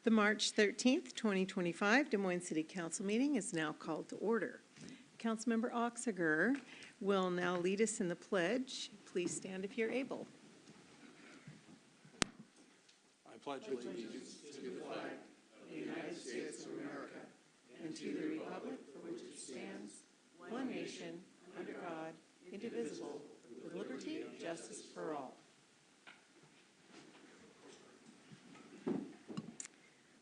The March 13th, 2025 Des Moines City Council meeting is now called to order. Councilmember Oxiger will now lead us in the pledge. Please stand if you're able. I pledge allegiance to the flag of the United States of America and to the republic for which it stands, one nation, under God, indivisible, with liberty and justice for all.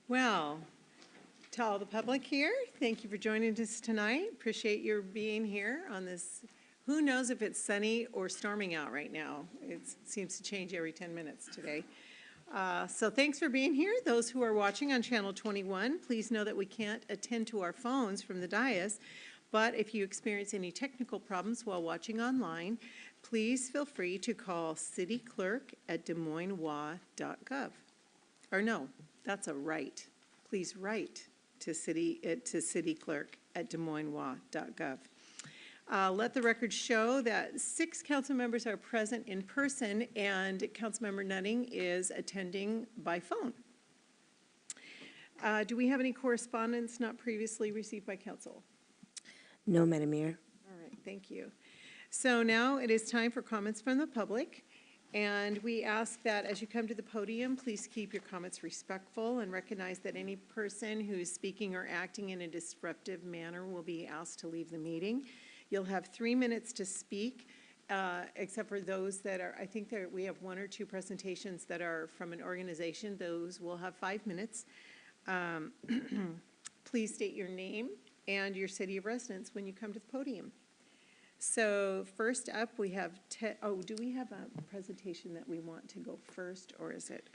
Well, to all the public here, thank you for joining us tonight. Appreciate your being here on this. Who knows if it's sunny or storming out right now? It seems to change every 10 minutes today. So thanks for being here. Those who are watching on Channel 21, please know that we can't attend to our phones from the dais, but if you experience any technical problems while watching online, please feel free to call City Clerk at DesMoinesWA.gov. Or no, that's a write. Please write to City Clerk at DesMoinesWA.gov. Let the record show that 6 council members are present in person and Councilmember Nutting is attending by phone. Do we have any correspondence not previously received by council? No, Madam Mayor. All right, thank you. So now it is time for comments from the public. And we ask that as you come to the podium, please keep your comments respectful and recognize that any person who is speaking or acting in a disruptive manner will be asked to leave the meeting. You'll have 3 minutes to speak, except for those that are, I think we have 1 or 2 presentations that are from an organization. Those will have 5 minutes. Please state your name and your city of residence when you come to the podium. So first up, we have do we have a presentation that we want to go first, or is it?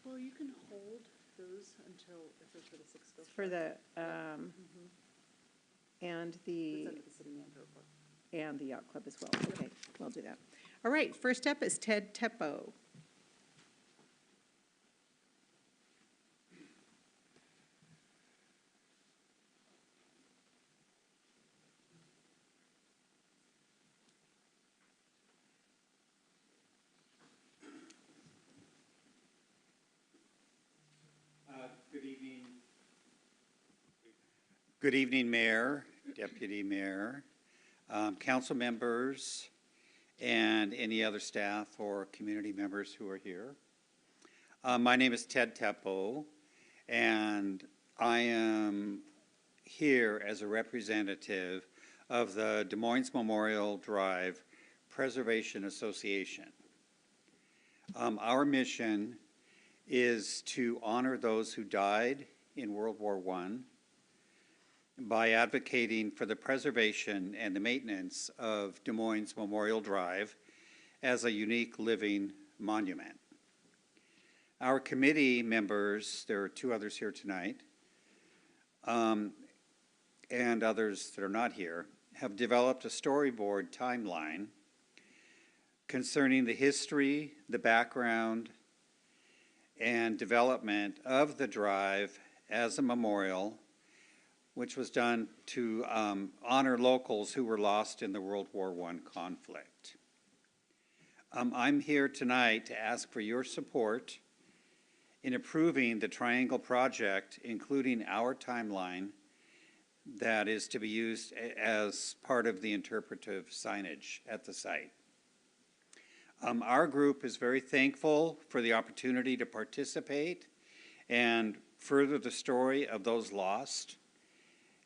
Well, you can hold those until if it's for the 6 skills. For the and the city manager report. And the yacht club as well. Okay, we'll do that. All right, first up is Ted Teppo. Good evening, Mayor, Deputy Mayor, council members, and any other staff or community members who are here. My name is Ted Teppo, and I am here as a representative of the Des Moines Memorial Drive Preservation Association. Our mission is to honor those who died in World War I by advocating for the preservation and the maintenance of Des Moines Memorial Drive as a unique living monument. Our committee members, there are 2 others here tonight, and others that are not here, have developed a storyboard timeline concerning the history, the background, and development of the drive as a memorial, which was done to honor locals who were lost in the World War I conflict. I'm here tonight to ask for your support in approving the Triangle Project, including our timeline that is to be used as part of the interpretive signage at the site. Our group is very thankful for the opportunity to participate and further the story of those lost,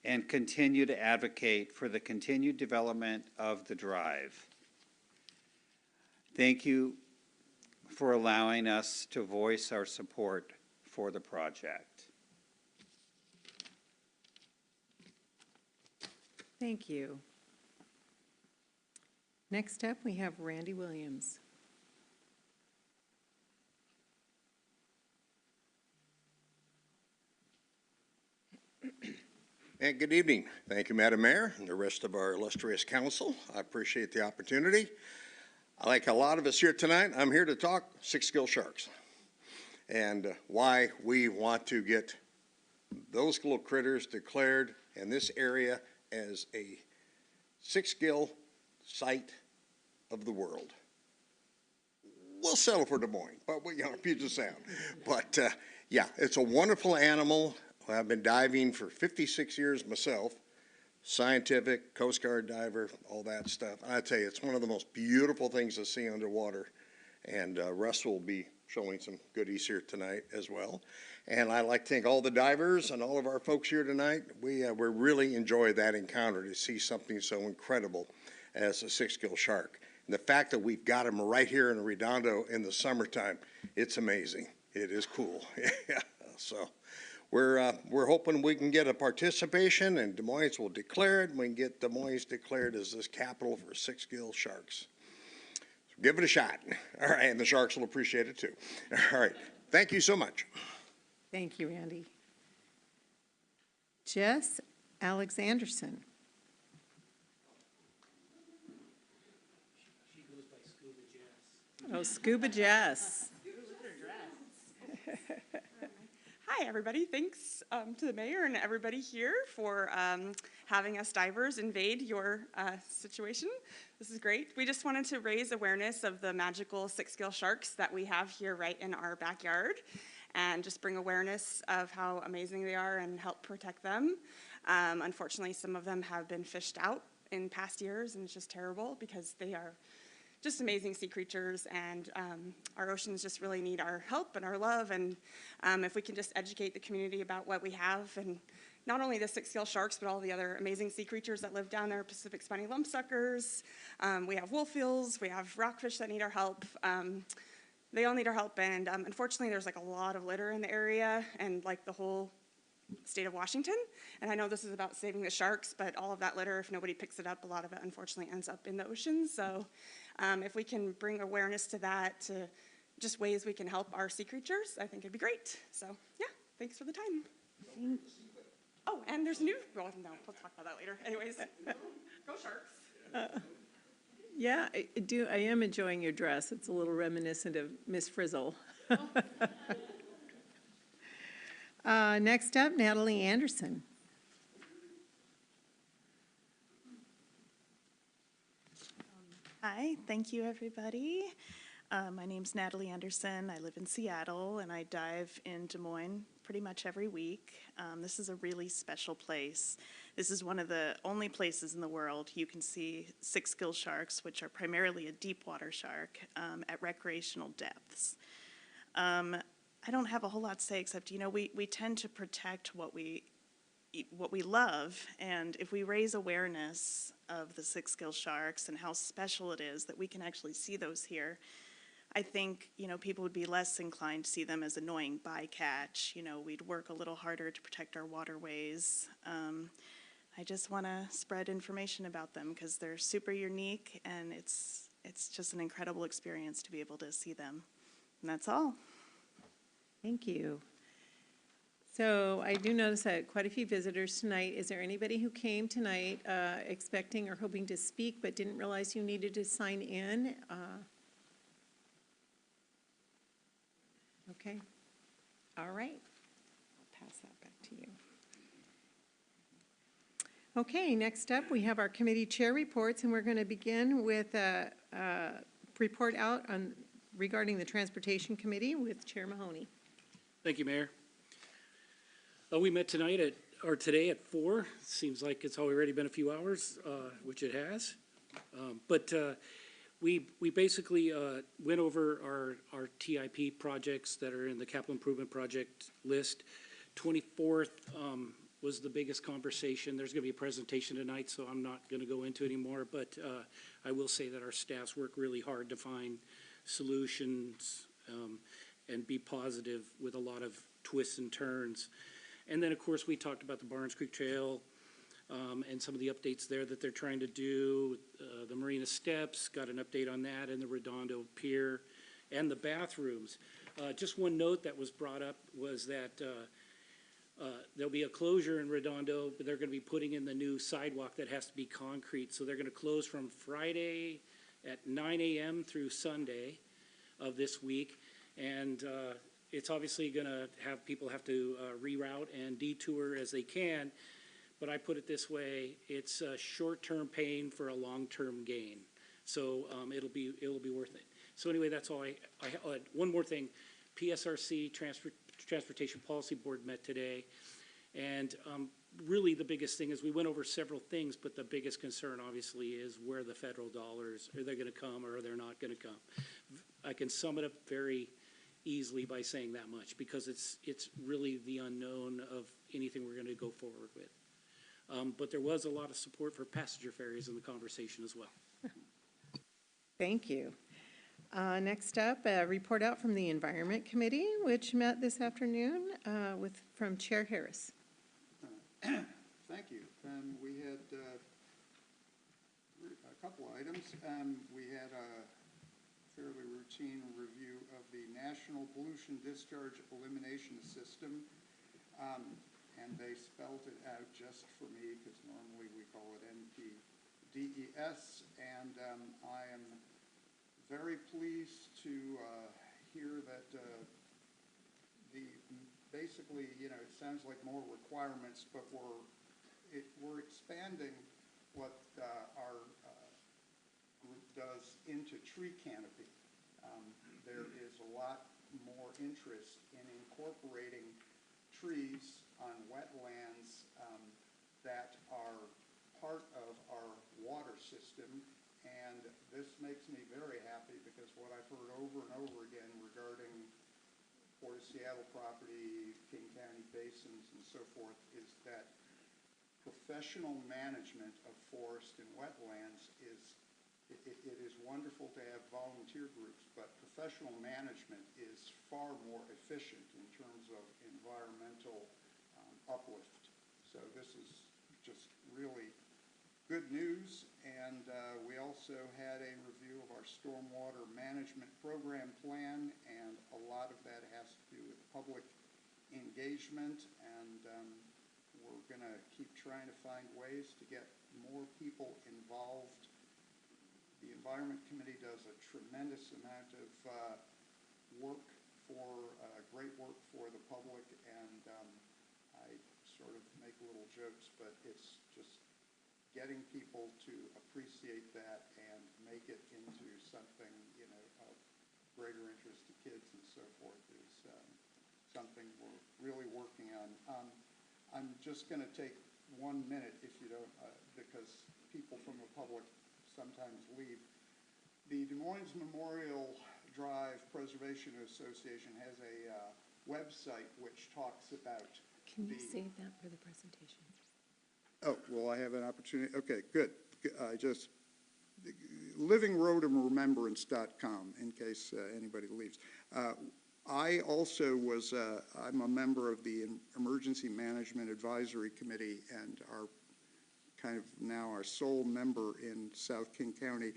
and continue to advocate for the continued development of the drive. Thank you for allowing us to voice our support for the project. Thank you. Next up, we have Randy Williams. And good evening. Thank you, Madam Mayor, and the rest of our illustrious council. I appreciate the opportunity. Like a lot of us here tonight, I'm here to talk six-gill sharks and why we want to get those little critters declared in this area as a six-gill site of the world. We'll settle for Des Moines, but we, Puget Sound. But Yeah, it's a wonderful animal. I've been diving for 56 years myself, scientific, Coast Guard diver, all that stuff. I tell you, it's one of the most beautiful things to see underwater. And Russ will be showing some goodies here tonight as well. And I'd like to thank all the divers and all of our folks here tonight. We really enjoy that encounter to see something so incredible as a six-gill shark. And the fact that we've got them right here in Redondo in the summertime, it's amazing. It is cool. Yeah. So we're hoping we can get a participation, and Des Moines will declare it, and we can get Des Moines declared as this capital for six-gill sharks. So give it a shot. All right, and the sharks will appreciate it too. All right, thank you so much. Thank you, Randy. Jess Alexanderson. Oh, Scuba Jess. Hi, everybody. Thanks to the mayor and everybody here for having us divers invade your situation. This is great. We just wanted to raise awareness of the magical six-gill sharks that we have here right in our backyard, and just bring awareness of how amazing they are and help protect them. Unfortunately, some of them have been fished out in past years, and it's just terrible because they are just amazing sea creatures, and our oceans just really need our help and our love, and if we can just educate the community about what we have, and not only the six-gill sharks, but all the other amazing sea creatures that live down there, Pacific spiny lumpsuckers, we have wolf eels, we have rockfish that need our help. They all need our help, and unfortunately there's like a lot of litter in the area, and like the whole state of Washington, and I know this is about saving the sharks, but all of that litter, if nobody picks it up, a lot of it unfortunately ends up in the ocean. So if we can bring awareness to that, to just ways we can help our sea creatures, I think it'd be great. So yeah, thanks for the time. Oh, and there's new, well, no, we'll talk about that later. Anyways, go Sharks. Yeah, I am enjoying your dress. It's a little reminiscent of Miss Frizzle. Next up, Natalie Anderson. Hi, thank you, everybody. My name's Natalie Anderson. I live in Seattle, and I dive in Des Moines pretty much every week. This is a really special place. This is one of the only places in the world you can see six-gill sharks, which are primarily a deep water shark, at recreational depths. I don't have a whole lot to say except, you know, we tend to protect what we love, and if we raise awareness of the six-gill sharks and how special it is that we can actually see those here, I think, you know, people would be less inclined to see them as annoying bycatch. You know, we'd work a little harder to protect our waterways. I just want to spread information about them because they're super unique, and it's just an incredible experience to be able to see them. And that's all. Thank you. So I do notice that quite a few visitors tonight. Is there anybody who came tonight expecting or hoping to speak but didn't realize you needed to sign in? Okay. All right. I'll pass that back to you. Okay, next up, we have our committee chair reports, and we're going to begin with a report out regarding the Transportation Committee with Chair Mahoney. Thank you, Mayor. We met today at 4. Seems like it's already been a few hours, which it has. But we basically went over our TIP projects that are in the capital improvement project list. 24th was the biggest conversation. There's going to be a presentation tonight, so I'm not going to go into it anymore. But I will say that our staffs work really hard to find solutions and be positive with a lot of twists and turns. And then, of course, we talked about the Barnes Creek Trail and some of the updates there that they're trying to do. The Marina Steps, got an update on that, and the Redondo Pier, and the bathrooms. Just one note that was brought up was that there'll be a closure in Redondo, but they're going to be putting in the new sidewalk that has to be concrete. So they're going to close from Friday at 9 a.m. through Sunday of this week. And it's obviously going to have people have to reroute and detour as they can. But I put it this way: it's a short-term pain for a long-term gain. So it'll be worth it. So anyway, that's all. One more thing: PSRC Transportation Policy Board met today. And really the biggest thing is we went over several things, but the biggest concern obviously is where the federal dollars, are they going to come or are they not going to come? I can sum it up very easily by saying that much, because it's really the unknown of anything we're going to go forward with. But there was a lot of support for passenger ferries in the conversation as well. Thank you. Next up, a report out from the Environment Committee, which met this afternoon from Chair Harris. Thank you. We had a couple of items. We had a fairly routine review of the National Pollution Discharge Elimination System, and they spelled it out just for me because normally we call it NPDES, and I am very pleased to hear that basically, you know, it sounds like more requirements, but we're expanding what our group does into tree canopy. There is a lot more interest in incorporating trees on wetlands that are part of our water system, and this makes me very happy because what I've heard over and over again regarding Port of Seattle property, King County basins, and so forth, is that professional management of forest and wetlands it is wonderful to have volunteer groups, but professional management is far more efficient in terms of environmental uplift. So this is just really good news, and we also had a review of our stormwater management program plan, and a lot of that has to do with public engagement, and we're going to keep trying to find ways to get more people involved. The Environment Committee does a tremendous amount of great work for the public, and I sort of make little jokes, but it's just getting people to appreciate that and make it into something, you know, of greater interest to kids and so forth is something we're really working on. I'm just going to take 1 minute, if you don't, because people from the public sometimes leave. The Des Moines Memorial Drive Preservation Association has a website which talks about Can you save that for the presentation? Oh, will I have an opportunity? Okay, good. livingroadofremembrance.com in case anybody leaves. I also I'm a member of the Emergency Management Advisory Committee and our sole member in South King County.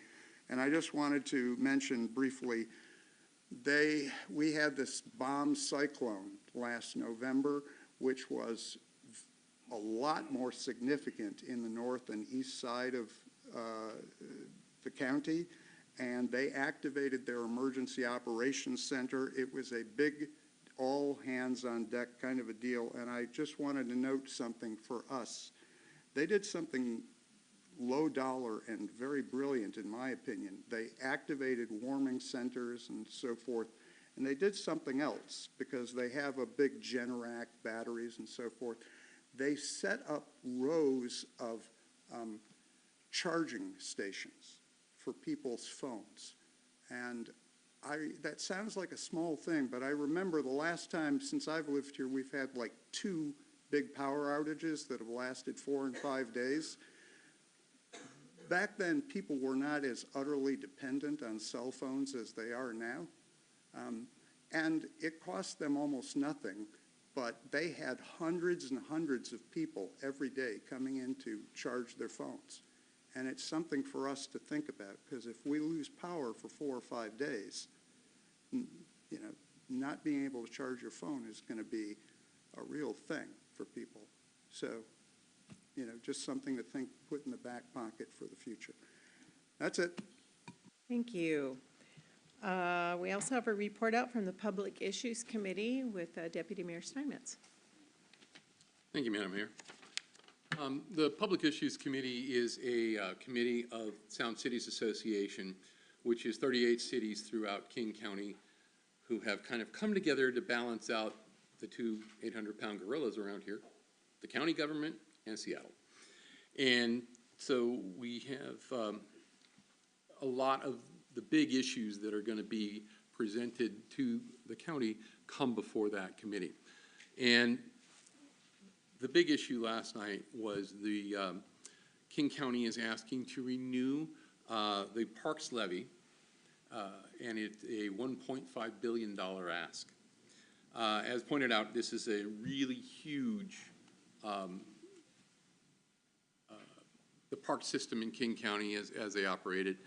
And I just wanted to mention briefly, we had this bomb cyclone last November, which was a lot more significant in the north and east side of the county, and they activated their emergency operations center. It was a big all hands on deck kind of a deal, and I just wanted to note something for us. They did something low dollar and very brilliant in my opinion. They activated warming centers and so forth, and they did something else because they have a big Generac batteries and so forth. They set up rows of charging stations for people's phones. And that sounds like a small thing, but I remember the last time since I've lived here, we've had like 2 big power outages that have lasted 4 and 5 days. Back then, people were not as utterly dependent on cell phones as they are now. And it cost them almost nothing, but they had hundreds and hundreds of people every day coming in to charge their phones. And it's something for us to think about, because if we lose power for 4 or 5 days, you know, not being able to charge your phone is going to be a real thing for people. So, you know, just something to put in the back pocket for the future. That's it. Thank you. We also have a report out from the Public Issues Committee with Deputy Mayor Steinmetz. Thank you, Madam Mayor. The Public Issues Committee is a committee of Sound Cities Association, which is 38 cities throughout King County who have kind of come together to balance out the two 800-pound gorillas around here, the county government and Seattle. And so we have a lot of the big issues that are going to be presented to the county come before that committee. And the big issue last night was the King County is asking to renew the Parks levy, and it's a $1.5 billion ask. As pointed out, this is a really huge, the park system in King County as they operated.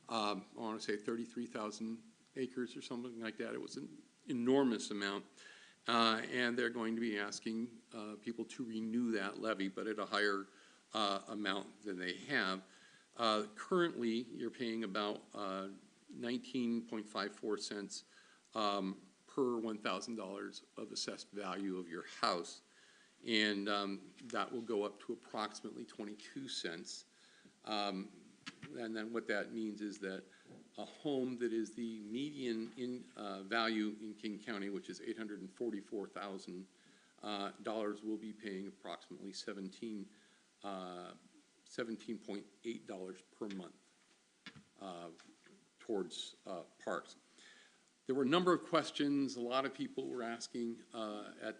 I want to say 33,000 acres or something like that. It was an enormous amount. And they're going to be asking people to renew that levy, but at a higher amount than they have. Currently, you're paying about 19.54 cents per $1,000 of assessed value of your house. And that will go up to approximately 22 cents. And then what that means is that a home that is the median in value in King County, which is $844,000, will be paying approximately $17.8 per month towards parks. There were a number of questions. A lot of people were asking at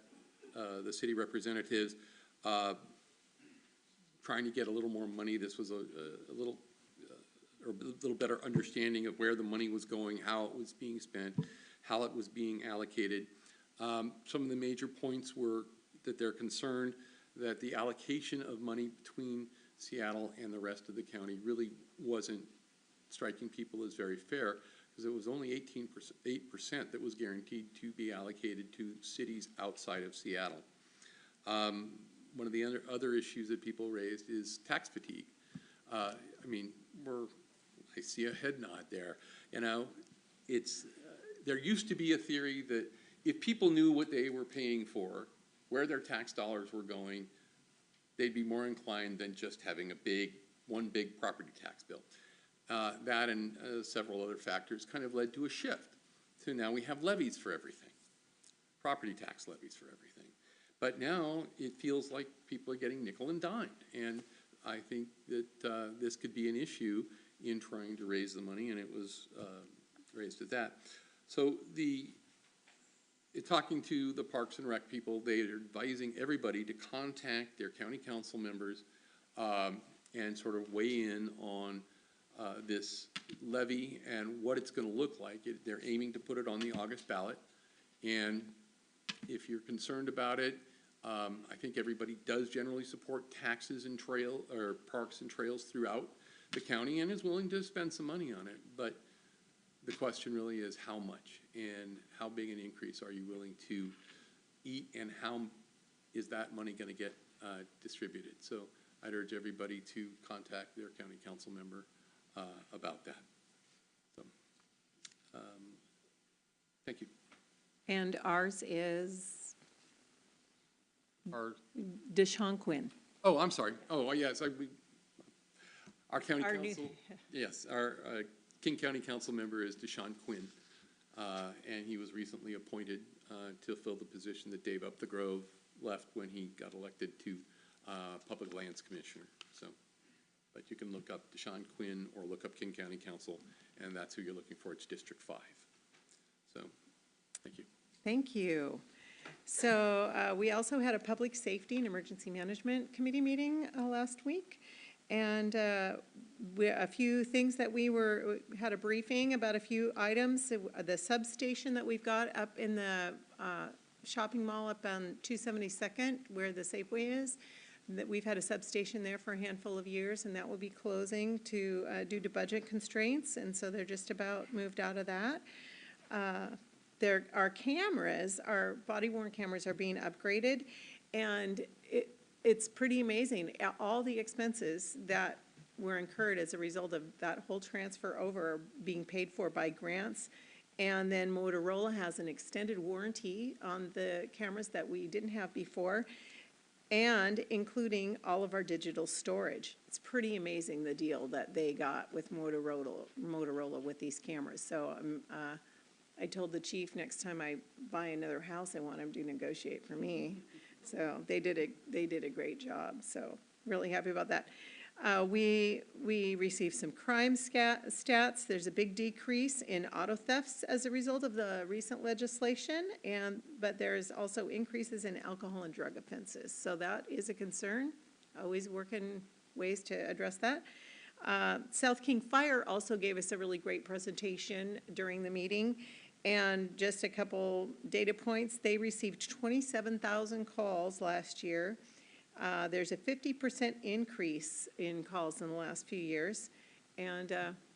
the city representatives, trying to get a little more money. This was a little better understanding of where the money was going, how it was being spent, how it was being allocated. Some of the major points were that they're concerned that the allocation of money between Seattle and the rest of the county really wasn't striking people as very fair, because it was only 8% that was guaranteed to be allocated to cities outside of Seattle. One of the other issues that people raised is tax fatigue. I mean, I see a head nod there. You know, there used to be a theory that if people knew what they were paying for, where their tax dollars were going, they'd be more inclined than just having one big property tax bill. That and several other factors kind of led to a shift. So now we have levies for everything, property tax levies for everything. But now it feels like people are getting nickel and dimed. And I think that this could be an issue in trying to raise the money, and it was raised at that. So talking to the Parks and Rec people, they are advising everybody to contact their county council members and sort of weigh in on this levy and what it's going to look like. They're aiming to put it on the August ballot, and if you're concerned about it, I think everybody does generally support taxes and parks and trails throughout the county and is willing to spend some money on it. But the question really is how much and how big an increase are you willing to eat, and how is that money going to get distributed? So I'd urge everybody to contact their county council member about that. So, thank you. And ours is Our Deshaun Quinn. Oh, I'm sorry. Oh, yes. Our county Our new- council, yes, our King County council member is Deshaun Quinn, and he was recently appointed to fill the position that Dave Up the Grove left when he got elected to Public Lands Commissioner. So, but you can look up Deshaun Quinn or look up King County Council, and that's who you're looking for. It's District 5. So, thank you. Thank you. So we also had a Public Safety and Emergency Management Committee meeting last week. And a few things that we had a briefing about a few items. The substation that we've got up in the shopping mall up on 272nd, where the Safeway is, that we've had a substation there for a handful of years, and that will be closing due to budget constraints, and so they're just about moved out of that. Our cameras, our body-worn cameras, are being upgraded, and it's pretty amazing. All the expenses that were incurred as a result of that whole transfer over are being paid for by grants. And then Motorola has an extended warranty on the cameras that we didn't have before, and including all of our digital storage. It's pretty amazing, the deal that they got with Motorola with these cameras. So I told the chief next time I buy another house, I want him to negotiate for me. So they did a great job, so really happy about that. We received some crime stats. There's a big decrease in auto thefts as a result of the recent legislation, but there's also increases in alcohol and drug offenses. So that is a concern, always working ways to address that. South King Fire also gave us a really great presentation during the meeting. And just a couple data points, they received 27,000 calls last year. There's a 50% increase in calls in the last few years, and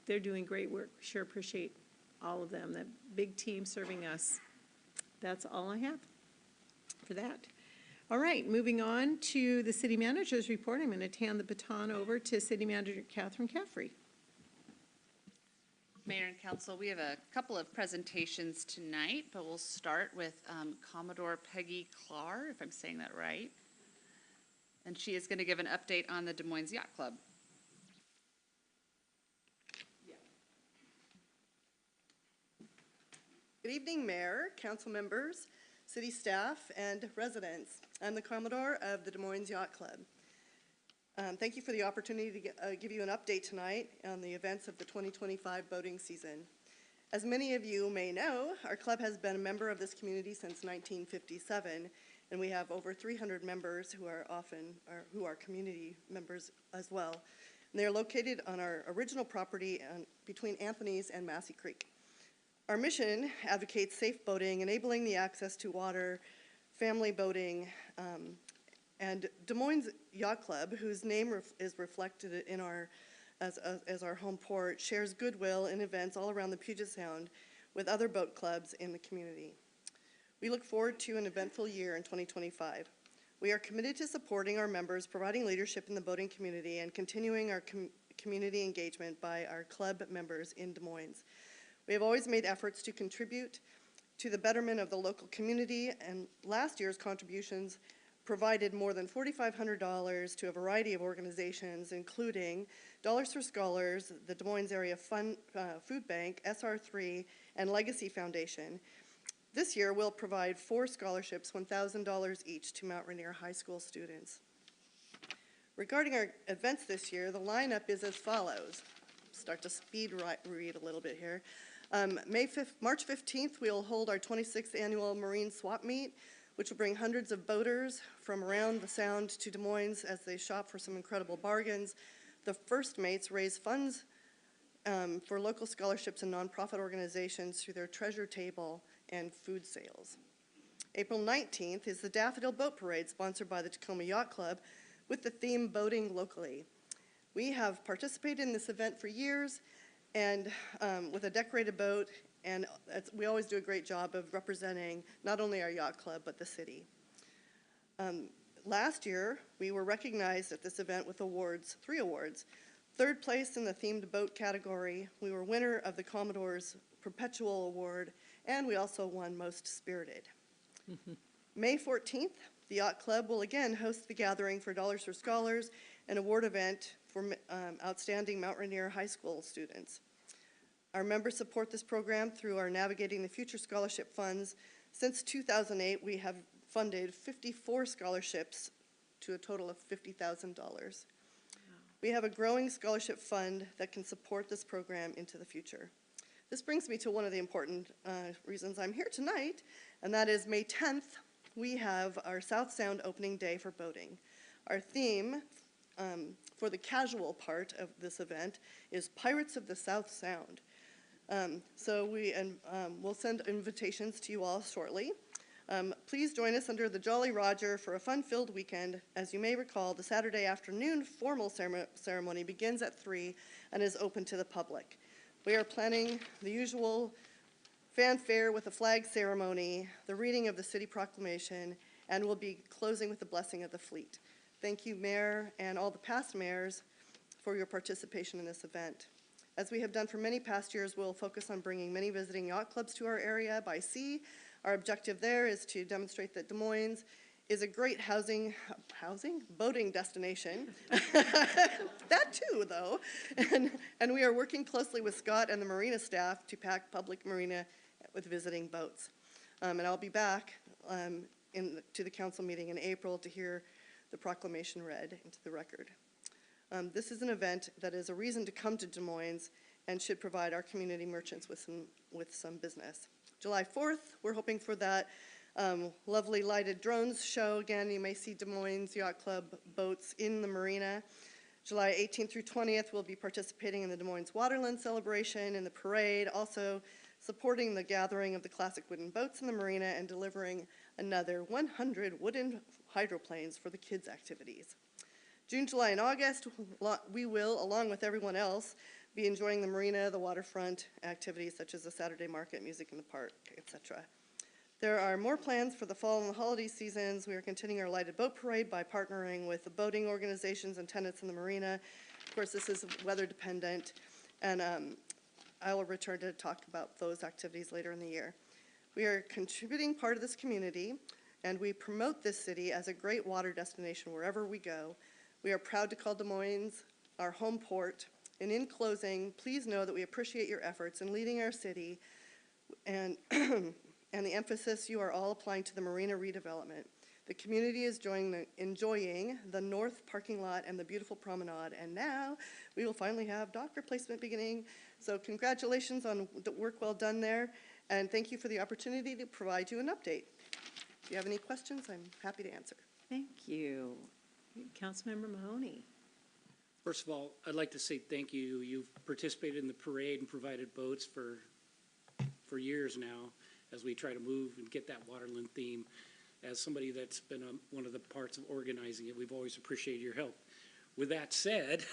they're doing great work. Sure appreciate all of them, that big team serving us. That's all I have for that. All right, moving on to the city manager's report. I'm going to hand the baton over to City Manager Catherine Caffrey. Mayor and Council, we have a couple of presentations tonight, but we'll start with Commodore Peggy Clar, if I'm saying that right. And she is going to give an update on the Des Moines Yacht Club. Good evening, Mayor, council members, city staff, and residents. I'm the Commodore of the Des Moines Yacht Club. Thank you for the opportunity to give you an update tonight on the events of the 2025 boating season. As many of you may know, our club has been a member of this community since 1957, and we have over 300 members who are community members as well. And they're located on our original property between Anthony's and Massey Creek. Our mission advocates safe boating, enabling the access to water, family boating, and Des Moines Yacht Club, whose name is reflected in as our home port, shares goodwill in events all around the Puget Sound with other boat clubs in the community. We look forward to an eventful year in 2025. We are committed to supporting our members, providing leadership in the boating community, and continuing our community engagement by our club members in Des Moines. We have always made efforts to contribute to the betterment of the local community, and last year's contributions provided more than $4,500 to a variety of organizations, including Dollars for Scholars, the Des Moines Area Food Bank, SR3, and Legacy Foundation. This year, we'll provide 4 scholarships, $1,000 each, to Mount Rainier High School students. Regarding our events this year, the lineup is as follows. Start to speed read a little bit here. March 15th, we'll hold our 26th annual Marine Swap Meet, which will bring hundreds of boaters from around the Sound to Des Moines as they shop for some incredible bargains. The first mates raise funds for local scholarships and nonprofit organizations through their treasure table and food sales. April 19th is the Daffodil Boat Parade, sponsored by the Tacoma Yacht Club, with the theme Boating Locally. We have participated in this event for years, and with a decorated boat, and we always do a great job of representing not only our yacht club, but the city. Last year, we were recognized at this event with 3 awards. 3rd place in the themed boat category. We were winner of the Commodore's Perpetual Award, and we also won Most Spirited. May 14th, the Yacht Club will again host the gathering for Dollars for Scholars, an award event for outstanding Mount Rainier High School students. Our members support this program through our Navigating the Future Scholarship Funds. Since 2008, we have funded 54 scholarships to a total of $50,000. We have a growing scholarship fund that can support this program into the future. This brings me to one of the important reasons I'm here tonight, and that is May 10th, we have our South Sound opening day for boating. Our theme for the casual part of this event is Pirates of the South Sound. We'll send invitations to you all shortly. Please join us under the Jolly Roger for a fun-filled weekend. As you may recall, the Saturday afternoon formal ceremony begins at 3 and is open to the public. We are planning the usual fanfare with a flag ceremony, the reading of the city proclamation, and we'll be closing with the blessing of the fleet. Thank you, Mayor, and all the past mayors for your participation in this event. As we have done for many past years, we'll focus on bringing many visiting yacht clubs to our area by sea. Our objective there is to demonstrate that Des Moines is a great boating destination. That too, though. And we are working closely with Scott and the marina staff to pack public marina with visiting boats. And I'll be back to the council meeting in April to hear the proclamation read into the record. This is an event that is a reason to come to Des Moines and should provide our community merchants with some business. July 4th, we're hoping for that lovely lighted drones show. Again, you may see Des Moines Yacht Club boats in the marina. July 18th through 20th, we'll be participating in the Des Moines Waterland celebration and the parade, also supporting the gathering of the classic wooden boats in the marina and delivering another 100 wooden hydroplanes for the kids' activities. June, July, and August, we will, along with everyone else, be enjoying the marina, the waterfront activities such as the Saturday market, music in the park, etc. There are more plans for the fall and the holiday seasons. We are continuing our lighted boat parade by partnering with the boating organizations and tenants in the marina. Of course, this is weather dependent, and I will return to talk about those activities later in the year. We are contributing part of this community, and we promote this city as a great water destination wherever we go. We are proud to call Des Moines our home port. And in closing, please know that we appreciate your efforts in leading our city and, and the emphasis you are all applying to the marina redevelopment. The community is enjoying the north parking lot and the beautiful promenade, and now we will finally have dock replacement beginning. So congratulations on the work well done there, and thank you for the opportunity to provide you an update. If you have any questions, I'm happy to answer. Thank you. Councilmember Mahoney. First of all, I'd like to say thank you. You've participated in the parade and provided boats for years now as we try to move and get that Waterland theme. As somebody that's been one of the parts of organizing it, we've always appreciated your help. With that said,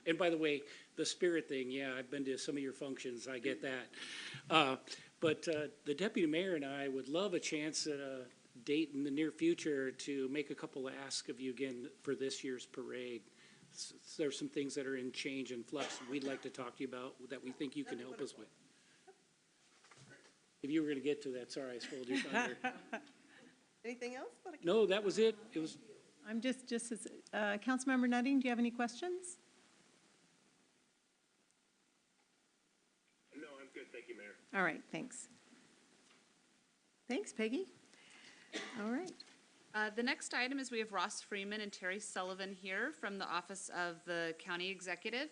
and by the way, the spirit thing, yeah, I've been to some of your functions, I get that. But the deputy mayor and I would love a chance at a date in the near future to make a couple of asks of you again for this year's parade. There's some things that are in change and flux we'd like to talk to you about that we think you can help us with. If you were going to get to that, sorry, I stole your thunder. Anything else? No, that was it. It was. I'm just as, Councilmember Nutting, do you have any questions? No, I'm good. Thank you, Mayor. All right, thanks. Thanks, Peggy. All right. The next item is we have Ross Freeman and Terry Sullivan here from the Office of the County Executive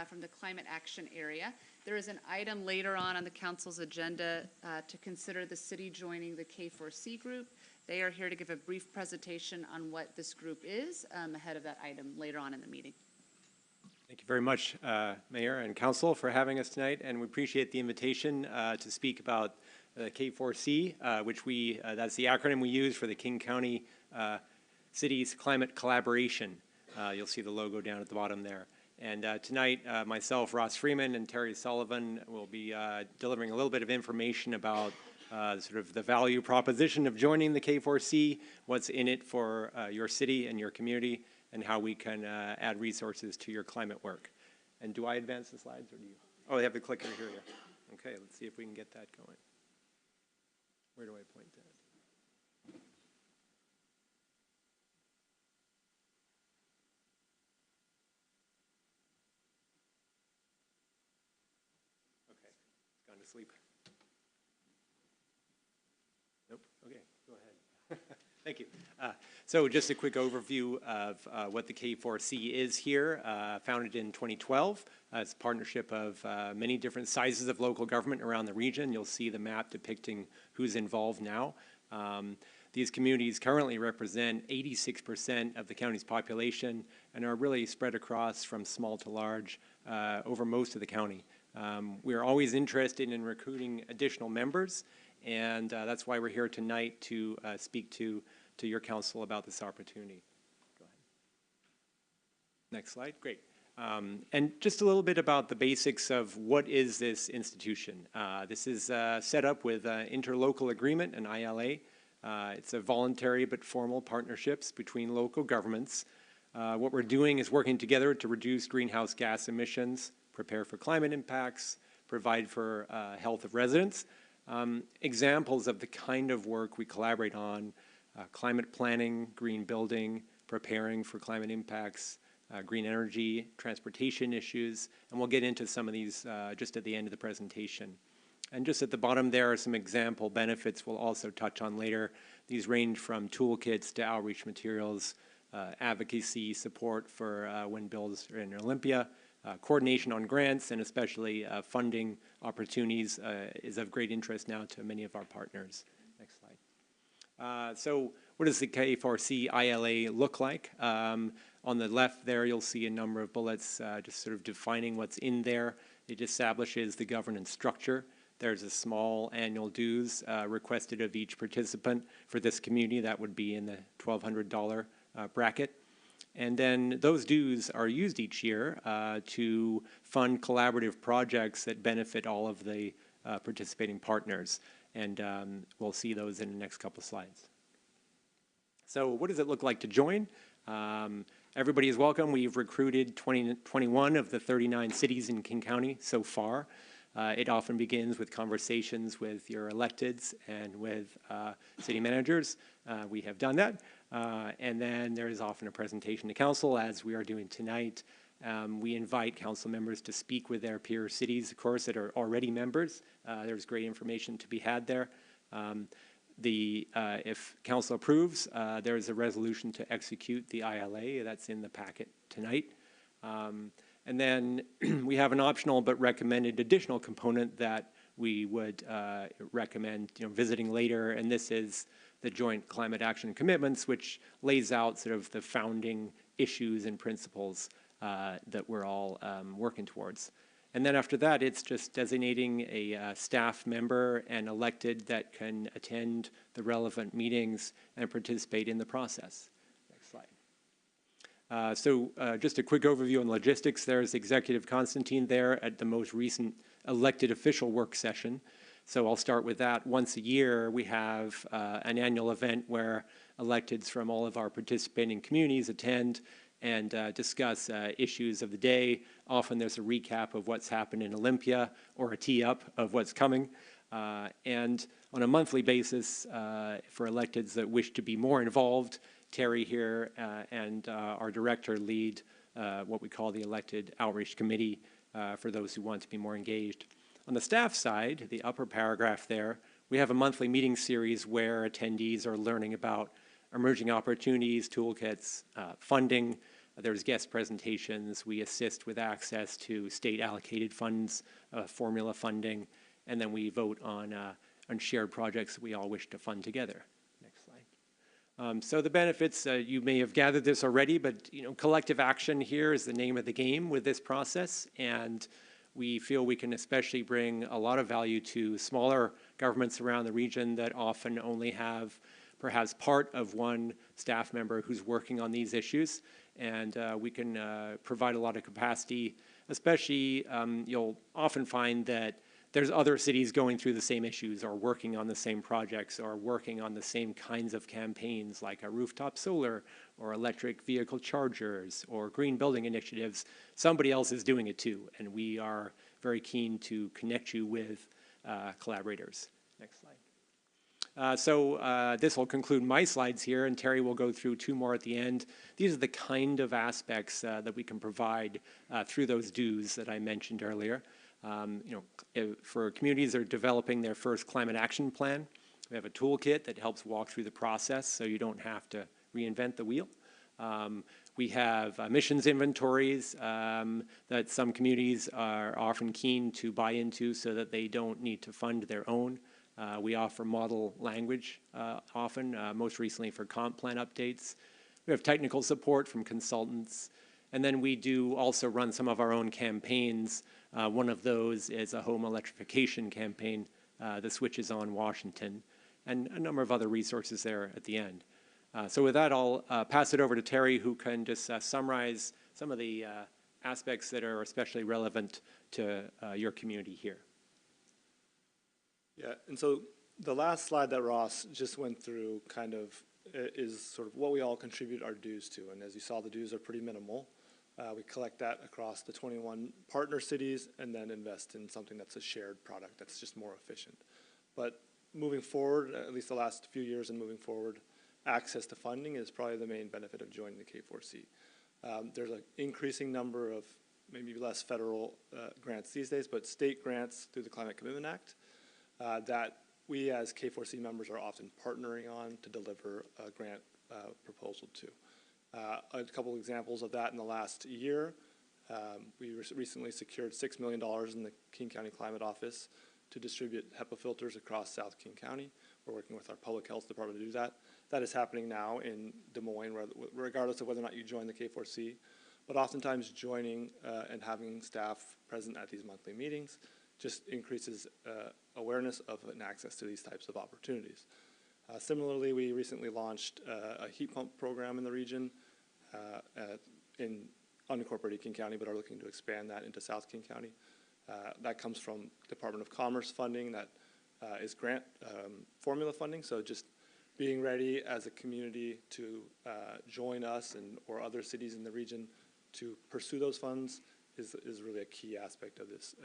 from the Climate Action Area. There is an item later on the council's agenda to consider the city joining the K4C group. They are here to give a brief presentation on what this group is ahead of that item later on in the meeting. Thank you very much, Mayor and Council, for having us tonight, and we appreciate the invitation to speak about K4C, which that's the acronym we use for the King County Cities Climate Collaboration. You'll see the logo down at the bottom there. And tonight, myself, Ross Freeman, and Terry Sullivan will be delivering a little bit of information about sort of the value proposition of joining the K4C, what's in it for your city and your community, and how we can add resources to your climate work. And do I advance the slides, or do you? Oh, they have the clicker here. Yeah. Okay, let's see if we can get that going. Where do I point that? Okay, it's gone to sleep. Nope, okay, go ahead. Thank you. So just a quick overview of what the K4C is here. Founded in 2012. It's a partnership of many different sizes of local government around the region. You'll see the map depicting who's involved now. These communities currently represent 86% of the county's population and are really spread across from small to large over most of the county. We're always interested in recruiting additional members, and that's why we're here tonight to speak to your council about this opportunity. Go ahead. Next slide. Great. And just a little bit about the basics of what is this institution. This is set up with interlocal agreement, an ILA. It's a voluntary but formal partnerships between local governments. What we're doing is working together to reduce greenhouse gas emissions, prepare for climate impacts, provide for health of residents. Examples of the kind of work we collaborate on: climate planning, green building, preparing for climate impacts, green energy, transportation issues, and we'll get into some of these just at the end of the presentation. And just at the bottom there are some example benefits we'll also touch on later. These range from toolkits to outreach materials, advocacy support for wind bills in Olympia, coordination on grants, and especially funding opportunities is of great interest now to many of our partners. Next slide. So what does the K4C ILA look like? On the left there, you'll see a number of bullets just sort of defining what's in there. It establishes the governance structure. There's a small annual dues requested of each participant for this community. That would be in the $1,200 bracket. And then those dues are used each year to fund collaborative projects that benefit all of the participating partners. And we'll see those in the next couple of slides. So what does it look like to join? Everybody is welcome. We've recruited 21 of the 39 cities in King County so far. It often begins with conversations with your electeds and with city managers. We have done that. And then there is often a presentation to council, as we are doing tonight. We invite council members to speak with their peer cities, of course, that are already members. There's great information to be had there. If council approves, there is a resolution to execute the ILA. That's in the packet tonight. And then we have an optional but recommended additional component that we would recommend visiting later, and this is the Joint Climate Action Commitments, which lays out sort of the founding issues and principles that we're all working towards. And then after that, it's just designating a staff member and elected that can attend the relevant meetings and participate in the process. Next slide. So just a quick overview on logistics. There's Executive Constantine there at the most recent elected official work session. So I'll start with that. Once a year, we have an annual event where electeds from all of our participating communities attend and discuss issues of the day. Often there's a recap of what's happened in Olympia or a tee-up of what's coming. And on a monthly basis, for electeds that wish to be more involved, Terry here and our director lead what we call the Elected Outreach Committee for those who want to be more engaged. On the staff side, the upper paragraph there, we have a monthly meeting series where attendees are learning about emerging opportunities, toolkits, funding. There's guest presentations. We assist with access to state allocated funds, formula funding, and then we vote on shared projects that we all wish to fund together. Next slide. So the benefits, you may have gathered this already, but collective action here is the name of the game with this process, and we feel we can especially bring a lot of value to smaller governments around the region that often only have perhaps part of one staff member who's working on these issues. And we can provide a lot of capacity, especially you'll often find that there's other cities going through the same issues or working on the same projects or working on the same kinds of campaigns like a rooftop solar or electric vehicle chargers or green building initiatives. Somebody else is doing it too, and we are very keen to connect you with collaborators. Next slide. So this will conclude my slides here, and Terry will go through two more at the end. These are the kind of aspects that we can provide through those dues that I mentioned earlier. For communities that are developing their first climate action plan, we have a toolkit that helps walk through the process so you don't have to reinvent the wheel. We have emissions inventories that some communities are often keen to buy into so that they don't need to fund their own. We offer model language often, most recently for comp plan updates. We have technical support from consultants. And then we do also run some of our own campaigns. One of those is a home electrification campaign, the Switches on Washington, and a number of other resources there at the end. So with that, I'll pass it over to Terry, who can just summarize some of the aspects that are especially relevant to your community here. Yeah, and so the last slide that Ross just went through kind of is sort of what we all contribute our dues to. And as you saw, the dues are pretty minimal. We collect that across the 21 partner cities and then invest in something that's a shared product that's just more efficient. But moving forward, at least the last few years and moving forward, access to funding is probably the main benefit of joining the K4C. There's an increasing number of maybe less federal grants these days, but state grants through the Climate Commitment Act. that we as K4C members are often partnering on to deliver a grant proposal to. A couple examples of that in the last year. We recently secured $6 million in the King County Climate Office to distribute HEPA filters across South King County. We're working with our public health department to do that. That is happening now in Des Moines, regardless of whether or not you join the K4C. But oftentimes joining and having staff present at these monthly meetings just increases awareness of and access to these types of opportunities. Similarly, we recently launched a heat pump program in the region in unincorporated King County, but are looking to expand that into South King County. That comes from Department of Commerce funding that is grant formula funding, so just being ready as a community to join us or other cities in the region to pursue those funds is really a key aspect of this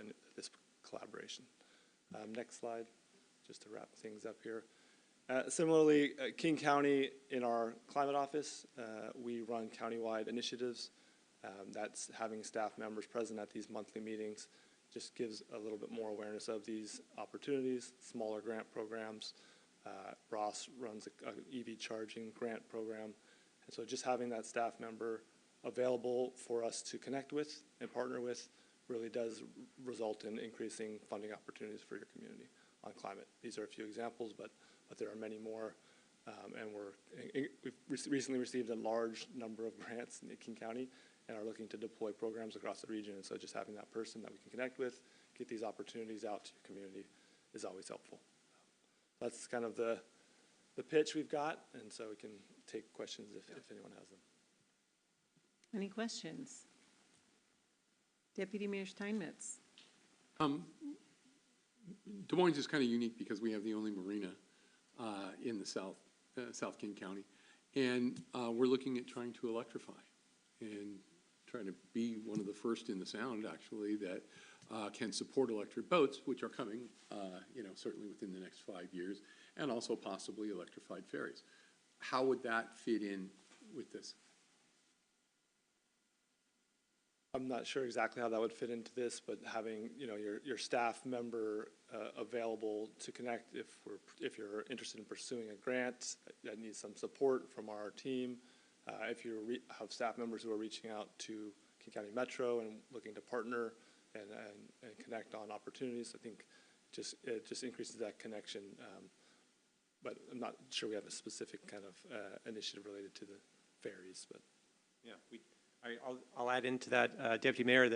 collaboration. Next slide, just to wrap things up here. Similarly, King County, in our climate office, we run countywide initiatives. That's having staff members present at these monthly meetings just gives a little bit more awareness of these opportunities, smaller grant programs. Ross runs a EV charging grant program. And so just having that staff member available for us to connect with and partner with really does result in increasing funding opportunities for your community on climate. These are a few examples, but there are many more. And we've recently received a large number of grants in King County and are looking to deploy programs across the region. And so just having that person that we can connect with, get these opportunities out to your community is always helpful. That's kind of the pitch we've got, and so we can take questions if anyone has them. Any questions? Deputy Mayor Steinmetz. Des Moines is kind of unique because we have the only marina in the South King County. And we're looking at trying to electrify and trying to be one of the first in the Sound, actually, that can support electric boats, which are coming, certainly within the next 5 years, and also possibly electrified ferries. How would that fit in with this? I'm not sure exactly how that would fit into this, but having your staff member available to connect if you're interested in pursuing a grant that needs some support from our team, if you have staff members who are reaching out to King County Metro and looking to partner and connect on opportunities, I think it just increases that connection. But I'm not sure we have a specific kind of initiative related to the ferries. But yeah, I'll add into that, Deputy Mayor,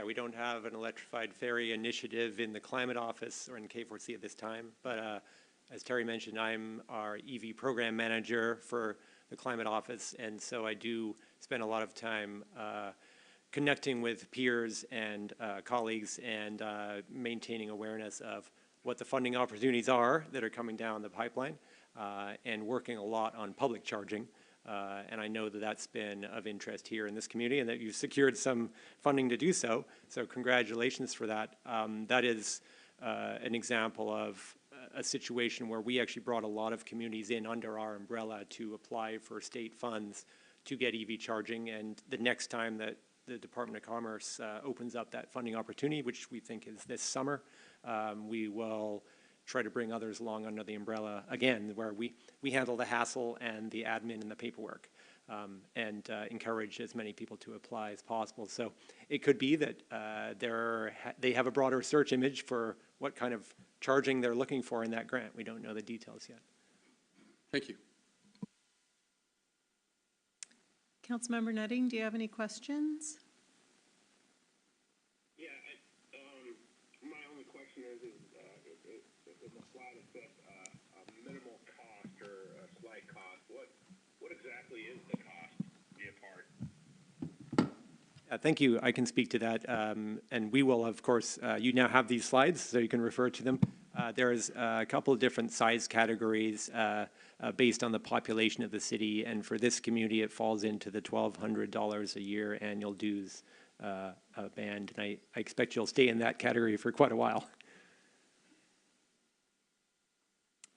we don't have an electrified ferry initiative in the Climate Office or in K4C at this time. But as Terry mentioned, I'm our EV program manager for the Climate Office, and so I do spend a lot of time connecting with peers and colleagues and maintaining awareness of what the funding opportunities are that are coming down the pipeline and working a lot on public charging. And I know that that's been of interest here in this community and that you've secured some funding to do so. So congratulations for that. That is an example of a situation where we actually brought a lot of communities in under our umbrella to apply for state funds to get EV charging. And the next time that the Department of Commerce opens up that funding opportunity, which we think is this summer, we will try to bring others along under the umbrella again, where we handle the hassle and the admin and the paperwork, and encourage as many people to apply as possible. So it could be that they have a broader search image for what kind of charging they're looking for in that grant. We don't know the details yet. Thank you. Councilmember Nutting, do you have any questions? Yeah, my only question is the slide that said a minimal cost or a slight cost. What exactly is the cost to be a part? Thank you. I can speak to that. And we will, of course, you now have these slides, so you can refer to them. There's a couple of different size categories based on the population of the city. And for this community, it falls into the $1,200 a year annual dues band. And I expect you'll stay in that category for quite a while.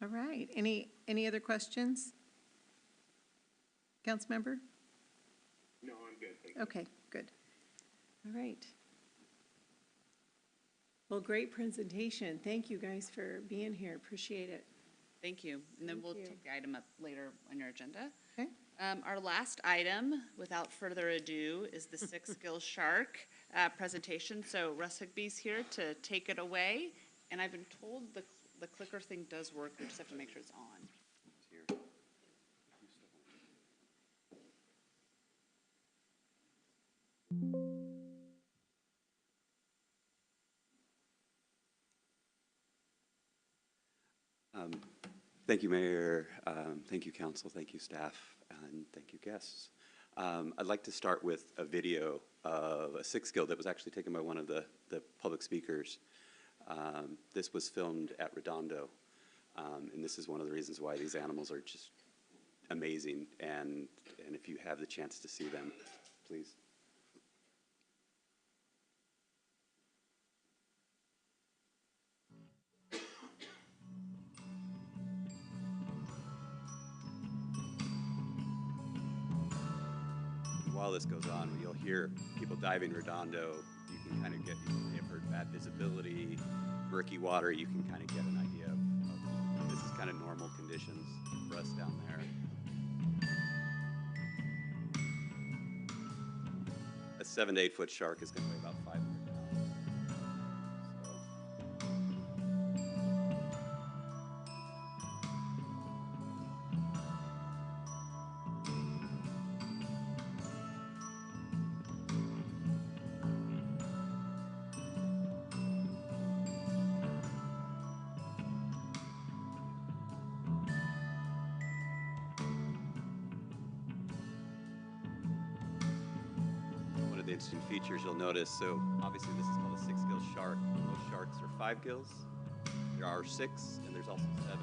All right. Any other questions? Councilmember? No, I'm good. Thank you. Okay, good. All right. Well, great presentation. Thank you guys for being here. Appreciate it. Thank you. And then Thank we'll you. take the item up later on your agenda. Okay. Our last item, without further ado, is the Six Gill Shark presentation. So Russ Higby's here to take it away. And I've been told the clicker thing does work. We just have to make sure it's on. Thank you, Mayor. Thank you, Council. Thank you, staff. And thank you, guests. I'd like to start with a video of a six gill that was actually taken by one of the public speakers. This was filmed at Redondo. And this is one of the reasons why these animals are just amazing. And if you have the chance to see them, please. While this goes on, you'll hear people diving Redondo. You can kind of get, you may have heard bad visibility, murky water. You can kind of get an idea of this is kind of normal conditions for us down there. A 7 to 8 foot shark is going to weigh about 500 pounds. Interesting features you'll notice. So obviously this is called a 6 gill shark. Most sharks are 5 gills. There are 6 and there's also 7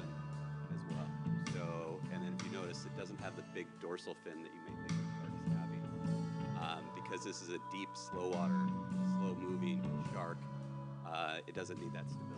as well. So, and then if you notice, it doesn't have the big dorsal fin that you may think of sharks having. Because this is a deep, slow water, slow moving shark, it doesn't need that stability.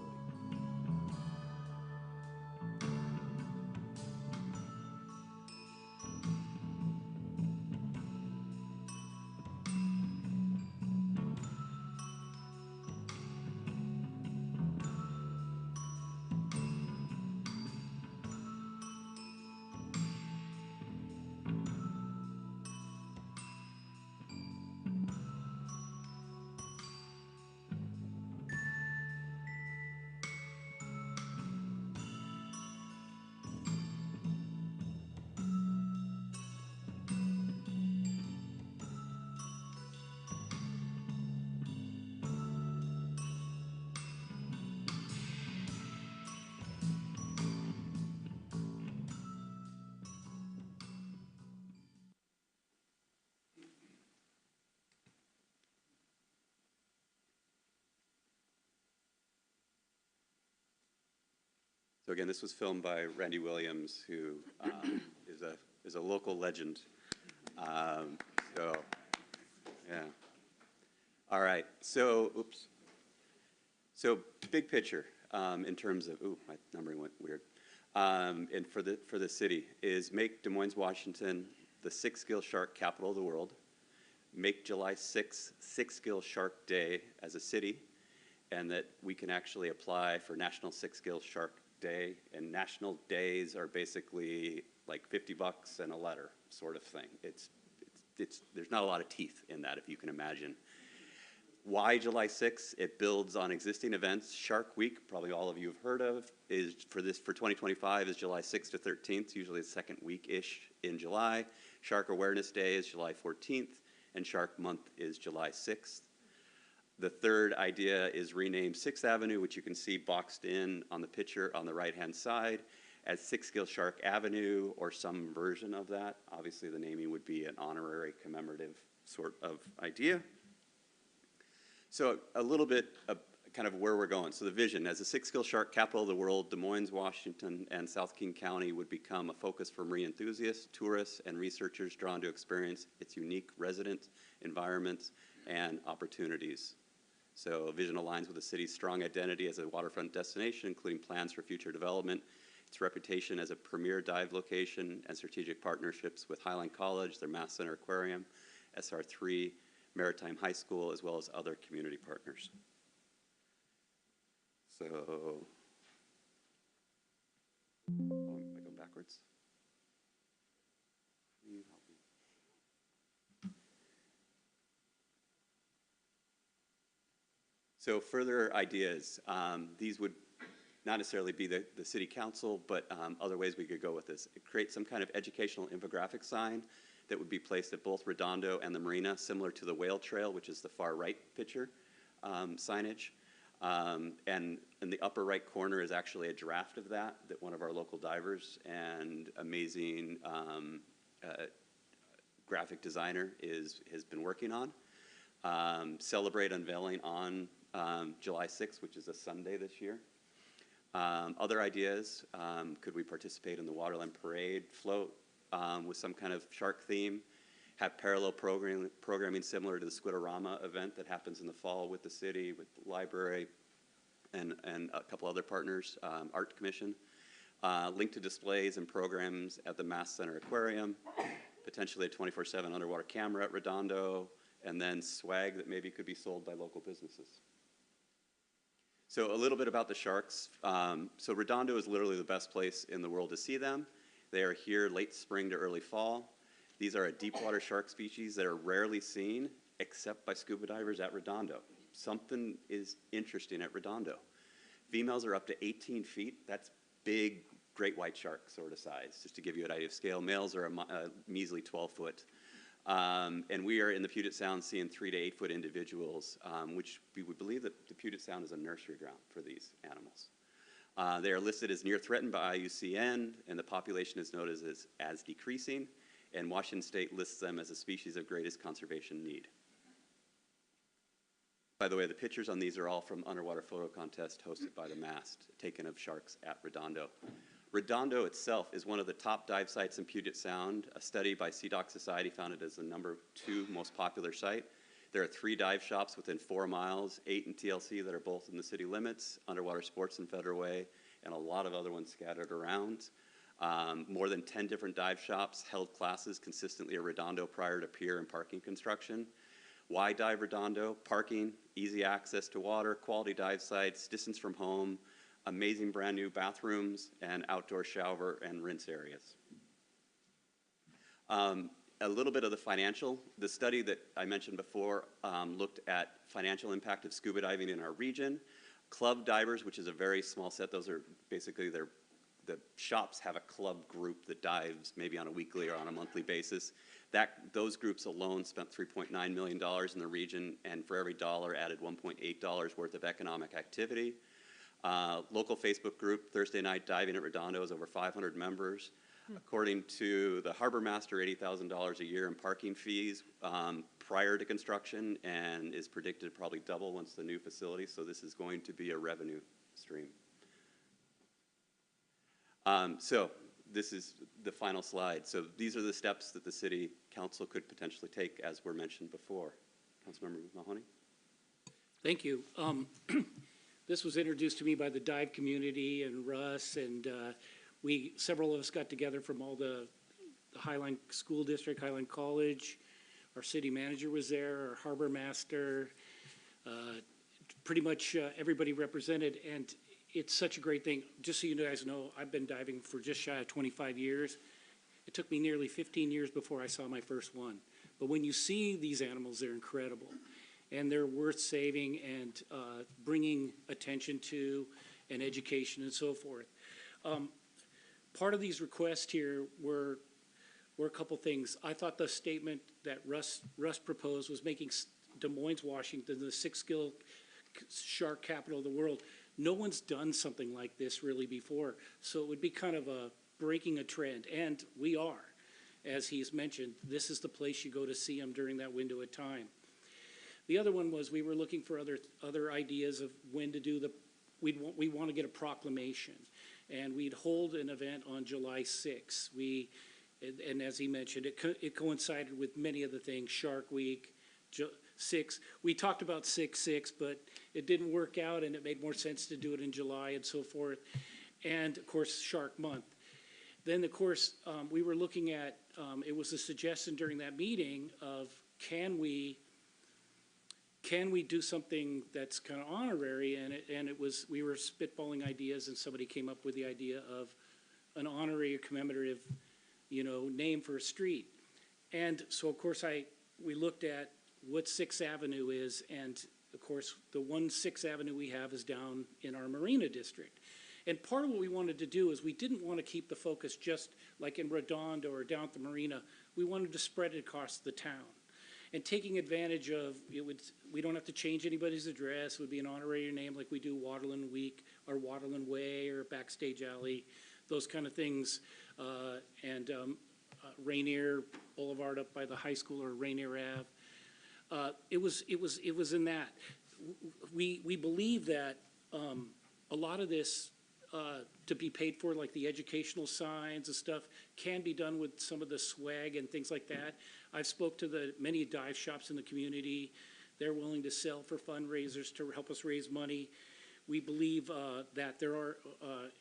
So again, this was filmed by Randy Williams, who is a local legend. So, yeah. All right. So, oops. So big picture in terms of my numbering went weird. And for the city is make Des Moines, Washington, the 6 gill shark capital of the world. Make July 6th 6 gill shark day as a city, and that we can actually apply for National 6 gill shark day, and national days are basically like $50 and a letter sort of thing. It's there's not a lot of teeth in that, if you can imagine. Why July 6th? It builds on existing events. Shark Week, probably all of you have heard of, is for 2025 is July 6th to 13th, usually the second week-ish in July. Shark Awareness Day is July 14th, and Shark Month is July 6th. The third idea is rename 6th Avenue, which you can see boxed in on the picture on the right-hand side, as 6 Gill Shark Avenue or some version of that. Obviously, the naming would be an honorary commemorative sort of idea. So a little bit of kind of where we're going. So the vision, as a 6 Gill Shark capital of the world, Des Moines, Washington, and South King County would become a focus for marine enthusiasts, tourists, and researchers drawn to experience its unique resident environments and opportunities. So vision aligns with the city's strong identity as a waterfront destination, including plans for future development, its reputation as a premier dive location, and strategic partnerships with Highline College, their Math Center Aquarium, SR3, Maritime High School, as well as other community partners. So, oh, am I going backwards? Can you help me? So further ideas, these would not necessarily be the city council, but other ways we could go with this. Create some kind of educational infographic sign that would be placed at both Redondo and the marina, similar to the whale trail, which is the far right picture signage. And in the upper right corner is actually a draft of that one of our local divers and amazing graphic designer has been working on. Celebrate unveiling on July 6th, which is a Sunday this year. Other ideas, could we participate in the Waterland Parade float with some kind of shark theme, have parallel programming similar to the Squidorama event that happens in the fall with the city, with the library, and a couple other partners, Art Commission. Link to displays and programs at the Mass Center Aquarium, potentially a 24/7 underwater camera at Redondo, and then swag that maybe could be sold by local businesses. So a little bit about the sharks. So Redondo is literally the best place in the world to see them. They are here late spring to early fall. These are a deep water shark species that are rarely seen except by scuba divers at Redondo. Something is interesting at Redondo. Females are up to 18 feet. That's big great white shark sort of size, just to give you an idea of scale. Males are a measly 12 foot. And we are in the Puget Sound seeing 3 to 8 foot individuals, which we would believe that the Puget Sound is a nursery ground for these animals. They are listed as near threatened by IUCN, and the population is noted as decreasing, and Washington State lists them as a species of greatest conservation need. By the way, the pictures on these are all from underwater photo contest hosted by the MAST, taken of sharks at Redondo. Redondo itself is one of the top dive sites in Puget Sound. A study by Sea Dock Society found it as the #2 most popular site. There are 3 dive shops within 4 miles, 8 in TLC that are both in the city limits, Underwater Sports and Federal Way, and a lot of other ones scattered around. More than 10 different dive shops held classes consistently at Redondo prior to pier and parking construction. Why dive Redondo? Parking, easy access to water, quality dive sites, distance from home, amazing brand new bathrooms, and outdoor shower and rinse areas. A little bit of the financial. The study that I mentioned before looked at financial impact of scuba diving in our region. Club divers, which is a very small set, those are basically the shops have a club group that dives maybe on a weekly or on a monthly basis. Those groups alone spent $3.9 million in the region, and for every dollar added $1.8 worth of economic activity. Local Facebook group, Thursday Night Diving at Redondo, has over 500 members. According to the harbor master, $80,000 a year in parking fees prior to construction, and is predicted to probably double once the new facility, so this is going to be a revenue stream. So this is the final slide. So these are the steps that the city council could potentially take, as were mentioned before. Councilmember Mahoney? Thank you. This was introduced to me by the dive community and Russ, and several of us got together from all the Highline School District, Highline College. Our city manager was there, our harbor master, pretty much everybody represented, and it's such a great thing. Just so you guys know, I've been diving for just shy of 25 years. It took me nearly 15 years before I saw my first one. But when you see these animals, they're incredible. And they're worth saving and bringing attention to and education and so forth. Part of these requests here were a couple things. I thought the statement that Russ proposed was making Des Moines, Washington, the 6th gill shark capital of the world. No one's done something like this really before, so it would be kind of breaking a trend, and we are. As he's mentioned, this is the place you go to see them during that window of time. The other one was we were looking for other ideas of when to do we want to get a proclamation, and we'd hold an event on July 6th. And as he mentioned, it coincided with many of the things, Shark Week, 6. We talked about 6/6, but it didn't work out, and it made more sense to do it in July and so forth. And of course, Shark Month. Then of course, we were looking at, it was a suggestion during that meeting of, can we can we do something that's kind of honorary? And it was, we were spitballing ideas, and somebody came up with the idea of an honorary or commemorative, name for a street. And so, of course, we looked at what 6th Avenue is, and of course, the one 6th Avenue we have is down in our Marina District. And part of what we wanted to do is we didn't want to keep the focus just like in Redondo or down at the Marina. We wanted to spread it across the town. And taking advantage of, we don't have to change anybody's address. It would be an honorary name like we do Waterland Week or Waterland Way or Backstage Alley, those kind of things. Rainier Boulevard up by the high school or Rainier Ave. It was in that. We believe that a lot of this to be paid for, like the educational signs and stuff, can be done with some of the swag and things like that. I've spoke to many dive shops in the community. They're willing to sell for fundraisers to help us raise money. We believe that there are,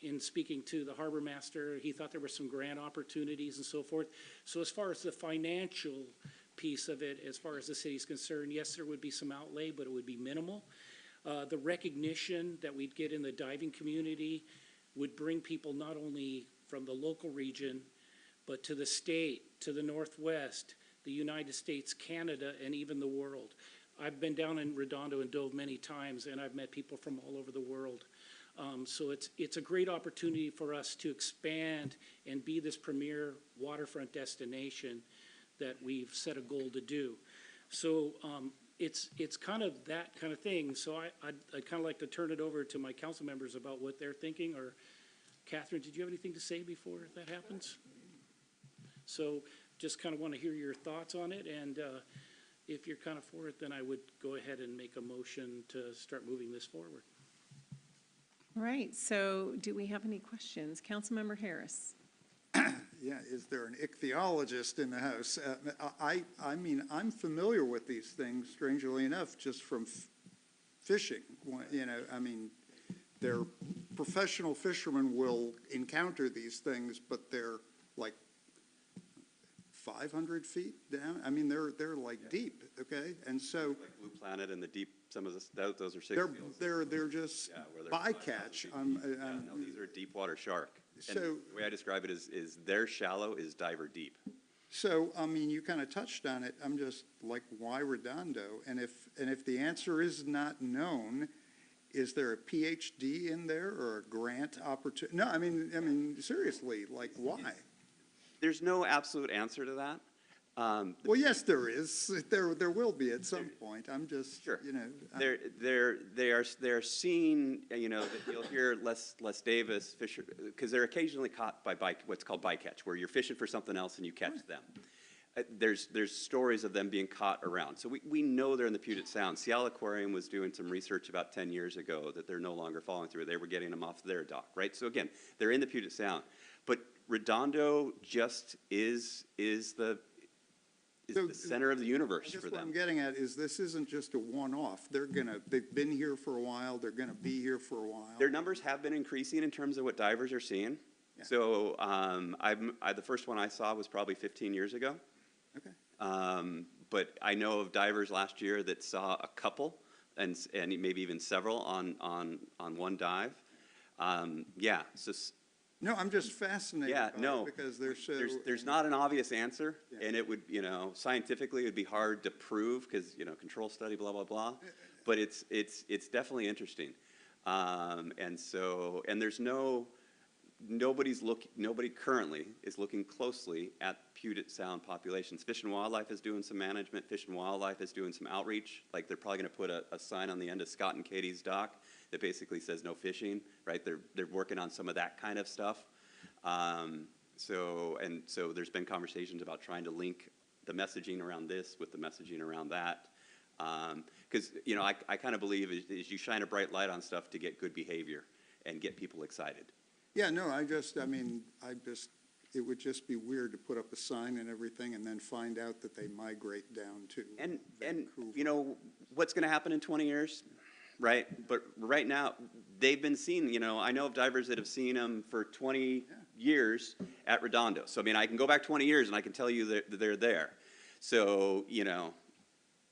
in speaking to the harbor master, he thought there were some grant opportunities and so forth. So as far as the financial piece of it, as far as the city's concerned, yes, there would be some outlay, but it would be minimal. The recognition that we'd get in the diving community would bring people not only from the local region, but to the state, to the Northwest, the United States, Canada, and even the world. I've been down in Redondo and dove many times, and I've met people from all over the world. So it's a great opportunity for us to expand and be this premier waterfront destination that we've set a goal to do. So it's kind of that kind of thing. So I'd kind of like to turn it over to my council members about what they're thinking. Or Catherine, did you have anything to say before that happens? So just kind of want to hear your thoughts on it, and if you're kind of for it, then I would go ahead and make a motion to start moving this forward. All right, so do we have any questions? Councilmember Harris. Yeah, is there an ichthyologist in the house? I mean, I'm familiar with these things, strangely enough, just from fishing. I mean, their professional fishermen will encounter these things, but they're like 500 feet down. I mean, they're like deep, okay? And so like Blue Planet and the deep, some of those are 6 seals. They're just bycatch. No, these are deep water shark. And the way I describe it is their shallow is diver deep. So, I mean, you kind of touched on it. I'm just like, why Redondo? And if the answer is not known, is there a PhD in there or a grant opportunity? No, I mean, seriously, like, why? There's no absolute answer to that. Well, yes, there is. There will be at some point. I'm just, sure. They're seen. That you'll hear Les Davis Fisher, because they're occasionally caught by what's called bycatch, where you're fishing for something else and you catch them. There's stories of them being caught around. So we know they're in the Puget Sound. Seattle Aquarium was doing some research about 10 years ago that they're no longer falling through. They were getting them off their dock, right? So again, they're in the Puget Sound, but Redondo just is the center of the universe for them. What I'm getting at is this isn't just a one-off. They've been here for a while. They're gonna be here for a while. Their numbers have been increasing in terms of what divers are seeing. Yeah. So the first one I saw was probably 15 years ago. Okay. But I know of divers last year that saw a couple and maybe even several on one dive. Yeah. So. No, I'm just fascinated by it because they're so... There's not an obvious answer, and it would, scientifically it would be hard to prove because, control study, blah, blah, blah. But it's definitely interesting. And there's nobody currently is looking closely at Puget Sound populations. Fish and Wildlife is doing some management. Fish and Wildlife is doing some outreach. Like they're probably going to put a sign on the end of Scott and Katie's dock that basically says no fishing, right? They're working on some of that kind of stuff. So there's been conversations about trying to link the messaging around this with the messaging around that. Because, I kind of believe is you shine a bright light on stuff to get good behavior and get people excited. Yeah, no, it would just be weird to put up a sign and everything and then find out that they migrate down to Vancouver. What's going to happen in 20 years? Right, but right now, they've been seen, I know of divers that have seen them for 20 years at Redondo. So, I mean, I can go back 20 years and I can tell you that they're there. So,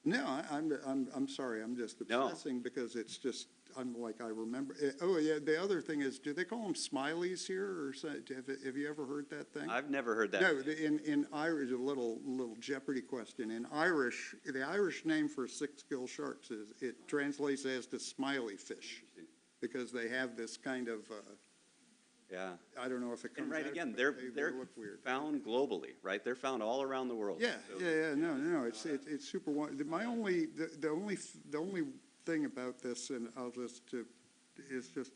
No, I'm sorry, I'm just No. obsessing because it's just, I'm like, I remember. Oh, yeah, the other thing is, do they call them smileys here, or have you ever heard that thing? I've never heard that. No, in Irish, a little Jeopardy question. In Irish, the Irish name for six-gill sharks is, it translates as to smiley fish, because they have this kind of, Yeah. I don't know if it And comes right out, again, but they're they look weird. found globally, right? They're found all around the world. Yeah, So- no, it's super, my only, the only thing about this, and I'll just, is just,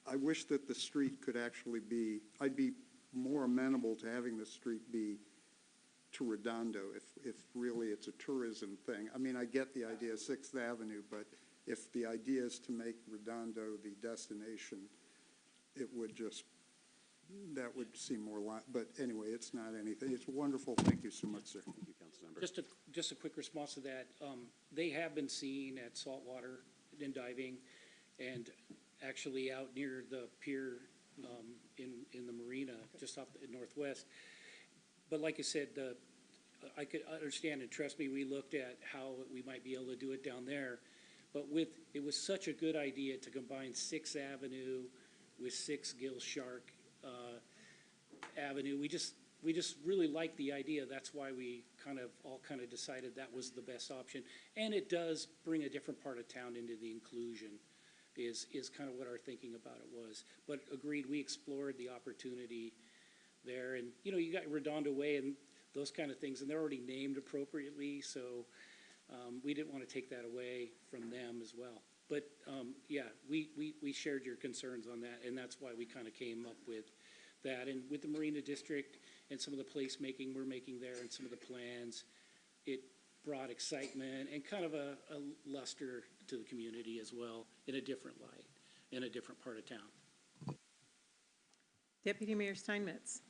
I wish that the street could actually be, I'd be more amenable to having the street be to Redondo, if really it's a tourism thing. I mean, I get the idea of Sixth Avenue, but if the idea is to make Redondo the destination, it would just, that would seem more but anyway, it's not anything. It's wonderful. Thank you so much, sir. Thank you, Councilmember. Just a quick response to that. They have been seen at saltwater and diving, and actually out near the pier in the marina, just off the northwest. But like I said, I could understand, and trust me, we looked at how we might be able to do it down there. But it was such a good idea to combine Sixth Avenue with Six-Gill Shark Avenue. We just really liked the idea. That's why we all decided that was the best option. And it does bring a different part of town into the inclusion, is kind of what our thinking about it was. But agreed, we explored the opportunity there. And, you got Redondo Way and those kind of things, and they're already named appropriately, so we didn't want to take that away from them as well. But, yeah, we shared your concerns on that, and that's why we kind of came up with that. And with the Marina District and some of the placemaking we're making there and some of the plans, it brought excitement and kind of a luster to the community as well in a different light, in a different part of town. Deputy Mayor Steinmetz.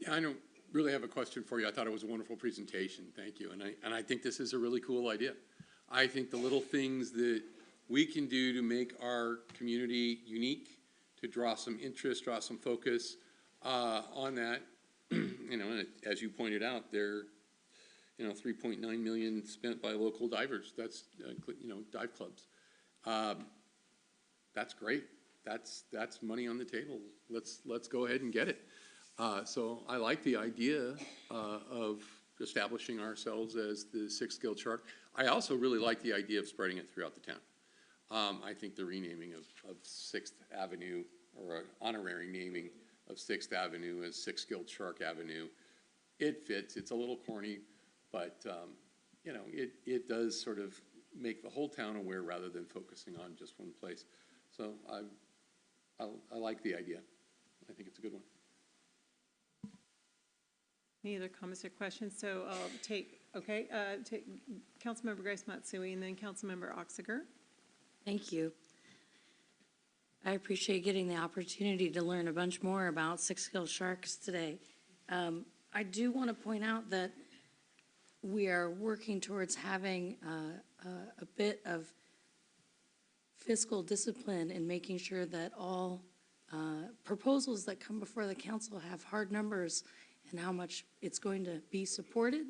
Yeah, I don't really have a question for you. I thought it was a wonderful presentation. Thank you. And I think this is a really cool idea. I think the little things that we can do to make our community unique, to draw some interest, draw some focus on that, and as you pointed out, there, 3.9 million spent by local divers. That's, dive clubs. That's great. That's money on the table. Let's go ahead and get it. So I like the idea of establishing ourselves as the Six-Gill Shark. I also really like the idea of spreading it throughout the town. I think the renaming of Sixth Avenue, or an honorary naming of Sixth Avenue as Six-Gilled Shark Avenue, it fits. It's a little corny, but it does sort of make the whole town aware rather than focusing on just one place. So I like the idea. I think it's a good one. Any other comments or questions? So I'll take Councilmember Grace Matsui and then Councilmember Oxiger. Thank you. I appreciate getting the opportunity to learn a bunch more about six-gill sharks today. I do want to point out that we are working towards having a bit of fiscal discipline in making sure that all proposals that come before the council have hard numbers and how much it's going to be supported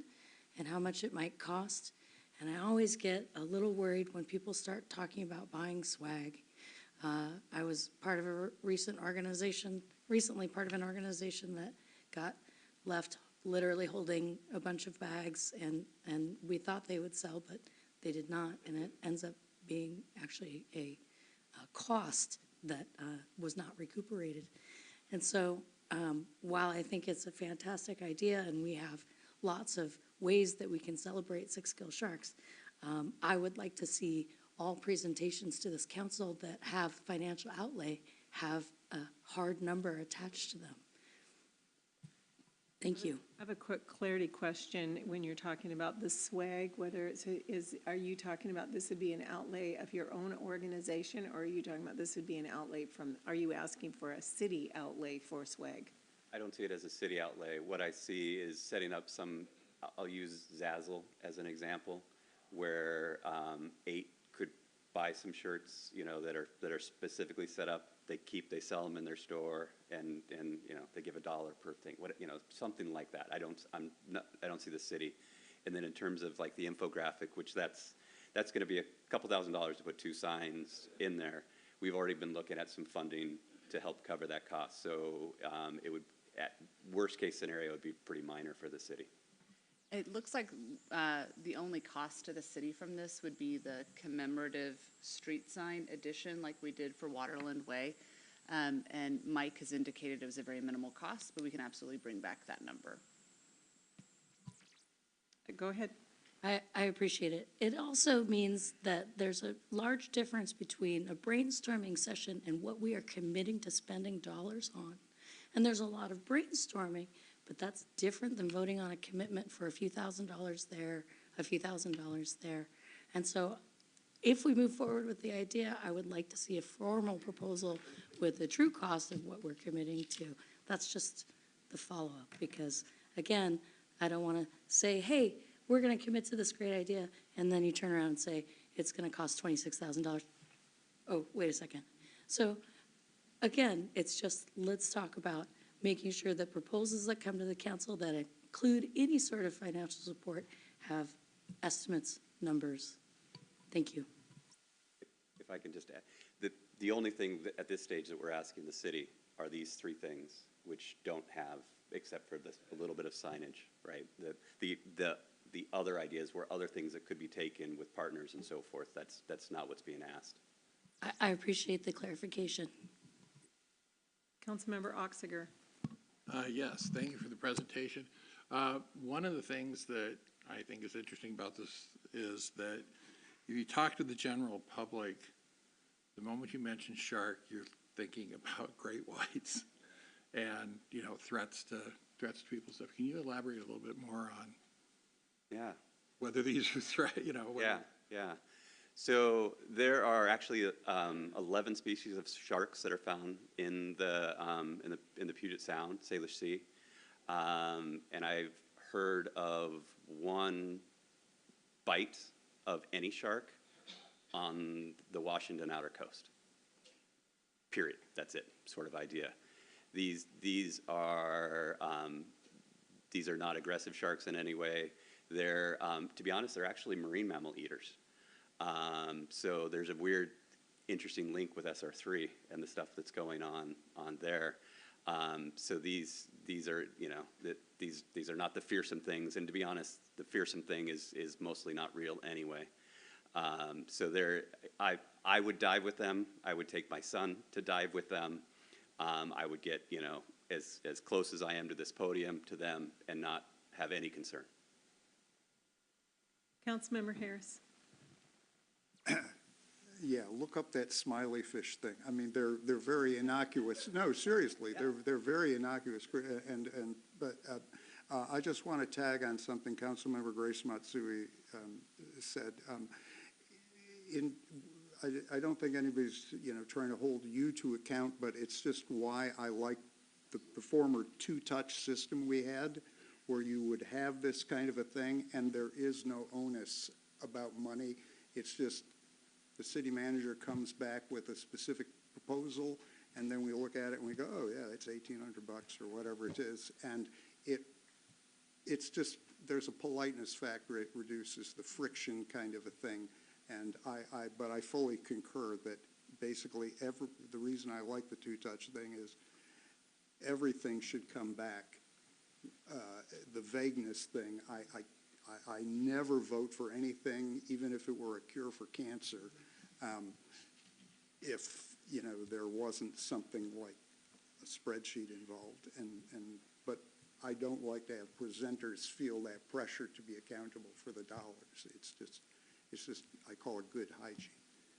and how much it might cost. And I always get a little worried when people start talking about buying swag. I was part of a recently part of an organization that got left literally holding a bunch of bags, and we thought they would sell, but they did not, and it ends up being actually a cost that was not recuperated. And so while I think it's a fantastic idea and we have lots of ways that we can celebrate six-gill sharks, I would like to see all presentations to this council that have financial outlay have a hard number attached to them. Thank you. I have a quick clarity question when you're talking about the swag, whether are you talking about this would be an outlay of your own organization, or are you talking about this would be an outlay are you asking for a city outlay for swag? I don't see it as a city outlay. What I see is setting up I'll use Zazzle as an example, where 8 could buy some shirts, that are specifically set up. They sell them in their store, and they give $1 per thing. Something like that. I don't see the city And then in terms of like the infographic, which that's going to be a couple $1,000s to put 2 signs in there. We've already been looking at some funding to help cover that cost. So it would, at worst case scenario, it would be pretty minor for the city. It looks like the only cost to the city from this would be the commemorative street sign addition like we did for Waterland Way. And Mike has indicated it was a very minimal cost, but we can absolutely bring back that number. Go ahead. I appreciate it. It also means that there's a large difference between a brainstorming session and what we are committing to spending dollars on. And there's a lot of brainstorming, but that's different than voting on a commitment for a few $1,000s there, a few $1,000s there. And so if we move forward with the idea, I would like to see a formal proposal with the true cost of what we're committing to. That's just the follow-up, because again, I don't want to say, hey, we're going to commit to this great idea, and then you turn around and say, it's going to cost $26,000. Oh, wait a second. So again, it's just, let's talk about making sure that proposals that come to the council that include any sort of financial support have estimates, numbers. Thank you. If I can just add, the only thing that at this stage that we're asking the city are these 3 things, which don't have, except for this, a little bit of signage, right? The other ideas were other things that could be taken with partners and so forth. That's not what's being asked. I appreciate the clarification. Councilmember Oxiger. Yes, thank you for the presentation. One of the things that I think is interesting about this is that if you talk to the general public, the moment you mention shark, you're thinking about great whites and, you know, threats to people's stuff. Can you elaborate a little bit more on whether these are threat, you know? Yeah. So there are actually 11 species of sharks that are found in the Puget Sound, Salish Sea, and I've heard of 1 bite of any shark on the Washington outer coast. Period. That's it. Sort of idea. These are not aggressive sharks in any way. They're, to be honest, they're actually marine mammal eaters. So there's a weird, interesting link with SR3 and the stuff that's going on there. So these are, you know, these are not the fearsome things. And to be honest, the fearsome thing is mostly not real anyway. So I would dive with them. I would take my son to dive with them. I would get, you know, as close as I am to this podium to them and not have any concern. Councilmember Harris. Yeah, look up that smiley fish thing. I mean, they're very innocuous. No, seriously, they're very innocuous. But I just want to tag on something Councilmember Grace Matsui said. I don't think anybody's, you know, trying to hold you to account, but it's just why I like the former 2-touch system we had, where you would have this kind of a thing, and there is no onus about money. It's just the city manager comes back with a specific proposal, and then we look at it and we go, oh yeah, it's $1,800 or whatever it is, and it's just, there's a politeness factor. It reduces the friction kind of a thing, and but I fully concur that basically the reason I like the 2-touch thing is everything should come back. The vagueness thing, I never vote for anything, even if it were a cure for cancer, if, you know, there wasn't something like a spreadsheet involved. But I don't like to have presenters feel that pressure to be accountable for the dollars. It's just I call it good hygiene.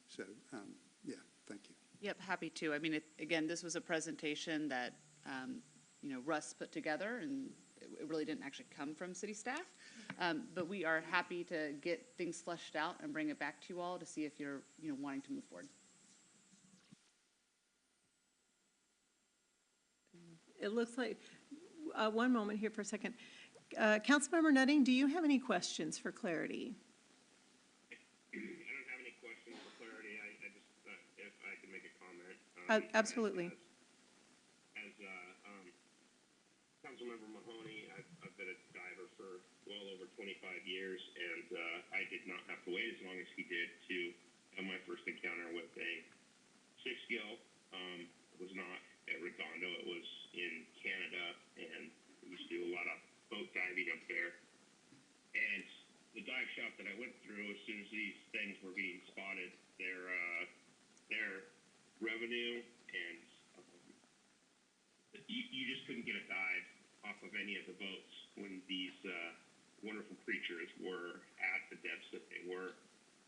So, yeah, thank you. Yep, happy to. I mean, again, this was a presentation that, you know, Russ put together, and it really didn't actually come from city staff. But we are happy to get things fleshed out and bring it back to you all to see if you're, you know, wanting to move forward. It looks like, one moment here for a second. Councilmember Nutting, do you have any questions for clarity? I don't have any questions for clarity. I just, if I could make a comment. Absolutely. As Councilmember Mahoney, I've been a diver for well over 25 years, and I did not have to wait as long as he did to have my first encounter with a six-gill. It was not at Redondo, it was in Canada, and we used to do a lot of boat diving up there. And the dive shop that I went through, as soon as these things were being spotted, their revenue and you just couldn't get a dive off of any of the boats when these wonderful creatures were at the depths that they were.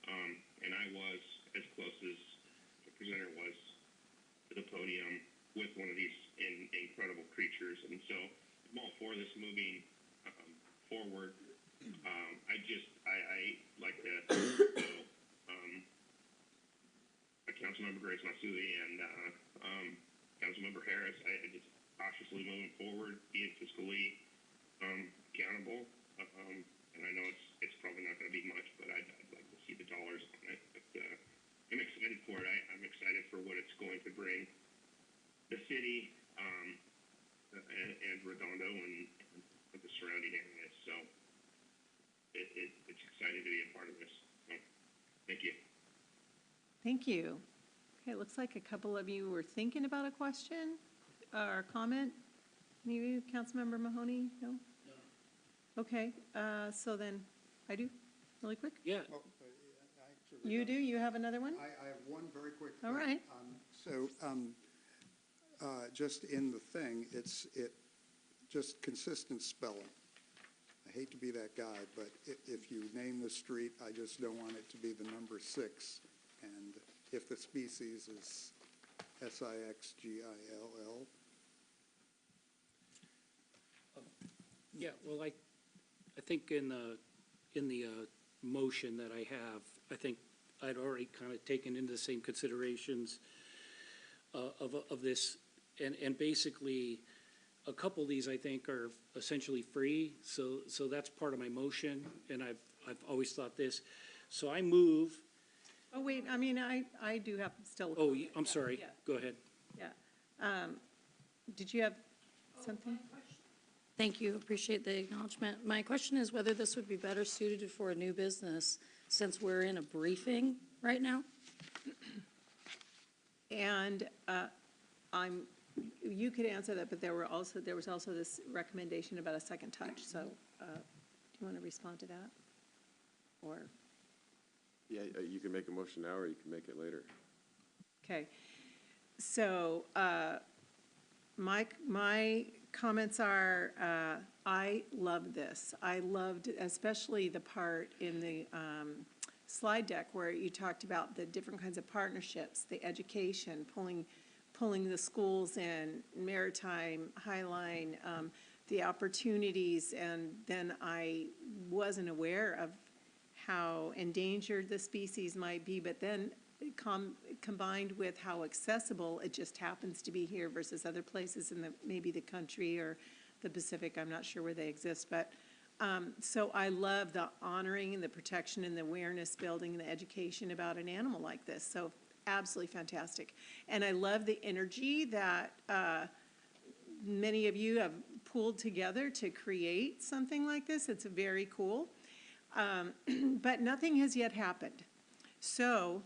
And I was as close as the presenter was to the podium with one of these incredible creatures. And so I'm all for this moving forward. I like to go, Councilmember Grace Matsui and Councilmember Harris, I just cautiously moving forward, being fiscally accountable. And I know it's probably not going to be much, but I'd like to see the dollars on it. But I'm excited for it. I'm excited for what it's going to bring the city and Redondo and the surrounding areas. So it's exciting to be a part of this. So, thank you. Thank you. Okay, it looks like a couple of you were thinking about a question or comment. Any of you, Councilmember Mahoney? No? No. Okay, so then, I do, really quick? Yeah. You do? You have another one? I have one very quick thing. All right. Just in the thing, it's just consistent spelling. I hate to be that guy, but if you name the street, I just don't want it to be the number 6. And if the species is Sixgill. Yeah, well, I think in the motion that I have, I think I'd already kind of taken into the same considerations of this, and basically, a couple of these I think are essentially free, so that's part of my motion, and I've always thought this. So I move. Oh, wait, I mean, I do have still. Oh, I'm sorry. Yeah. Go ahead. Yeah. Did you have something? Thank you, appreciate the acknowledgement. My question is whether this would be better suited for a new business since we're in a briefing right now? And you could answer that, but there was also this recommendation about a second touch, so do you want to respond to that? Or? Yeah, you can make a motion now, or you can make it later. Okay, so my comments are, I love this. I loved especially the part in the slide deck where you talked about the different kinds of partnerships, the education, pulling the schools in, Maritime, Highline, the opportunities, and then I wasn't aware of how endangered the species might be, but then combined with how accessible it just happens to be here versus other places in maybe the country or the Pacific. I'm not sure where they exist, but so I love the honoring and the protection and the awareness building and the education about an animal like this. So absolutely fantastic. And I love the energy that many of you have pulled together to create something like this. It's very cool. But nothing has yet happened. So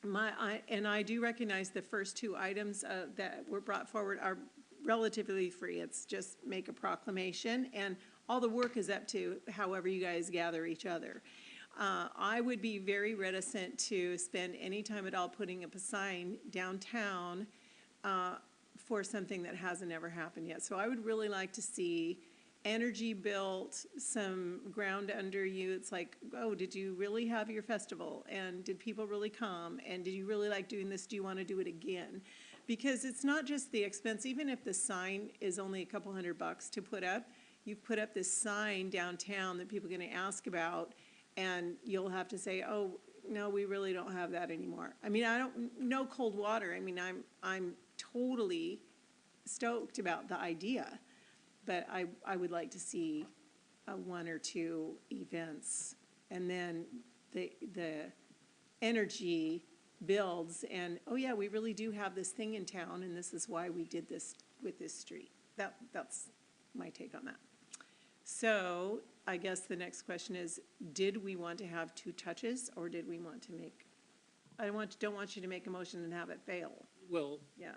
I do recognize the first 2 items that were brought forward are relatively free. It's just make a proclamation, and all the work is up to however you guys gather each other. I would be very reticent to spend any time at all putting up a sign downtown for something that hasn't ever happened yet. So I would really like to see energy built, some ground under you. It's like, oh, did you really have your festival? And did people really come? And did you really like doing this? Do you want to do it again? Because it's not just the expense. Even if the sign is only a couple $100 to put up, you've put up this sign downtown that people are going to ask about, and you'll have to say, oh, no, we really don't have that anymore. I mean, no cold water. I mean, I'm totally stoked about the idea. But I would like to see 1 or 2 events, and then the energy builds, and oh yeah, we really do have this thing in town, and this is why we did this with this street. That's my take on that. So I guess the next question is, did we want to have two touches, or did we want to make, don't want you to make a motion and have it fail. Well, Yeah.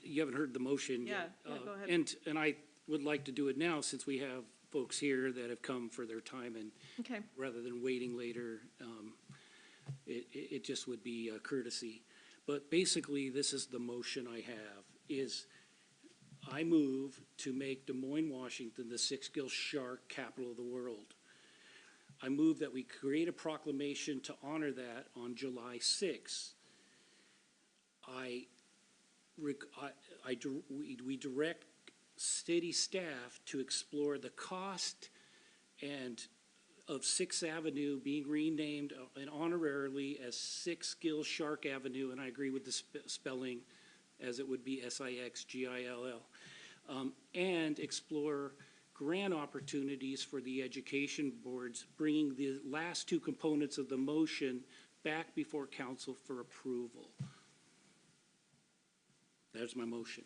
you haven't heard the motion yet. Yeah, go ahead. And I would like to do it now, since we have folks here that have come for their time, and Okay. rather than waiting later, it just would be a courtesy. But basically, this is the motion I have, is I move to make Des Moines, Washington, the six-gill shark capital of the world. I move that we create a proclamation to honor that on July 6th. We direct city staff to explore the cost and of Sixth Avenue being renamed and honorarily as Six-Gill Shark Avenue, and I agree with the spelling, as it would be Sixgill, and explore grant opportunities for the education boards, bringing the last two components of the motion back before council for approval. There's my motion.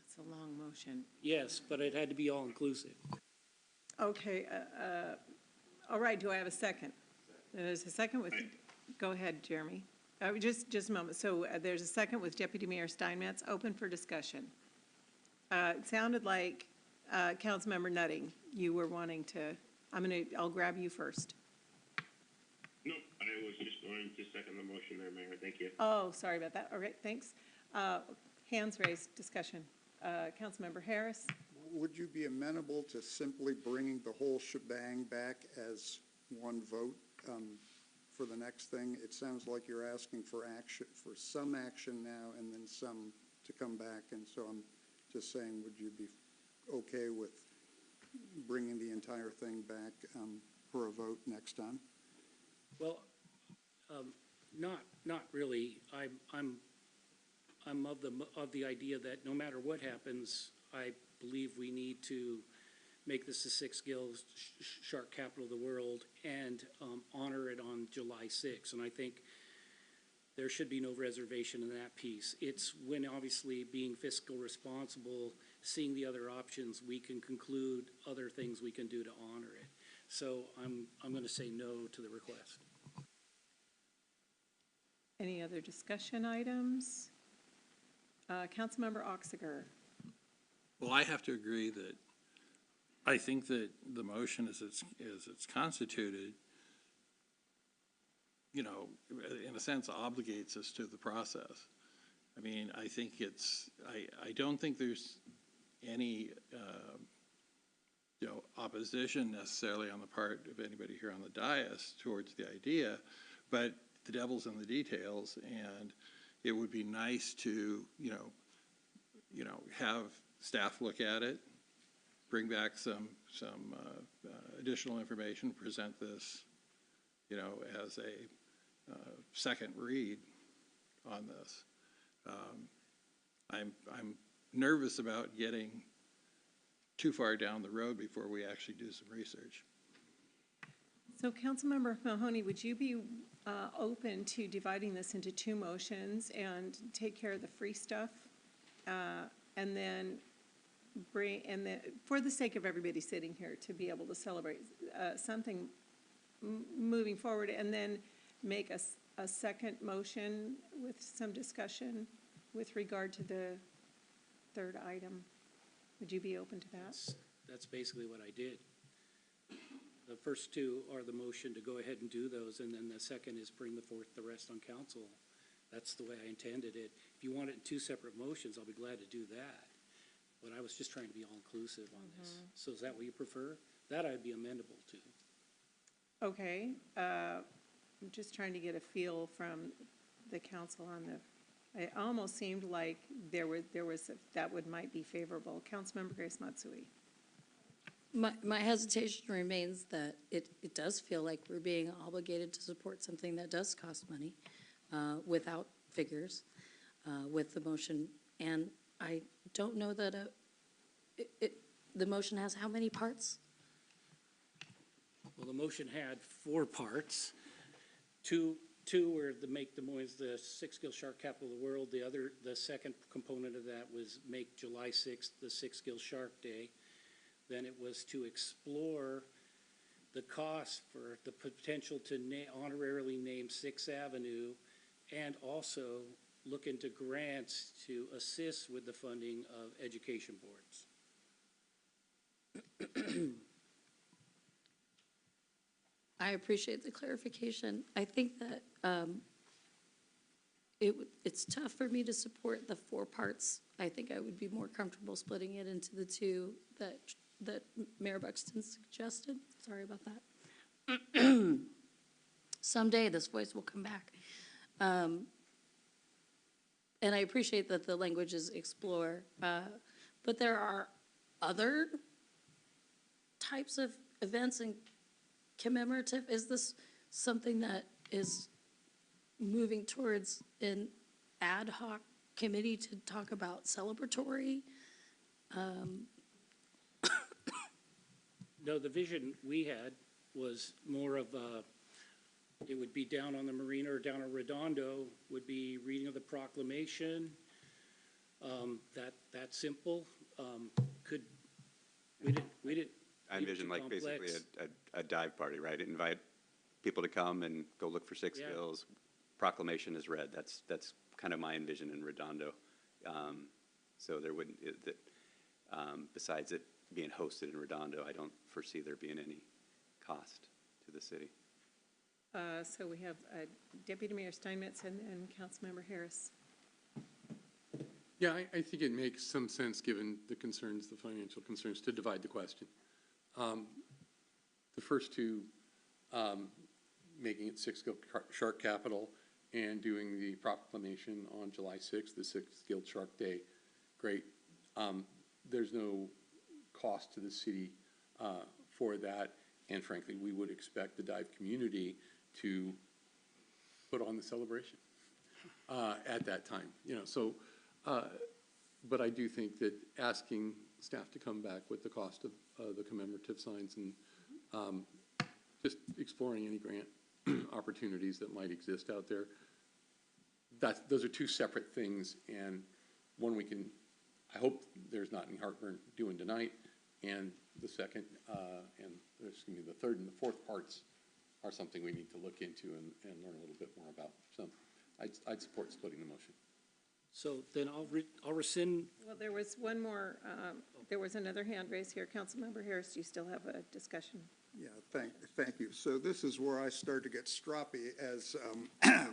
It's a long motion. Yes, but it had to be all-inclusive. Okay, all right, do I have a second? There's a second with, go ahead, Jeremy. Just a moment. So there's a second with Deputy Mayor Steinmetz, open for discussion. It sounded like, Councilmember Nutting, you were wanting to, I'll grab you first. No, I was just going to second the motion there, Mayor. Thank you. Oh, sorry about that. All right, thanks. Hands raised, discussion. Councilmember Harris? Would you be amenable to simply bringing the whole shebang back as one vote for the next thing? It sounds like you're asking for action, for some action now and then some to come back. And so I'm just saying, would you be okay with bringing the entire thing back for a vote next time? Well, not really. I'm of the idea that no matter what happens, I believe we need to make this the Six-Gill Shark Capital of the World and honor it on July 6th. And I think there should be no reservation in that piece. It's when, obviously, being fiscal responsible, seeing the other options, we can conclude other things we can do to honor it. So I'm going to say no to the request. Any other discussion items? Councilmember Oxiger. Well, I have to agree that I think that the motion as it's constituted, you know, in a sense obligates us to the process. I mean, I think I don't think there's any, opposition necessarily on the part of anybody here on the dais towards the idea, but the devil's in the details, and it would be nice to, have staff look at it, bring back some additional information, present this, as a second read on this. I'm nervous about getting too far down the road before we actually do some research. So Councilmember Mahoney, would you be open to dividing this into two motions and take care of the free stuff? And then for the sake of everybody sitting here, to be able to celebrate something moving forward, and then make a second motion with some discussion with regard to the third item? Would you be open to that? That's basically what I did. The first two are the motion to go ahead and do those, and then the second is bring the rest on council. That's the way I intended it. If you want it in two separate motions, I'll be glad to do that. But I was just trying to be all-inclusive on this. So is that what you prefer? That I'd be amenable to. Okay, I'm just trying to get a feel from the council on the, it almost seemed like there was, that might be favorable. Councilmember Grace Matsui. My hesitation remains that it does feel like we're being obligated to support something that does cost money without figures with the motion. And I don't know that the motion has how many parts? Well, the motion had 4 parts. Two were to make Des Moines the Six-Gill Shark Capital of the World. The second component of that was make July 6th the Six-Gill Shark Day. then it was to explore the cost for the potential to honorarily name Sixth Avenue, and also look into grants to assist with the funding of education boards. I appreciate the clarification. I think that it's tough for me to support the 4 parts. I think I would be more comfortable splitting it into the 2 that Mayor Buxton suggested. Sorry about that. Someday this voice will come back. And I appreciate that the language is explore, but there are other types of events and commemorative. Is this something that is moving towards an ad hoc committee to talk about celebratory? No, the vision we had was more of it would be down on the marina or down at Redondo, would be reading of the proclamation, that simple. We didn't. I envision like basically a dive party, right? Invite people to come and go look for Six Skills. Proclamation is read. That's kind of my envision in Redondo. So there wouldn't, besides it being hosted in Redondo, I don't foresee there being any cost to the city. So we have Deputy Mayor Steinmetz and Councilmember Harris. Yeah, I think it makes some sense, given the concerns, the financial concerns, to divide the question. The first 2, making it Six Skilled Shark Capital and doing the proclamation on July 6th, the Six Skilled Shark Day, great. There's no cost to the city for that, and frankly, we would expect the dive community to put on the celebration at that time. So, but I do think that asking staff to come back with the cost of the commemorative signs and just exploring any grant opportunities that might exist out there, those are 2 separate things, and one we can, I hope there's not any heartburn doing tonight, and the second, and excuse me, the third and the fourth parts are something we need to look into and learn a little bit more about. So I'd support splitting the motion. So then I'll rescind. Well, there was one more, there was another hand raised here. Councilmember Harris, do you still have a discussion? Yeah, thank you. So this is where I start to get stroppy, as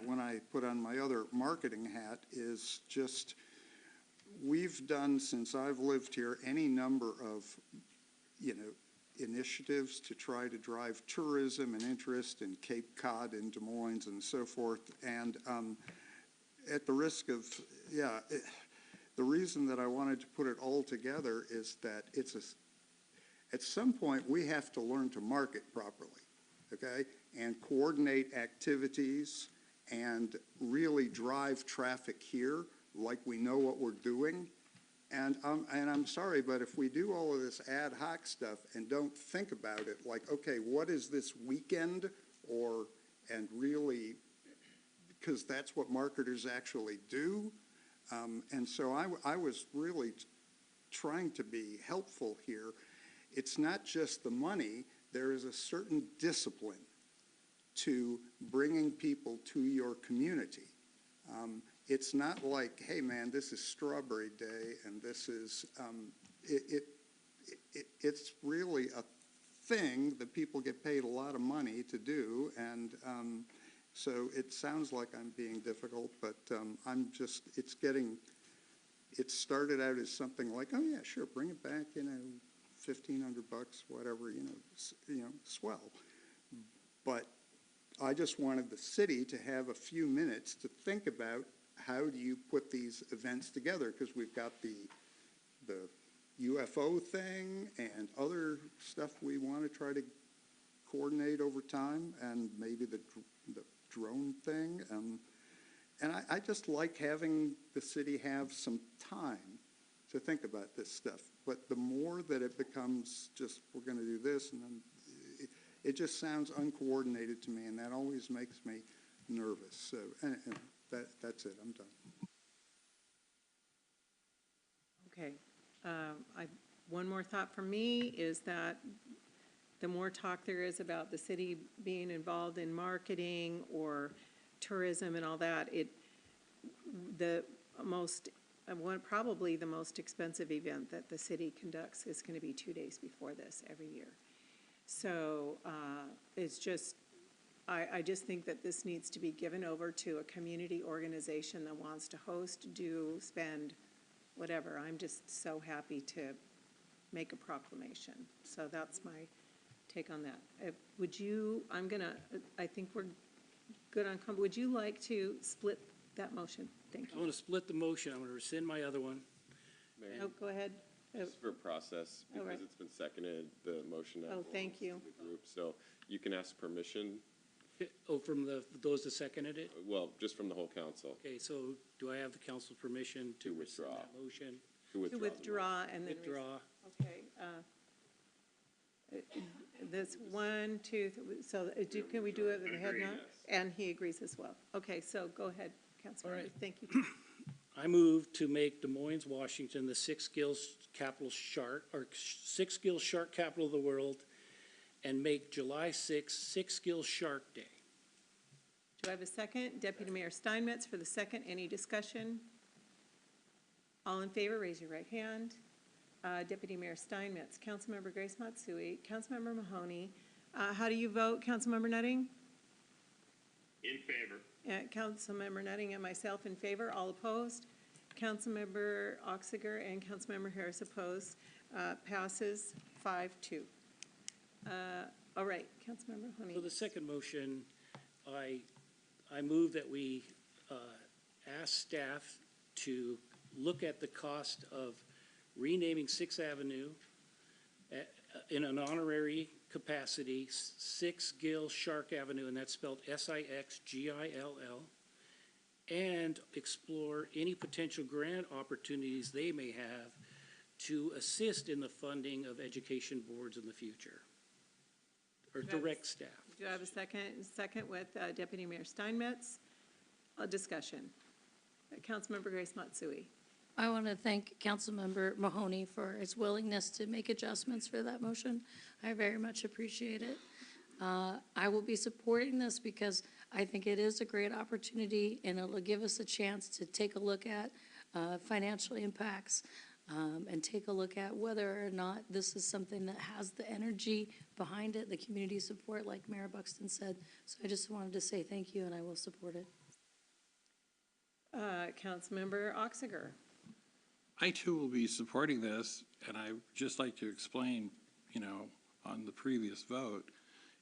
when I put on my other marketing hat, is just, we've done, since I've lived here, any number of, initiatives to try to drive tourism and interest in Cape Cod and Des Moines and so forth. And at the risk of, the reason that I wanted to put it all together is that at some point we have to learn to market properly, okay? And coordinate activities and really drive traffic here like we know what we're doing. And I'm sorry, but if we do all of this ad hoc stuff and don't think about it, like, okay, what is this weekend, and really, because that's what marketers actually do. And so I was really trying to be helpful here. It's not just the money. There is a certain discipline to bringing people to your community. It's not like, hey, man, this is Strawberry Day, and this is, it's really a thing that people get paid a lot of money to do, and so it sounds like I'm being difficult, but I'm just, it started out as something like, oh, yeah, sure, bring it back, $1,500, whatever, swell. But I just wanted the city to have a few minutes to think about how do you put these events together, because we've got the UFO thing and other stuff we want to try to coordinate over time, and maybe the drone thing. And I just like having the city have some time to think about this stuff. But the more that it becomes just, we're going to do this, and then it just sounds uncoordinated to me, and that always makes me nervous. So that's it. I'm done. Okay. one more thought from me is that the more talk there is about the city being involved in marketing or tourism and all that, probably the most expensive event that the city conducts is going to be 2 days before this every year. So it's just, I just think that this needs to be given over to a community organization that wants to host, do, spend, whatever. I'm just so happy to make a proclamation. So that's my take on that. I think we're good on, would you like to split that motion? Thank I you. want to split the motion. I'm going to rescind my other one. Oh, go ahead. Just for process, All because right. it's been seconded, the motion now Oh, thank you. belongs to the group. So you can ask permission, Oh, from those that seconded it? well, just from the whole council Okay, so do I have the council's permission to To rescind withdraw. that motion? to To withdraw. the motion. withdraw and then. Withdraw. Okay. This 1, 2, so can we do it with the head nod? And he agrees as well. Okay, so go ahead, Councilmember. All right. Thank you. I move to make Des Moines, Washington, the sixth skills shark capital of the world, and make July 6th, Six Skills Shark Day. Do I have a second? Deputy Mayor Steinmetz for the second. Any discussion? All in favor, raise your right hand. Deputy Mayor Steinmetz, Councilmember Grace Matsui, Councilmember Mahoney. How do you vote, Councilmember Nutting? In favor. Councilmember Nutting and myself in favor, all opposed. Councilmember Oxiger and Councilmember Harris opposed. Passes 5-2. All right, Councilmember Mahoney. So the second motion, I move that we ask staff to look at the cost of renaming Sixth Avenue in an honorary capacity, Six Gill Shark Avenue, and that's spelled Sixgill, and explore any potential grant opportunities they may have to assist in the funding of education boards in the future, or direct staff. Do I have a second? Second with Deputy Mayor Steinmetz. A discussion. Councilmember Grace Matsui. I want to thank Councilmember Mahoney for his willingness to make adjustments for that motion. I very much appreciate it. I will be supporting this because I think it is a great opportunity, and it'll give us a chance to take a look at financial impacts and take a look at whether or not this is something that has the energy behind it, the community support, like Mayor Buxton said. So I just wanted to say thank you, and I will support it. Councilmember Oxiger. I too will be supporting this, and I would just like to explain, on the previous vote,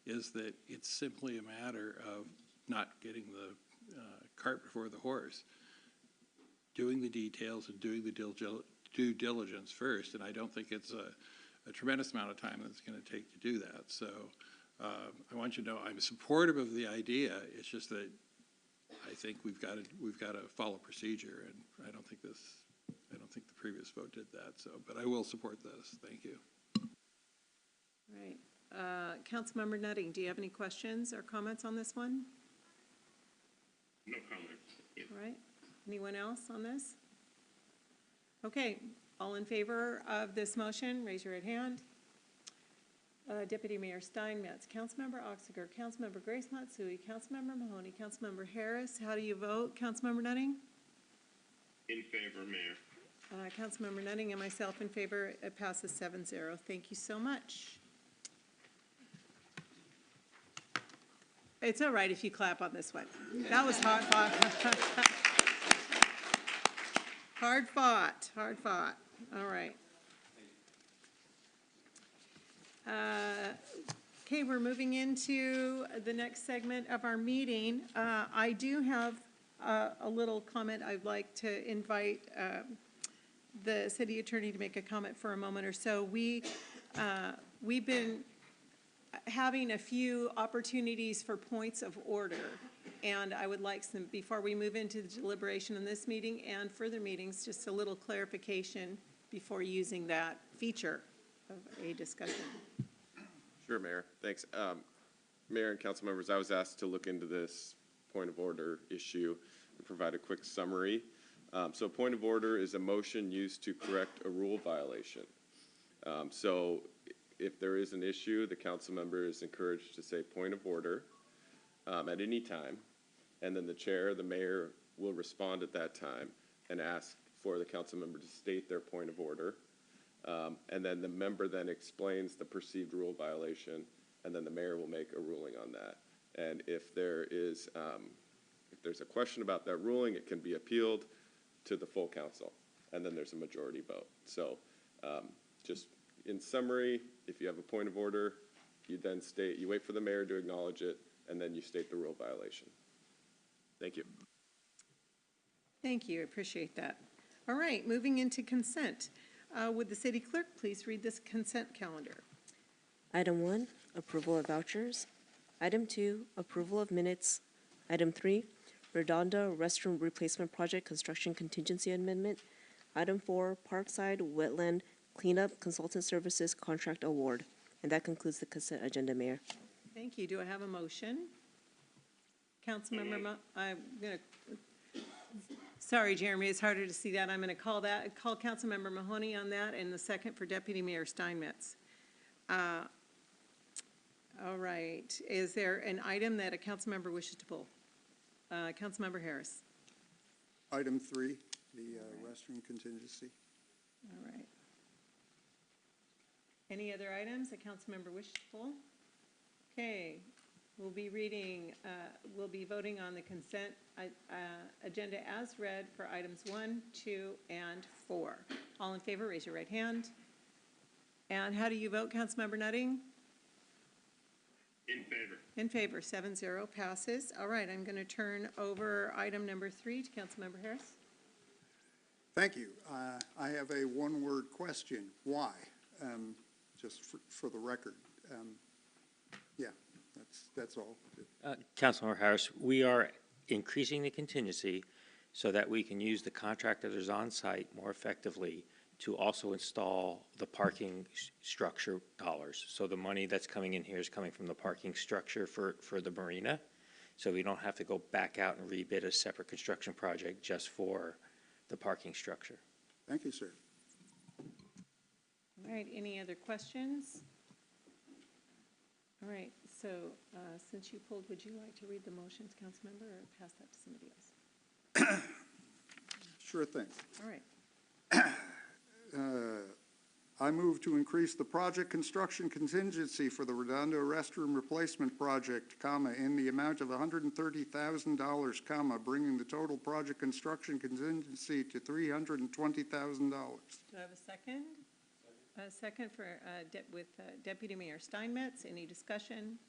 is that it's simply a matter of not getting the cart before the horse, doing the details and doing the due diligence first, and I don't think it's a tremendous amount of time that it's going to take to do that. So I want you to know I'm supportive of the idea. It's just that I think we've got to follow procedure, and I don't think the previous vote did that. So, but I will support this. Thank you. All right. Councilmember Nutting, do you have any questions or comments on this one? No comments. Yeah. All right. Anyone else on this? Okay. All in favor of this motion, raise your right hand. Deputy Mayor Steinmetz, Councilmember Oxiger, Councilmember Grace Matsui, Councilmember Mahoney, Councilmember Harris. How do you vote? Councilmember Nutting? In favor, Mayor. Councilmember Nutting and myself in favor. It passes 7-0. Thank you so much. It's all right if you clap on this one. That was hard fought. Hard fought, hard fought. All right. Okay, we're moving into the next segment of our meeting. I do have a little comment. I'd like to invite the city attorney to make a comment for a moment or so. We've been having a few opportunities for points of order, and I would like some, before we move into the deliberation in this meeting and further meetings, just a little clarification before using that feature of a discussion. Sure, Mayor. Thanks. Mayor and council members, I was asked to look into this point of order issue and provide a quick summary. So point of order is a motion used to correct a rule violation. So if there is an issue, the council member is encouraged to say point of order at any time, and then the chair, the mayor, will respond at that time and ask for the council member to state their point of order. And then the member then explains the perceived rule violation, and then the mayor will make a ruling on that. And if there's a question about that ruling, it can be appealed to the full council, and then there's a majority vote. So just in summary, if you have a point of order, you wait for the mayor to acknowledge it, and then you state the rule violation. Thank you. Thank you, I appreciate that. All right, moving into consent. Would the city clerk please read this consent calendar? Item 1, approval of vouchers. Item 2, approval of minutes. Item 3, Redondo Restroom Replacement Project Construction Contingency Amendment. Item 4, Parkside Wetland Cleanup Consultant Services Contract Award. And that concludes the consent agenda, Mayor. Thank you. Do I have a motion? Councilmember, I'm going to, sorry, Jeremy, it's harder to see that. I'm going to call Councilmember Mahoney on that, and the second for Deputy Mayor Steinmetz. All right. Is there an item that a council member wishes to pull? Councilmember Harris. Item 3, the restroom contingency. All right. Any other items a council member wishes to pull? Okay, we'll be voting on the consent agenda as read for items 1, 2, and 4. All in favor, raise your right hand. And how do you vote, Councilmember Nutting? In favor. In favor, 7-0 passes. All right, I'm going to turn over item number 3 to Councilmember Harris. Thank you. I have a one-word question. Why? Just for the record. Yeah, that's all. Councilmember Harris, we are increasing the contingency so that we can use the contractor that is on site more effectively to also install the parking structure dollars. So the money that's coming in here is coming from the parking structure for the marina. So we don't have to go back out and rebid a separate construction project just for the parking structure. Thank you, sir. All right, any other questions? All right, so since you pulled, would you like to read the motions, Councilmember, or pass that to somebody else? Sure thing. All right. I move to increase the project construction contingency for the Redondo Restroom Replacement Project, in the amount of $130,000, bringing the total project construction contingency to $320,000. Do I have a second? A second for, Deputy Mayor Steinmetz. Any discussion?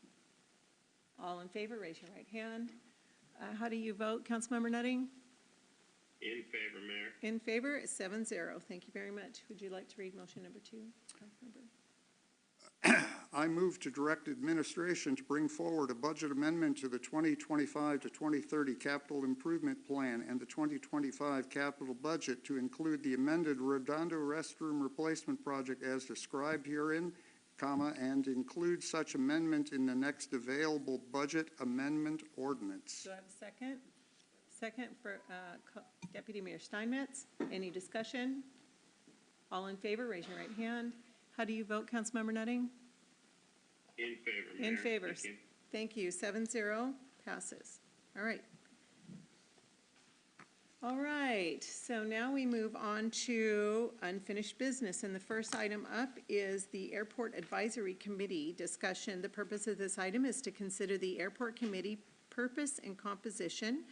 All in favor, raise your right hand. How do you vote, Councilmember Nutting? In favor, Mayor. In favor, 7-0. Thank you very much. Would you like to read motion number 2, Councilmember? I move to direct administration to bring forward a budget amendment to the 2025 to 2030 capital improvement plan and the 2025 capital budget to include the amended Redondo restroom replacement project as described herein, and include such amendment in the next available budget amendment ordinance. Do I have a second? Second for Deputy Mayor Steinmetz. Any discussion? All in favor, raise your right hand. How do you vote, Councilmember Nutting? In favor, Mayor. In favor. Thank you. Thank you. 7-0 passes. All right. All right. So now we move on to unfinished business. And the first item up is the Airport Advisory Committee discussion. The purpose of this item is to consider the Airport Committee purpose and composition.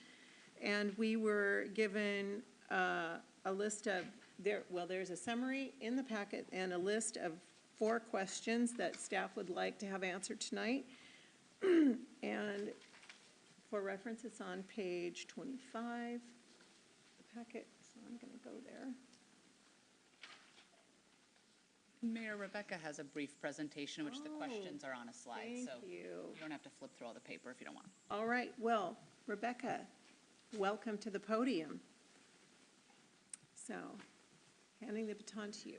And we were given a list of, there's a summary in the packet and a list of 4 questions that staff would like to have answered tonight. And for reference, it's on page 25 of the packet, so I'm going to go there. Mayor, Rebecca has a brief presentation, which the Oh, questions are on a slide, thank so you. you don't have to flip through all the paper if you don't want. All right, well, Rebecca, welcome to the podium. So, handing the baton to you.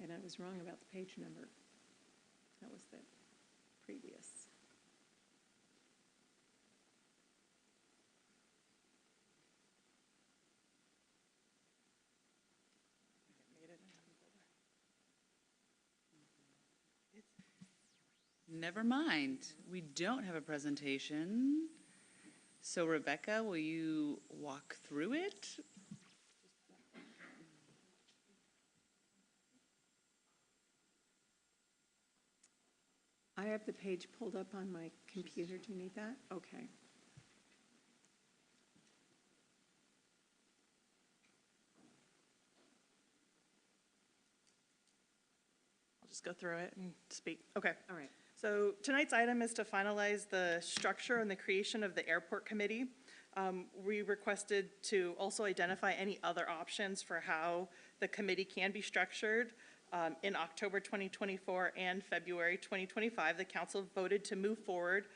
And I was wrong about the page number. That was the previous. Never mind. We don't have a presentation. So Rebecca, will you walk through it? I have the page pulled up on my computer. Do you need that? Okay. I'll just go through it and speak. Okay. All right. So tonight's item is to finalize the structure and the creation of the airport committee. We requested to also identify any other options for how the committee can be structured. In October 2024 and February 2025, the council voted to move forward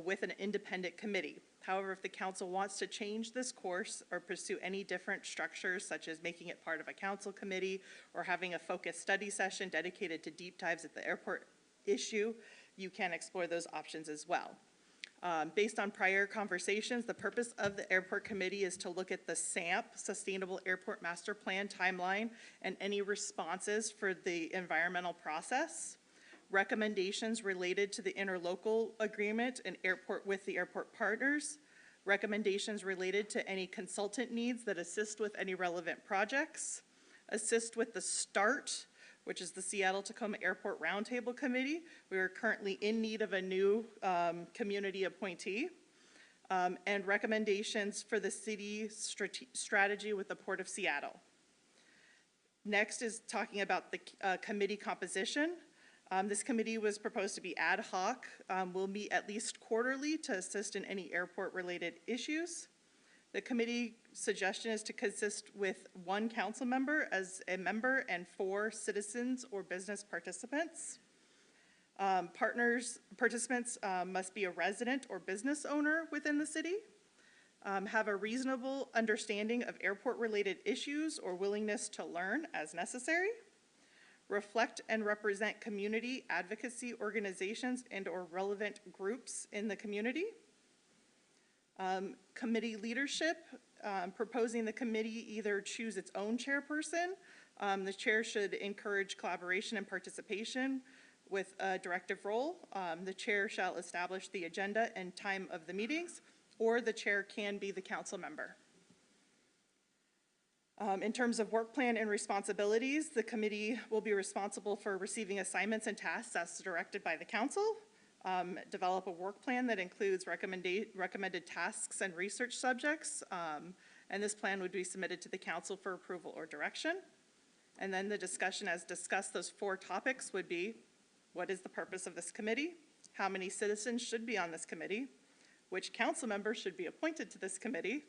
with an independent committee. However, if the council wants to change this course or pursue any different structures, such as making it part of a council committee or having a focused study session dedicated to deep dives at the airport issue, you can explore those options as well. Based on prior conversations, the purpose of the airport committee is to look at the SAMP, Sustainable Airport Master Plan timeline, and any responses for the environmental process, recommendations related to the interlocal agreement and airport with the airport partners, recommendations related to any consultant needs that assist with any relevant projects, assist with the START, which is the Seattle-Tacoma Airport Roundtable Committee. We are currently in need of a new community appointee. And recommendations for the city strategy with the Port of Seattle. Next is talking about the committee composition. This committee was proposed to be ad hoc. We'll meet at least quarterly to assist in any airport-related issues. The committee suggestion is to consist with 1 council member as a member and 4 citizens or business participants. Participants must be a resident or business owner within the city, have a reasonable understanding of airport-related issues or willingness to learn as necessary, reflect and represent community advocacy organizations and or relevant groups in the community. Committee leadership, proposing the committee either choose its own chairperson. The chair should encourage collaboration and participation with a directive role. The chair shall establish the agenda and time of the meetings, or the chair can be the council member. In terms of work plan and responsibilities, the committee will be responsible for receiving assignments and tasks as directed by the council. Develop a work plan that includes recommended tasks and research subjects, and this plan would be submitted to the council for approval or direction. And then the discussion as discussed, those 4 topics would be, what is the purpose of this committee? How many citizens should be on this committee? Which council members should be appointed to this committee?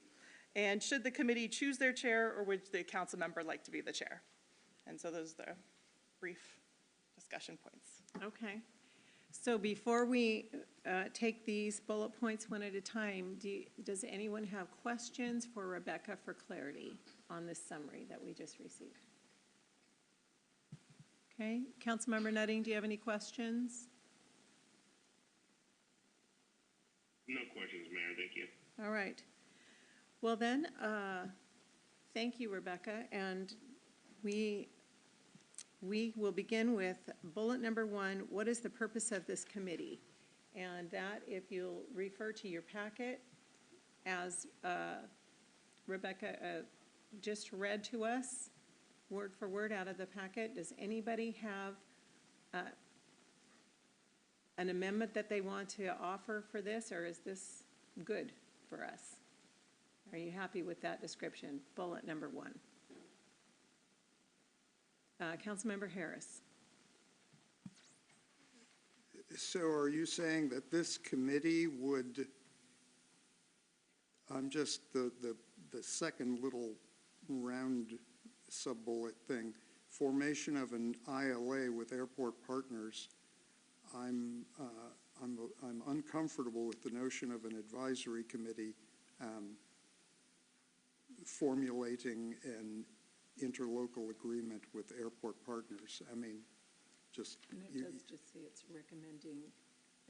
And should the committee choose their chair, or would the council member like to be the chair? And so those are the brief discussion points. Okay. So before we take these bullet points one at a time, does anyone have questions for Rebecca for clarity on this summary that we just received? Okay. Councilmember Nutting, do you have any questions? No questions, Mayor, thank you. All right. Well then, thank you, Rebecca, and we will begin with bullet number 1, what is the purpose of this committee? And that, if you'll refer to your packet, as Rebecca just read to us, word for word out of the packet, does anybody have an amendment that they want to offer for this, or is this good for us? Are you happy with that description, bullet number 1? Councilmember Harris. So are you saying that this committee would, just the second little round sub-bullet thing, formation of an ILA with airport partners, I'm uncomfortable with the notion of an advisory committee formulating an interlocal agreement with airport partners. I mean, just... And it does just say it's recommending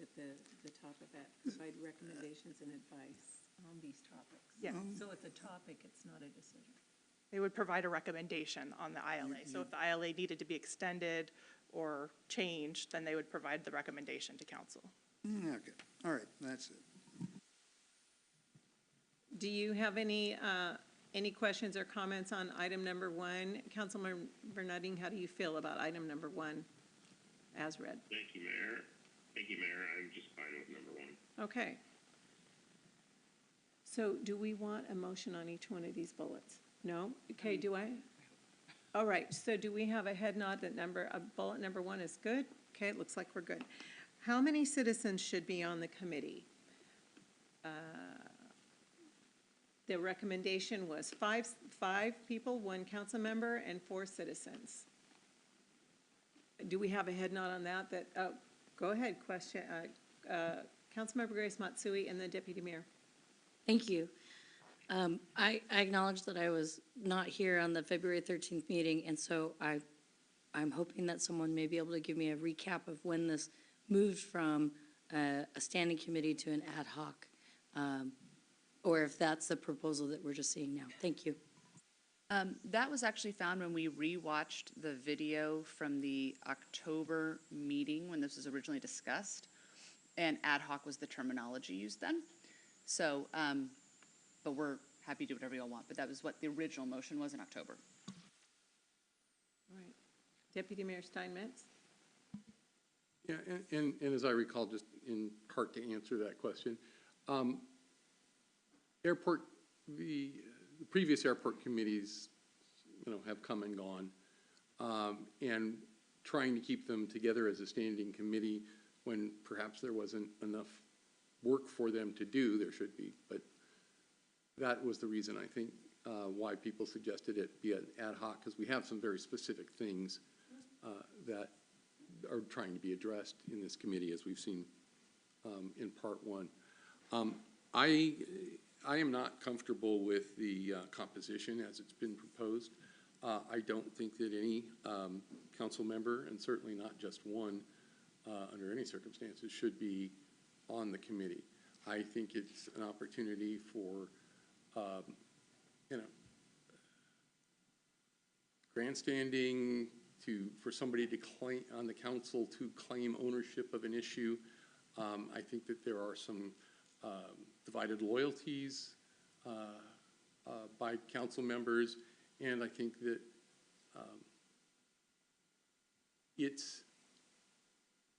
at the top of that, provide recommendations and advice on these topics. Yeah. So it's a topic, it's not a decision. They would provide a recommendation on the ILA. So if the ILA needed to be extended or change, then they would provide the recommendation to council. Okay, all right, that's it. Do you have any questions or comments on item number 1? Councilmember Nutting, how do you feel about item number 1 as read? Thank you, Mayor. Thank you, Mayor. I'm just fine with number 1. Okay. So do we want a motion on each one of these bullets? No? Okay, do I? All right, so do we have a head nod that bullet number 1 is good? Okay, it looks like we're good. How many citizens should be on the committee? The recommendation was five people, 1 council member, and 4 citizens. Do we have a head nod on that? Go ahead, question. Councilmember Grace Matsui and then Deputy Mayor. Thank you. I acknowledge that I was not here on the February 13th meeting, and so I'm hoping that someone may be able to give me a recap of when this moved from a standing committee to an ad hoc, or if that's the proposal that we're just seeing now. Thank you. That was actually found when we rewatched the video from the October meeting when this was originally discussed, and ad hoc was the terminology used then. So, but we're happy to do whatever you all want, but that was what the original motion was in October. All right. Deputy Mayor Steinmetz? Yeah, and as I recall, just in part to answer that question, the previous airport committees, have come and gone, and trying to keep them together as a standing committee when perhaps there wasn't enough work for them to do, there should be, but that was the reason, I think, why people suggested it be an ad hoc, because we have some very specific things that are trying to be addressed in this committee, as we've seen in part 1. I am not comfortable with the composition as it's been proposed. I don't think that any council member, and certainly not just one, under any circumstances, should be on the committee. I think it's an opportunity for, grandstanding for somebody to claim on the council to claim ownership of an issue. I think that there are some divided loyalties by council members, and I think that it's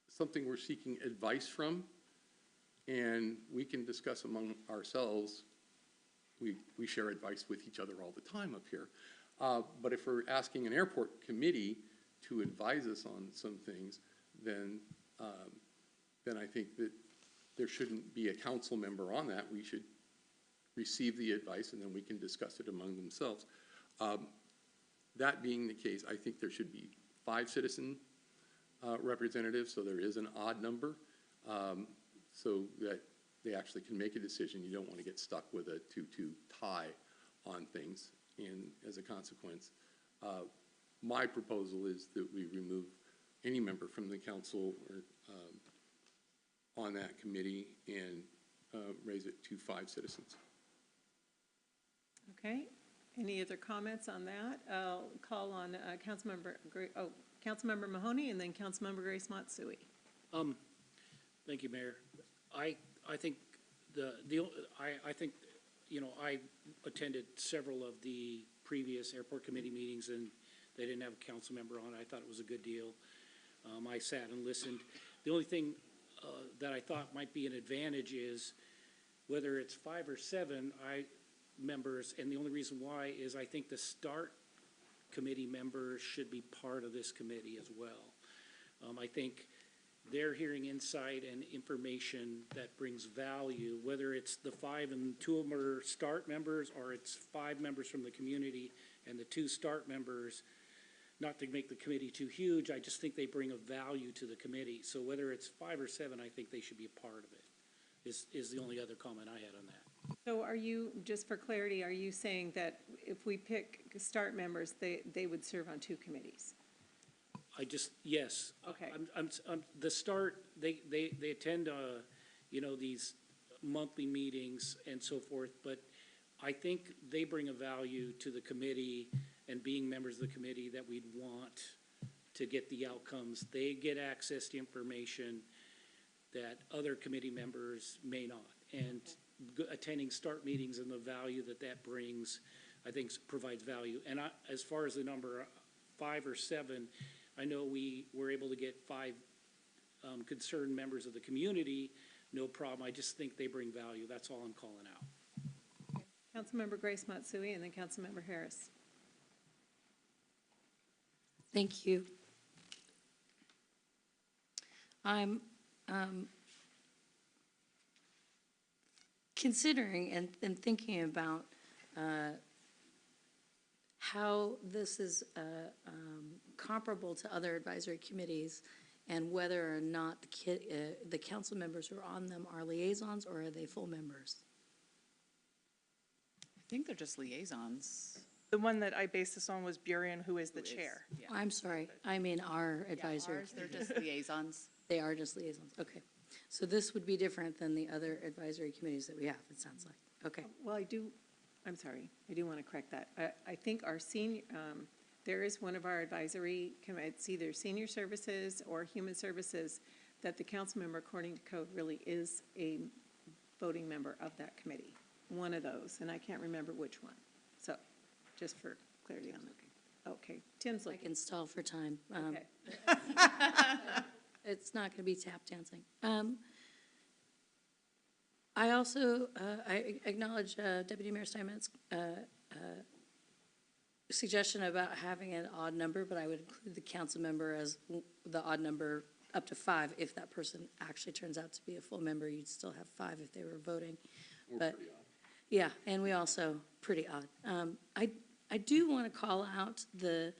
something we're seeking advice from, and we can discuss among ourselves. We share advice with each other all the time up here. But if we're asking an airport committee to advise us on some things, then I think that there shouldn't be a council member on that. We should receive the advice, and then we can discuss it among themselves. That being the case, I think there should be 5 citizen representatives, so there is an odd number, so that they actually can make a decision. You don't want to get stuck with a 2-2 tie on things, and as a consequence, my proposal is that we remove any member from the council or on that committee and raise it to 5 citizens. Okay. Any other comments on that? I'll call on Councilmember Mahoney and then Councilmember Grace Matsui. Thank you, Mayor. I think I attended several of the previous airport committee meetings, and they didn't have a council member on. I thought it was a good deal. I sat and listened. The only thing that I thought might be an advantage is whether it's 5 or 7 members, and the only reason why is I think the START committee members should be part of this committee as well. I think they're hearing insight and information that brings value, whether it's the 5 and 2 of them are START members, or it's 5 members from the community and the 2 START members. Not to make the committee too huge, I just think they bring a value to the committee. So whether it's 5 or 7, I think they should be a part of it, is the only other comment I had on that. So are you, just for clarity, are you saying that if we pick START members, they would serve on 2 committees? Yes. Okay. The START, they attend, these monthly meetings and so forth, but I think they bring a value to the committee and being members of the committee that we'd want to get the outcomes. They get access to information that other committee members may not. And attending START meetings and the value that that brings, I think provides value. And as far as the number 5 or 7, I know we were able to get 5 concerned members of the community, no problem. I just think they bring value. That's all I'm calling out. Councilmember Grace Matsui and then Councilmember Harris. Thank you. I'm considering and thinking about how this is comparable to other advisory committees and whether or not the council members who are on them are liaisons or are they full members? I think they're just liaisons. The one that I based this on was Burien, who is the chair. I'm sorry, I mean our advisory. Ours, they're just liaisons. They are just liaisons, okay. So this would be different than the other advisory committees that we have, it sounds like. Okay. Well, I do want to correct that. I think our senior, there is one of our advisory, it's either senior services or human services, that the council member, according to code, really is a voting member of that committee. One of those, and I can't remember which one. So, just for clarity on that. Okay, Tim's I looking. can stall for time. Okay. It's not going to be tap dancing. I also, I acknowledge Deputy Mayor Steinmetz's suggestion about having an odd number, but I would include the council member as the odd number up to 5. If that person actually turns out to be a full member, you'd still have 5 if they were voting. But yeah, and we also, pretty odd. I do want to call out the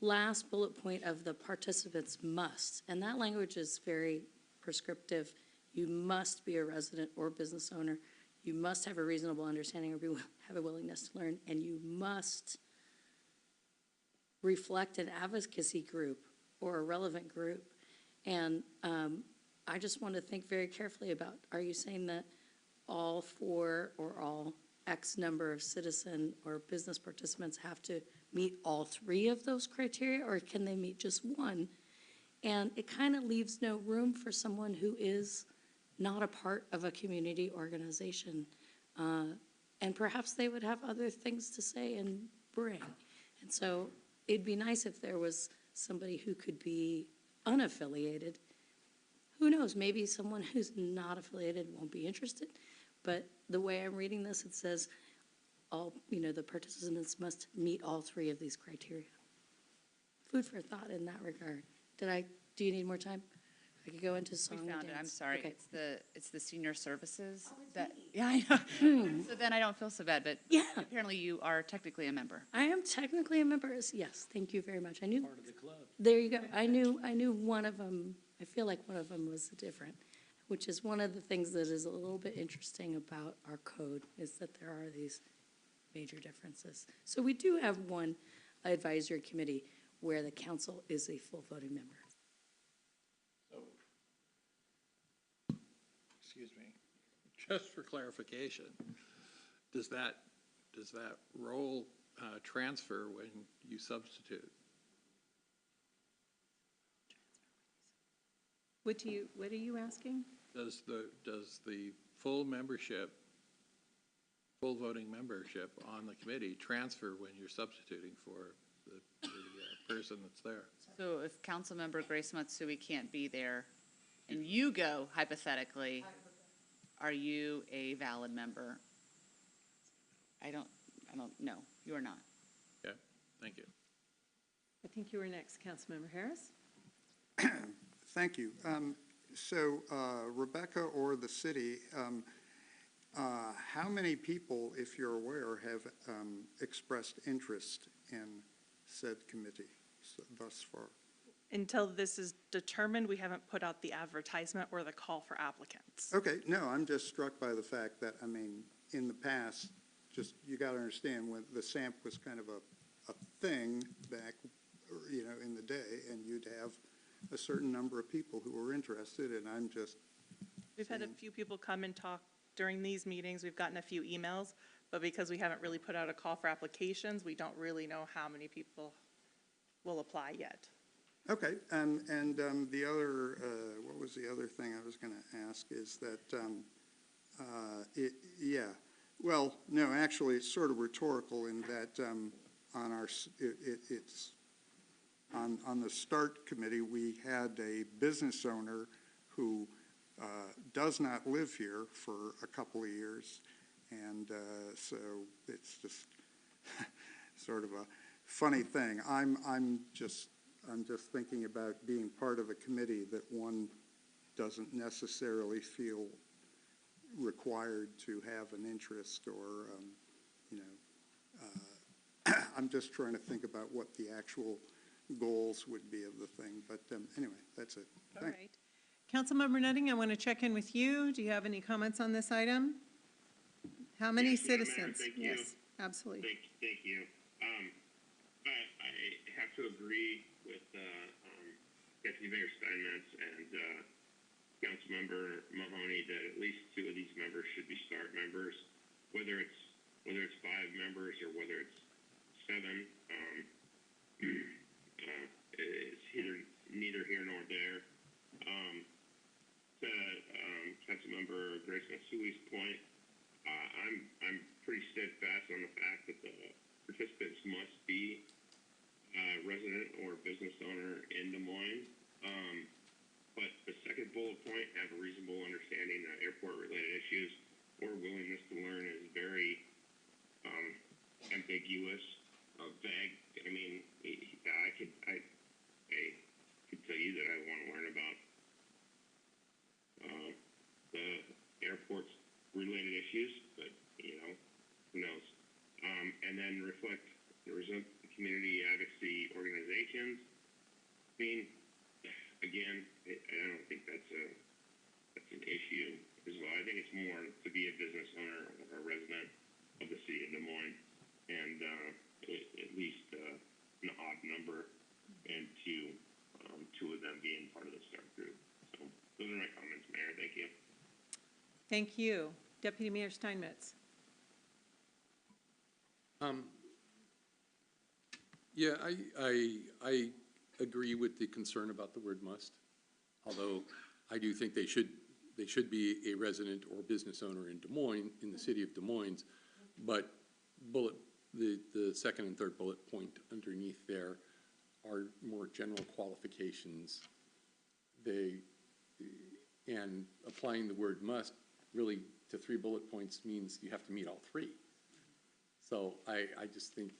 last bullet point of the participants must, and that language is very prescriptive. You must be a resident or business owner. You must have a reasonable understanding or have a willingness to learn, and you must reflect an advocacy group or a relevant group. And I just want to think very carefully about, are you saying that all 4 or all X number of citizen or business participants have to meet all 3 of those criteria, or can they meet just 1? And it kind of leaves no room for someone who is not a part of a community organization. And perhaps they would have other things to say and bring. And so it'd be nice if there was somebody who could be unaffiliated. Who knows, maybe someone who's not affiliated won't be interested. But the way I'm reading this, it says all, the participants must meet all 3 of these criteria. Food for thought in that regard. Do you need more time? I could go into song We and found it, I'm dance. sorry. Okay. It's the senior services that, yeah, I know. So then I don't feel so bad, but Yeah. apparently you are technically a member. I am technically a member. Yes, thank you very much. I knew. Part of the club. There you go. I knew one of them. I feel like one of them was different, which is one of the things that is a little bit interesting about our code, is that there are these major differences. So we do have one advisory committee where the council is a full voting member. Excuse me, just for clarification, does that role transfer when you substitute? What are you asking? Does the full voting membership on the committee transfer when you're substituting for the person that's there? So if Councilmember Grace Matsui can't be there and you go, hypothetically, are you a valid member? I don't know. You are not. Okay, thank you. I think you were next, Councilmember Harris. Thank you. So Rebecca or the city, how many people, if you're aware, have expressed interest in said committee thus far? Until this is determined, we haven't put out the advertisement or the call for applicants. Okay, no, I'm just struck by the fact that, in the past, you got to understand, when the SAMP was kind of a thing back, in the day, and you'd have a certain number of people who were interested, and I'm just We've had a few people come and talk during these meetings. We've gotten a few emails, but because we haven't really put out a call for applications, we don't really know how many people will apply yet. Okay, the other, what was the other thing I was going to ask is that, yeah, well, no, actually, it's sort of rhetorical in that on our, it's, on the START committee, we had a business owner who does not live here for a couple of years, and so it's just sort of a funny thing. I'm just thinking about being part of a committee that one doesn't necessarily feel required to have an interest or, you know, I'm just trying to think about what the actual goals would be of the thing. But anyway, that's it. All right. Councilmember Nutting, I want to check in with you. Do you have any comments on this item? How many Yes, Madam Mayor, citizens? thank you. Yes, absolutely. Thank you. I have to agree with Deputy Mayor Steinmetz and Councilmember Mahoney that at least two of these members should be START members, whether it's 5 members or whether it's 7. It's neither here nor there. To Councilmember Grace Masui's point, I'm pretty steadfast on the fact that the participants must be resident or business owner in Des Moines. But the second bullet point, have a reasonable understanding of airport-related issues or willingness to learn, is very ambiguous, vague. I mean, I could tell you that I want to learn about the airport's related issues, but, you know, who knows? And then reflect the community advocacy organizations. I mean, again, I don't think that's an issue as well. I think it's more to be a business owner or a resident of the city of Des Moines, and at least an odd number, and two of them being part of the START group. So those are my comments, Mayor. Thank you. Thank you. Deputy Mayor Steinmetz. Yeah, I agree with the concern about the word must, although I do think they should be a resident or business owner in Des Moines, in the city of Des Moines, but the second and third bullet point underneath there are more general qualifications. And applying the word must really to 3 bullet points means you have to meet all 3. So I just think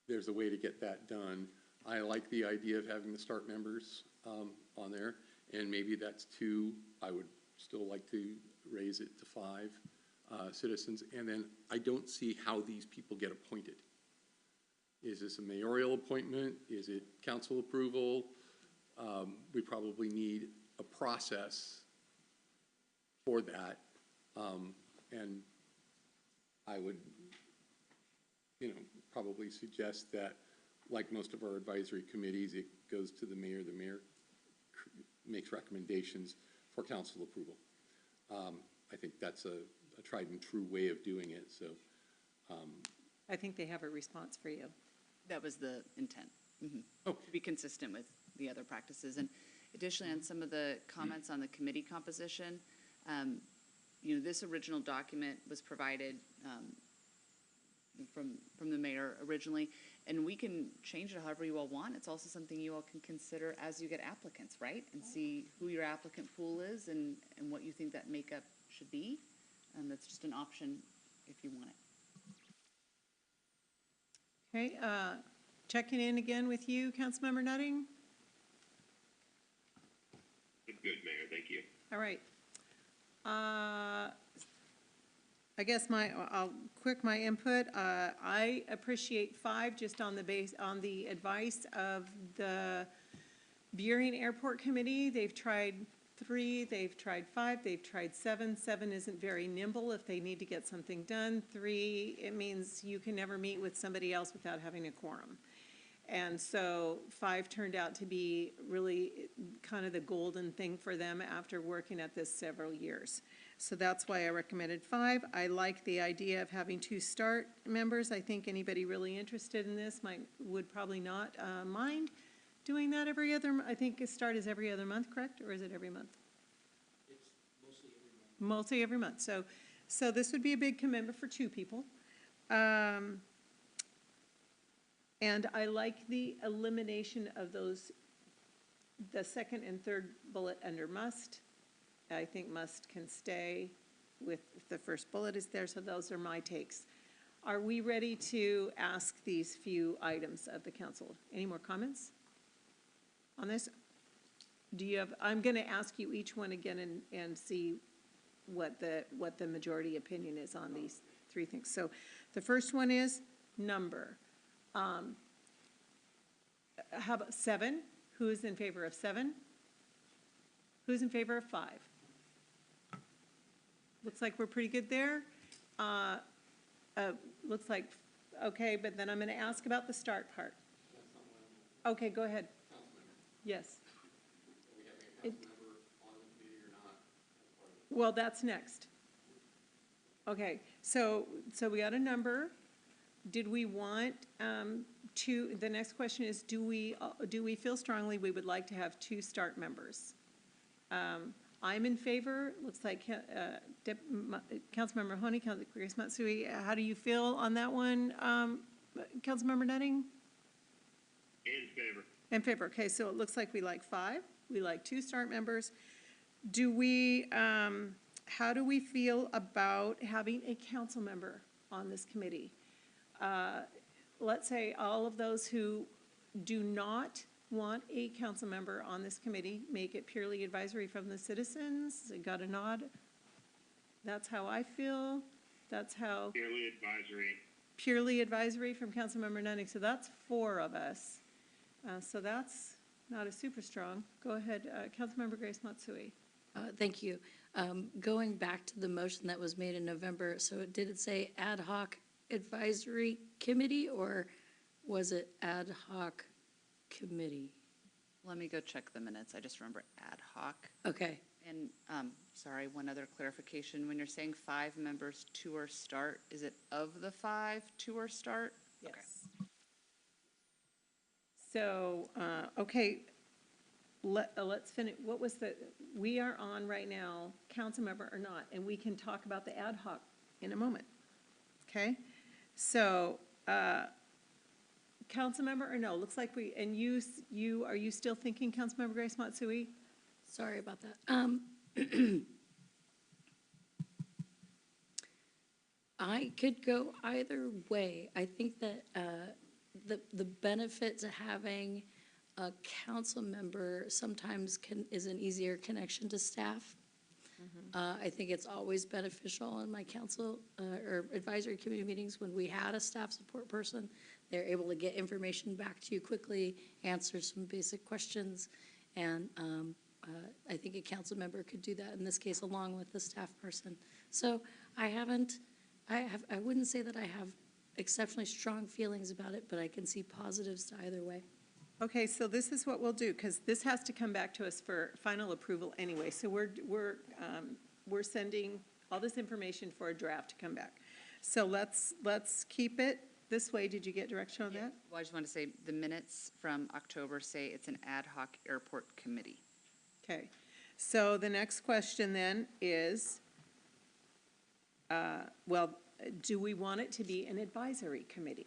there's a way to get that done. I like the idea of having the START members on there, and maybe that's 2. I would still like to raise it to 5 citizens. And then I don't see how these people get appointed. Is this a mayoral appointment? Is it council approval? We probably need a process for that. And I would, probably suggest that, like most of our advisory committees, it goes to the mayor. The mayor makes recommendations for council approval. I think that's a tried and true way of doing it, so. I think they have a response for you. That was the intent. To be consistent with the other practices. And additionally, on some of the comments on the committee composition, this original document was provided from the mayor originally, and we can change it however you all want. It's also something you all can consider as you get applicants, right? And see who your applicant pool is and what you think that makeup should be. That's just an option if you want it. Okay, checking in again with you, Councilmember Nutting. Good, Mayor. Thank you. All right. I guess I'll quick my input. I appreciate 5 just on the advice of the Burien Airport Committee. They've tried 3, they've tried 5, they've tried 7. 7 isn't very nimble if they need to get something done. 3, it means you can never meet with somebody else without having a quorum. And so 5 turned out to be really kind of the golden thing for them after working at this several years. So that's why I recommended 5. I like the idea of having 2 start members. I think anybody really interested in this would probably not mind doing that every other, I think a start is every other month, correct? Or is it every month? It's mostly every month. Mostly every month. So this would be a big commitment for 2 people. And I like the elimination of those, the second and third bullet under must. I think must can stay with, if the first bullet is there, so those are my takes. Are we ready to ask these few items of the council? Any more comments on this? Do you have, I'm gonna ask you each one again and see what the majority opinion is on these 3 things. So the first one is number. How about 7? Who's in favor of 7? Who's in favor of 5? Looks like we're pretty good there. Looks like, okay, but then I'm going to ask about the start part. Okay, go ahead. Yes. Well, that's next. Okay, so we got a number. Did we want the next question is, do we feel strongly we would like to have 2 start members? I'm in favor. Looks like Councilmember Mahoney, Grace Matsui. How do you feel on that one, Councilmember Nutting? In favor. In favor. Okay, so it looks like we like 5. We like 2 start members. Do we? How do we feel about having a council member on this committee? Let's say all of those who do not want a council member on this committee, make it purely advisory from the citizens. Got a nod? That's how I feel. That's how. Purely advisory. Purely advisory from Councilmember Nutting. So that's 4 of us. So that's not a super strong. Go ahead, Councilmember Grace Matsui. Thank you. Going back to the motion that was made in November, so did it say ad hoc advisory committee or was it ad hoc committee? Let me go check the minutes. I just remember ad hoc. Okay. And, sorry, one other clarification. When you're saying 5 members, 2 are start, is it of the 5, 2 are start? Yes. Okay. So, okay, let's finish. What was we are on right now, council member or not, and we can talk about the ad hoc in a moment. Okay? So, council member or no? Looks like are you still thinking council member Grace Matsui? Sorry about that. I could go either way. I think that the benefit to having a council member sometimes is an easier connection to staff. I think it's always beneficial in my council or advisory committee meetings when we had a staff support person. They're able to get information back to you quickly, answer some basic questions, and I think a council member could do that in this case along with the staff person. So I wouldn't say that I have exceptionally strong feelings about it, but I can see positives to either way. Okay, so this is what we'll do, because this has to come back to us for final approval anyway. So we're sending all this information for a draft to come back. So let's keep it this way. Did you get direction on that? Well, I just want to say the minutes from October say it's an ad hoc airport committee. Okay, so the next question then is, do we want it to be an advisory committee?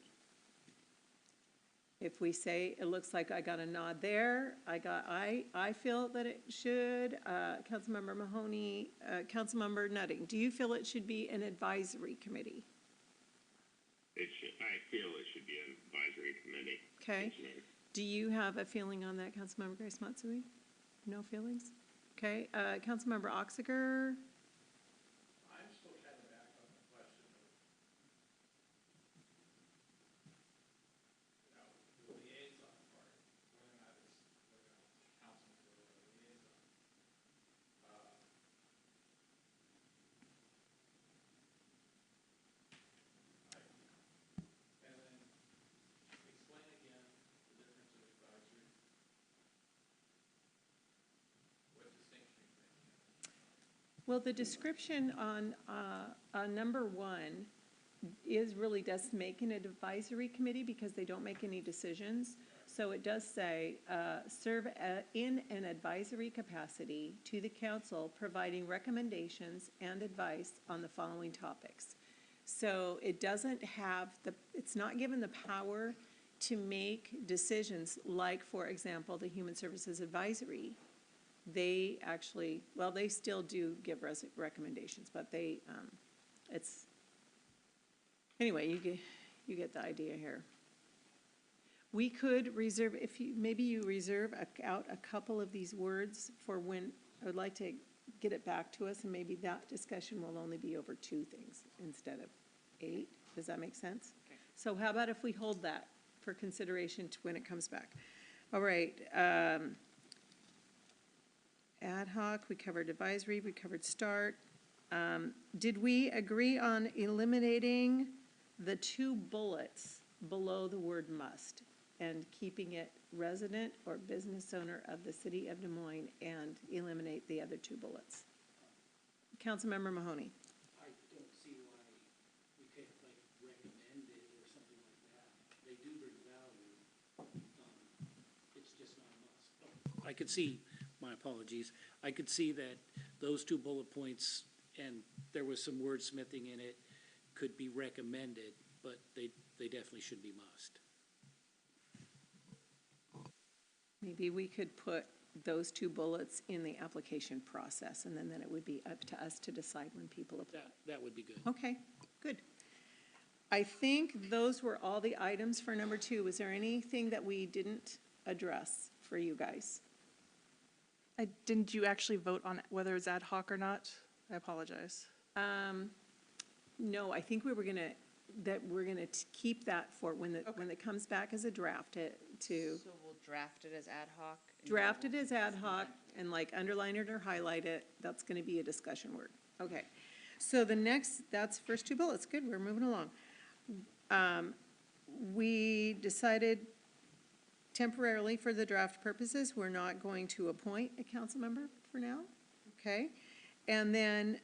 If we say, it looks like I got a nod there, I feel that it should, Councilmember Mahoney, Councilmember Nutting, do you feel it should be an advisory committee? I feel it should be an advisory committee. Okay. Do you have a feeling on that, Councilmember Grace Matsui? No feelings? Okay, Councilmember Oxiger? I'm still kind of back on the question of, the liaison part, whether or not it's council or a liaison. And then explain again the difference of advisory. What distinction you're making? Well, the description on number 1 does make an advisory committee because they don't make any decisions. So it does say, serve in an advisory capacity to the council, providing recommendations and advice on the following topics. So it doesn't have it's not given the power to make decisions like, for example, the Human Services Advisory. They actually, well, they still do give recommendations, but anyway, you get the idea here. We could reserve, maybe you reserve out a couple of these words for when, I would like to get it back to us, and maybe that discussion will only be over 2 things instead of 8. Does that make sense? Okay. So how about if we hold that for consideration to when it comes back? All right. Ad hoc, we covered advisory, we covered START. Did we agree on eliminating the 2 bullets below the word must and keeping it resident or business owner of the city of Des Moines and eliminate the other 2 bullets? Councilmember Mahoney. I don't see why we can't recommend it or something like that. They do bring value. It's just not a must. I could see, my apologies, I could see that those 2 bullet points, and there was some wordsmithing in it, could be recommended, but they definitely should be must. Maybe we could put those 2 bullets in the application process, and then it would be up to us to decide when people apply. That would be good. Okay, good. I think those were all the items for number 2. Was there anything that we didn't address for you guys? Didn't you actually vote on whether it's ad hoc or not? I apologize. No, I think we're gonna keep that for when it comes back as a draft So we'll draft it as ad hoc? Draft it as ad hoc and underline it or highlight it. That's gonna be a discussion word. Okay. So that's first 2 bullets. Good, we're moving along. We decided temporarily for the draft purposes, we're not going to appoint a council member for now. Okay. And then,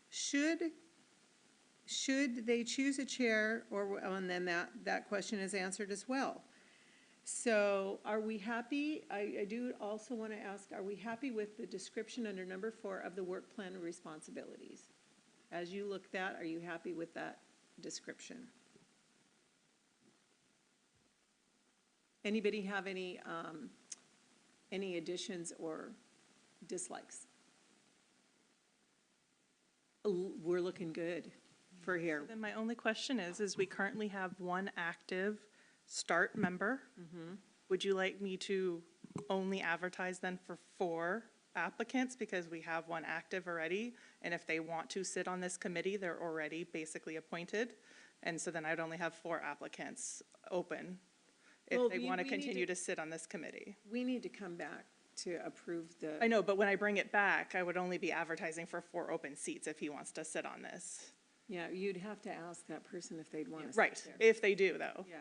should they choose a chair, and then that question is answered as well. So are we happy? I do also want to ask, are we happy with the description under number 4 of the work plan and responsibilities? As you look that, are you happy with that description? Anybody have any additions or dislikes? We're looking good for here. Then my only question is we currently have 1 active START member. Would you like me to only advertise then for 4 applicants because we have 1 active already? And if they want to sit on this committee, they're already basically appointed. And so then I'd only have 4 applicants open if they want to continue to sit on this committee. We need to come back to approve I know, but when I bring it back, I would only be advertising for 4 open seats if he wants to sit on this. Yeah, you'd have to ask that person if they'd want to sit Right, there. if they do though. Yeah.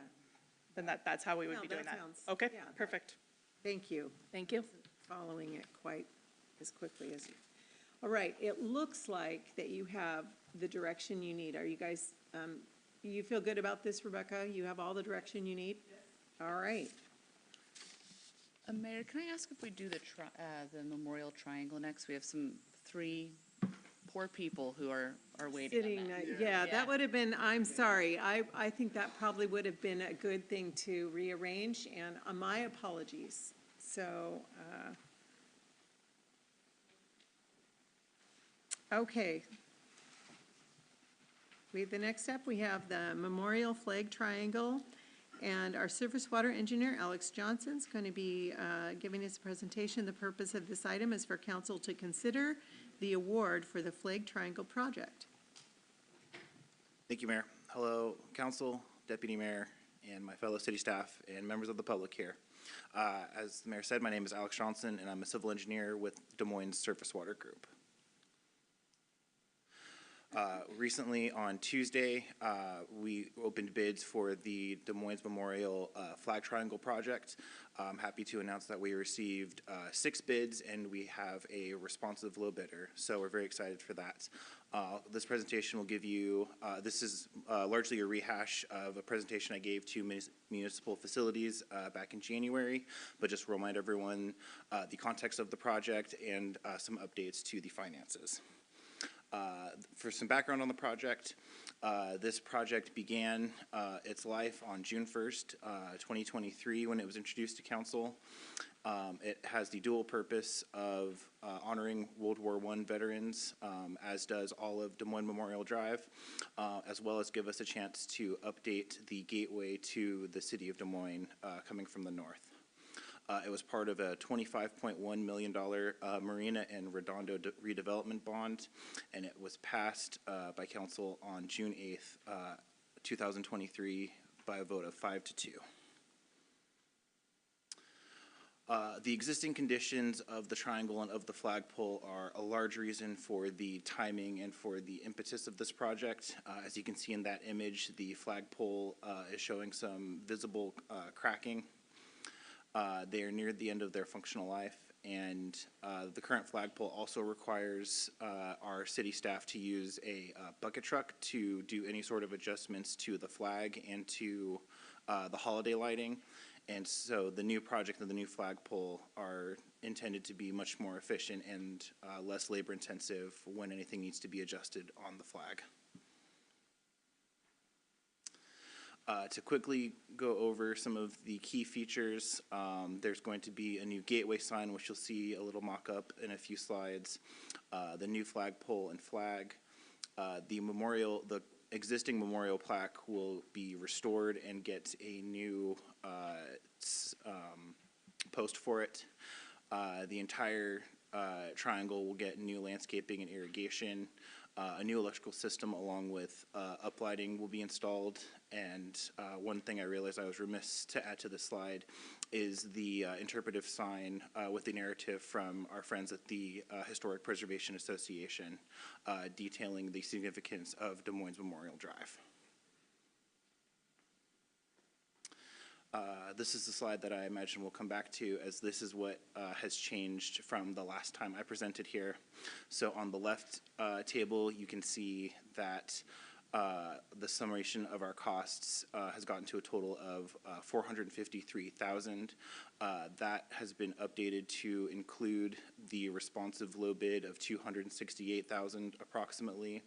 Then that's how we would No, be doing that. sounds- Okay, yeah, perfect. Thank you. Thank you. Following it quite as quickly as you. All right, it looks like that you have the direction you need. Are you guys, you feel good about this, Rebecca? You have all the direction you need? Yes. All right. Mayor, can I ask if we do the Memorial Triangle next? We have 3 poor people who are waiting on Sitting, that. yeah, that would have been, I'm sorry, I think that probably would have been a good thing to rearrange, and my apologies. So, okay. The next step, we have the Memorial Flag Triangle, and our surface water engineer, Alex Johnson, is going to be giving us a presentation. The purpose of this item is for council to consider the award for the Flag Triangle project. Thank you, Mayor. Hello, council, deputy mayor, and my fellow city staff and members of the public here. As the mayor said, my name is Alex Johnson, and I'm a civil engineer with Des Moines Surface Water Group. Recently, on Tuesday, we opened bids for the Des Moines Memorial Flag Triangle project. I'm happy to announce that we received 6 bids and we have a responsive low bidder, so we're very excited for that. This presentation will give you, this is largely a rehash of a presentation I gave to municipal facilities back in January, but just remind everyone the context of the project and some updates to the finances. For some background on the project, this project began its life on June 1st, 2023, when it was introduced to council. It has the dual purpose of honoring World War I veterans, as does all of Des Moines Memorial Drive, as well as give us a chance to update the gateway to the city of Des Moines coming from the north. It was part of a $25.1 million Marina and Redondo redevelopment bond, and it was passed by council on June 8th, 2023 by a vote of 5-2. The existing conditions of the triangle and of the flagpole are a large reason for the timing and for the impetus of this project. As you can see in that image, the flagpole is showing some visible cracking. They are near the end of their functional life, and the current flagpole also requires our city staff to use a bucket truck to do any sort of adjustments to the flag and to the holiday lighting. And so the new project and the new flagpole are intended to be much more efficient and less labor intensive when anything needs to be adjusted on the flag. To quickly go over some of the key features, there's going to be a new gateway sign, which you'll see a little mock-up in a few slides, the new flagpole and flag. The existing memorial plaque will be restored and get a new post for it. The entire triangle will get new landscaping and irrigation. A new electrical system along with uplighting will be installed, and one thing I realized I was remiss to add to this slide is the interpretive sign with the narrative from our friends at the Historic Preservation Association detailing the significance of Des Moines Memorial Drive. This is the slide that I imagine we'll come back to, as this is what has changed from the last time I presented here. So on the left table, you can see that the summation of our costs has gotten to a total of $453,000. That has been updated to include the responsive low bid of $268,000 approximately,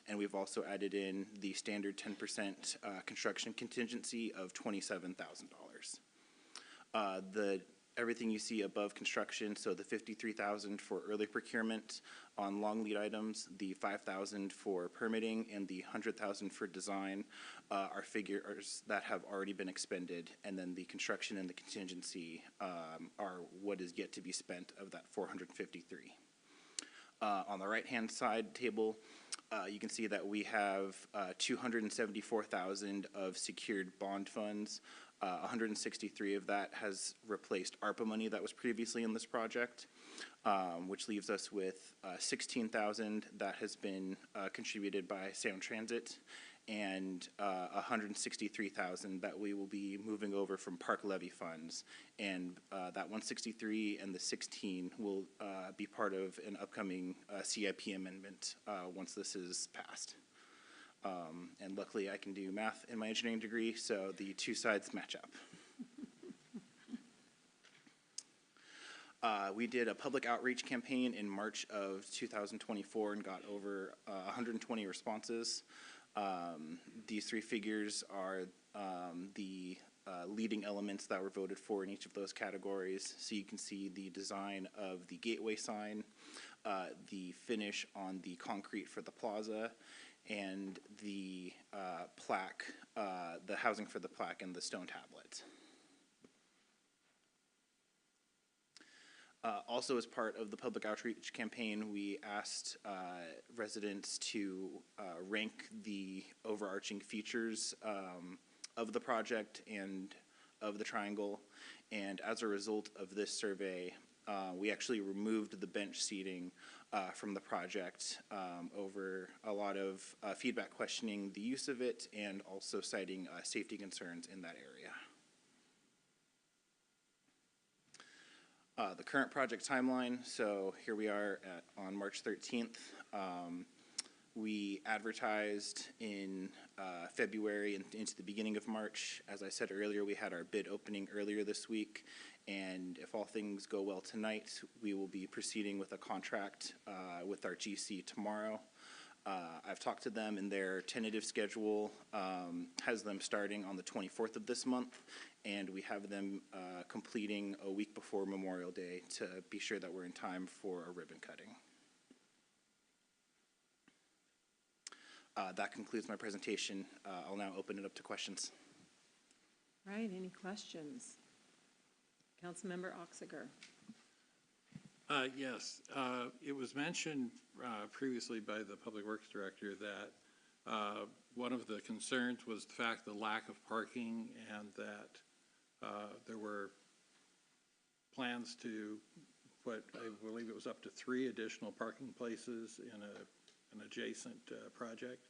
and we've also added in the standard 10% construction contingency of $27,000. Everything you see above construction, so the $53,000 for early procurement on long lead items, the $5,000 for permitting, and the $100,000 for design are figures that have already been expended, and then the construction and the contingency are what is yet to be spent of that $453,000. On the right-hand side table, you can see that we have $274,000 of secured bond funds. 163 of that has replaced ARPA money that was previously in this project, which leaves us with 16,000 that has been contributed by Sound Transit, and 163,000 that we will be moving over from park levy funds. And that 163 and the 16 will be part of an upcoming CIP amendment once this is passed. And luckily I can do math in my engineering degree, so the two sides match up. We did a public outreach campaign in March of 2024 and got over 120 responses. These three figures are the leading elements that were voted for in each of those categories. So you can see the design of the gateway sign, the finish on the concrete for the plaza, and the plaque, the housing for the plaque and the stone tablet. Also, as part of the public outreach campaign, we asked residents to rank the overarching features of the project and of the triangle. And as a result of this survey, We actually removed the bench seating from the project over a lot of feedback questioning the use of it and also citing safety concerns in that area. The current project timeline, so here we are on March 13th. We advertised in February and into the beginning of March. As I said earlier, we had our bid opening earlier this week, and if all things go well tonight, we will be proceeding with a contract with our GC tomorrow. I've talked to them, and their tentative schedule has them starting on the 24th of this month, and we have them completing a week before Memorial Day to be sure that we're in time for a ribbon cutting. That concludes my presentation. I'll now open it up to questions. Right, any questions? Councilmember Oxiger. Yes, it was mentioned previously by the Public Works Director that one of the concerns was the fact the lack of parking and that there were plans to put, I believe it was up to 3 additional parking places in an adjacent project.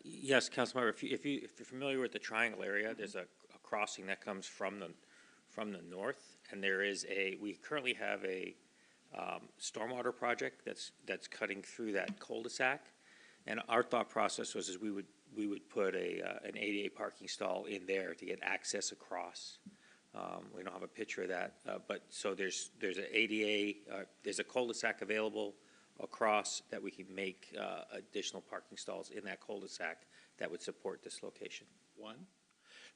Yes, Councilmember, if you're familiar with the Triangle area, there's a crossing that comes from the north, and we currently have a stormwater project that's cutting through that cul-de-sac, and our thought process was we would put an ADA parking stall in there to get access across. We don't have a picture of that, but so there's an ADA, there's a cul-de-sac available across that we can make additional parking stalls in that cul-de-sac that would support this location. One?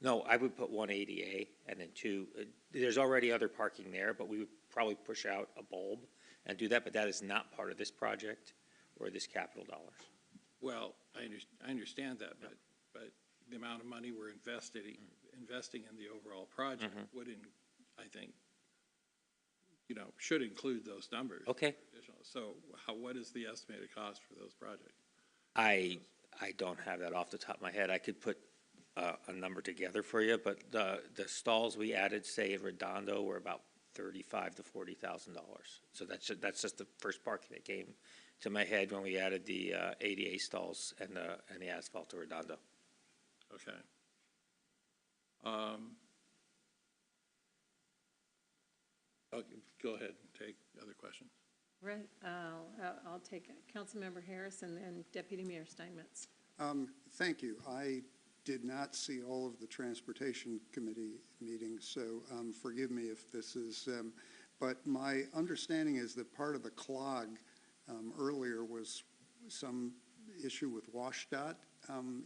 No, I would put 1 ADA and then 2. There's already other parking there, but we would probably push out a bulb and do that, but that is not part of this project or this capital dollars. Well, I understand that, but the amount of money we're investing in the overall project wouldn't, I think, should include those numbers. Okay. So what is the estimated cost for those projects? I don't have that off the top of my head. I could put a number together for you, but the stalls we added, say in Redondo, were about $35,000 to $40,000. So that's just the first parking that came to my head when we added the ADA stalls and the asphalt to Redondo. Okay. Go ahead and take other questions. Right, I'll take it. Councilmember Harris and then Deputy Mayor Steinmetz. Thank you. I did not see all of the Transportation Committee meetings, so forgive me if this is, but my understanding is that part of the clog earlier was some issue with WashDOT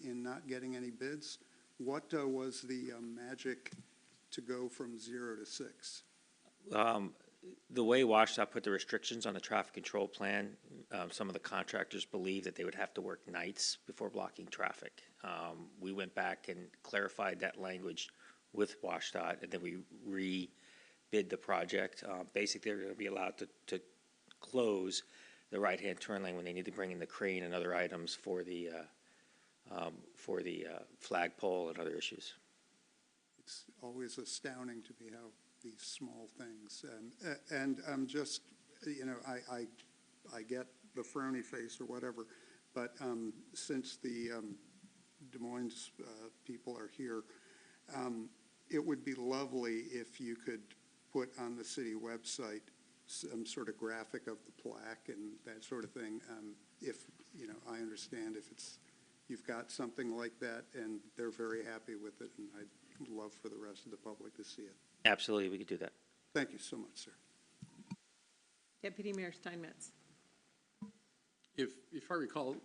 in not getting any bids. What was the magic to go from 0 to 6? The way WashDOT put the restrictions on the traffic control plan, some of the contractors believed that they would have to work nights before blocking traffic. We went back and clarified that language with WashDOT, and then we re-bid the project. Basically, they're going to be allowed to close the right-hand turn lane when they need to bring in the crane and other items for the flagpole and other issues. It's always astounding to me how these small things, and I'm just, I get the frowny face or whatever, but since the Des Moines people are here, it would be lovely if you could put on the city website some sort of graphic of the plaque and that sort of thing. If, I understand if you've got something like that and they're very happy with it, and I'd love for the rest of the public to see it. Absolutely, we could do that. Thank you so much, sir. Deputy Mayor Steinmetz. If I recall,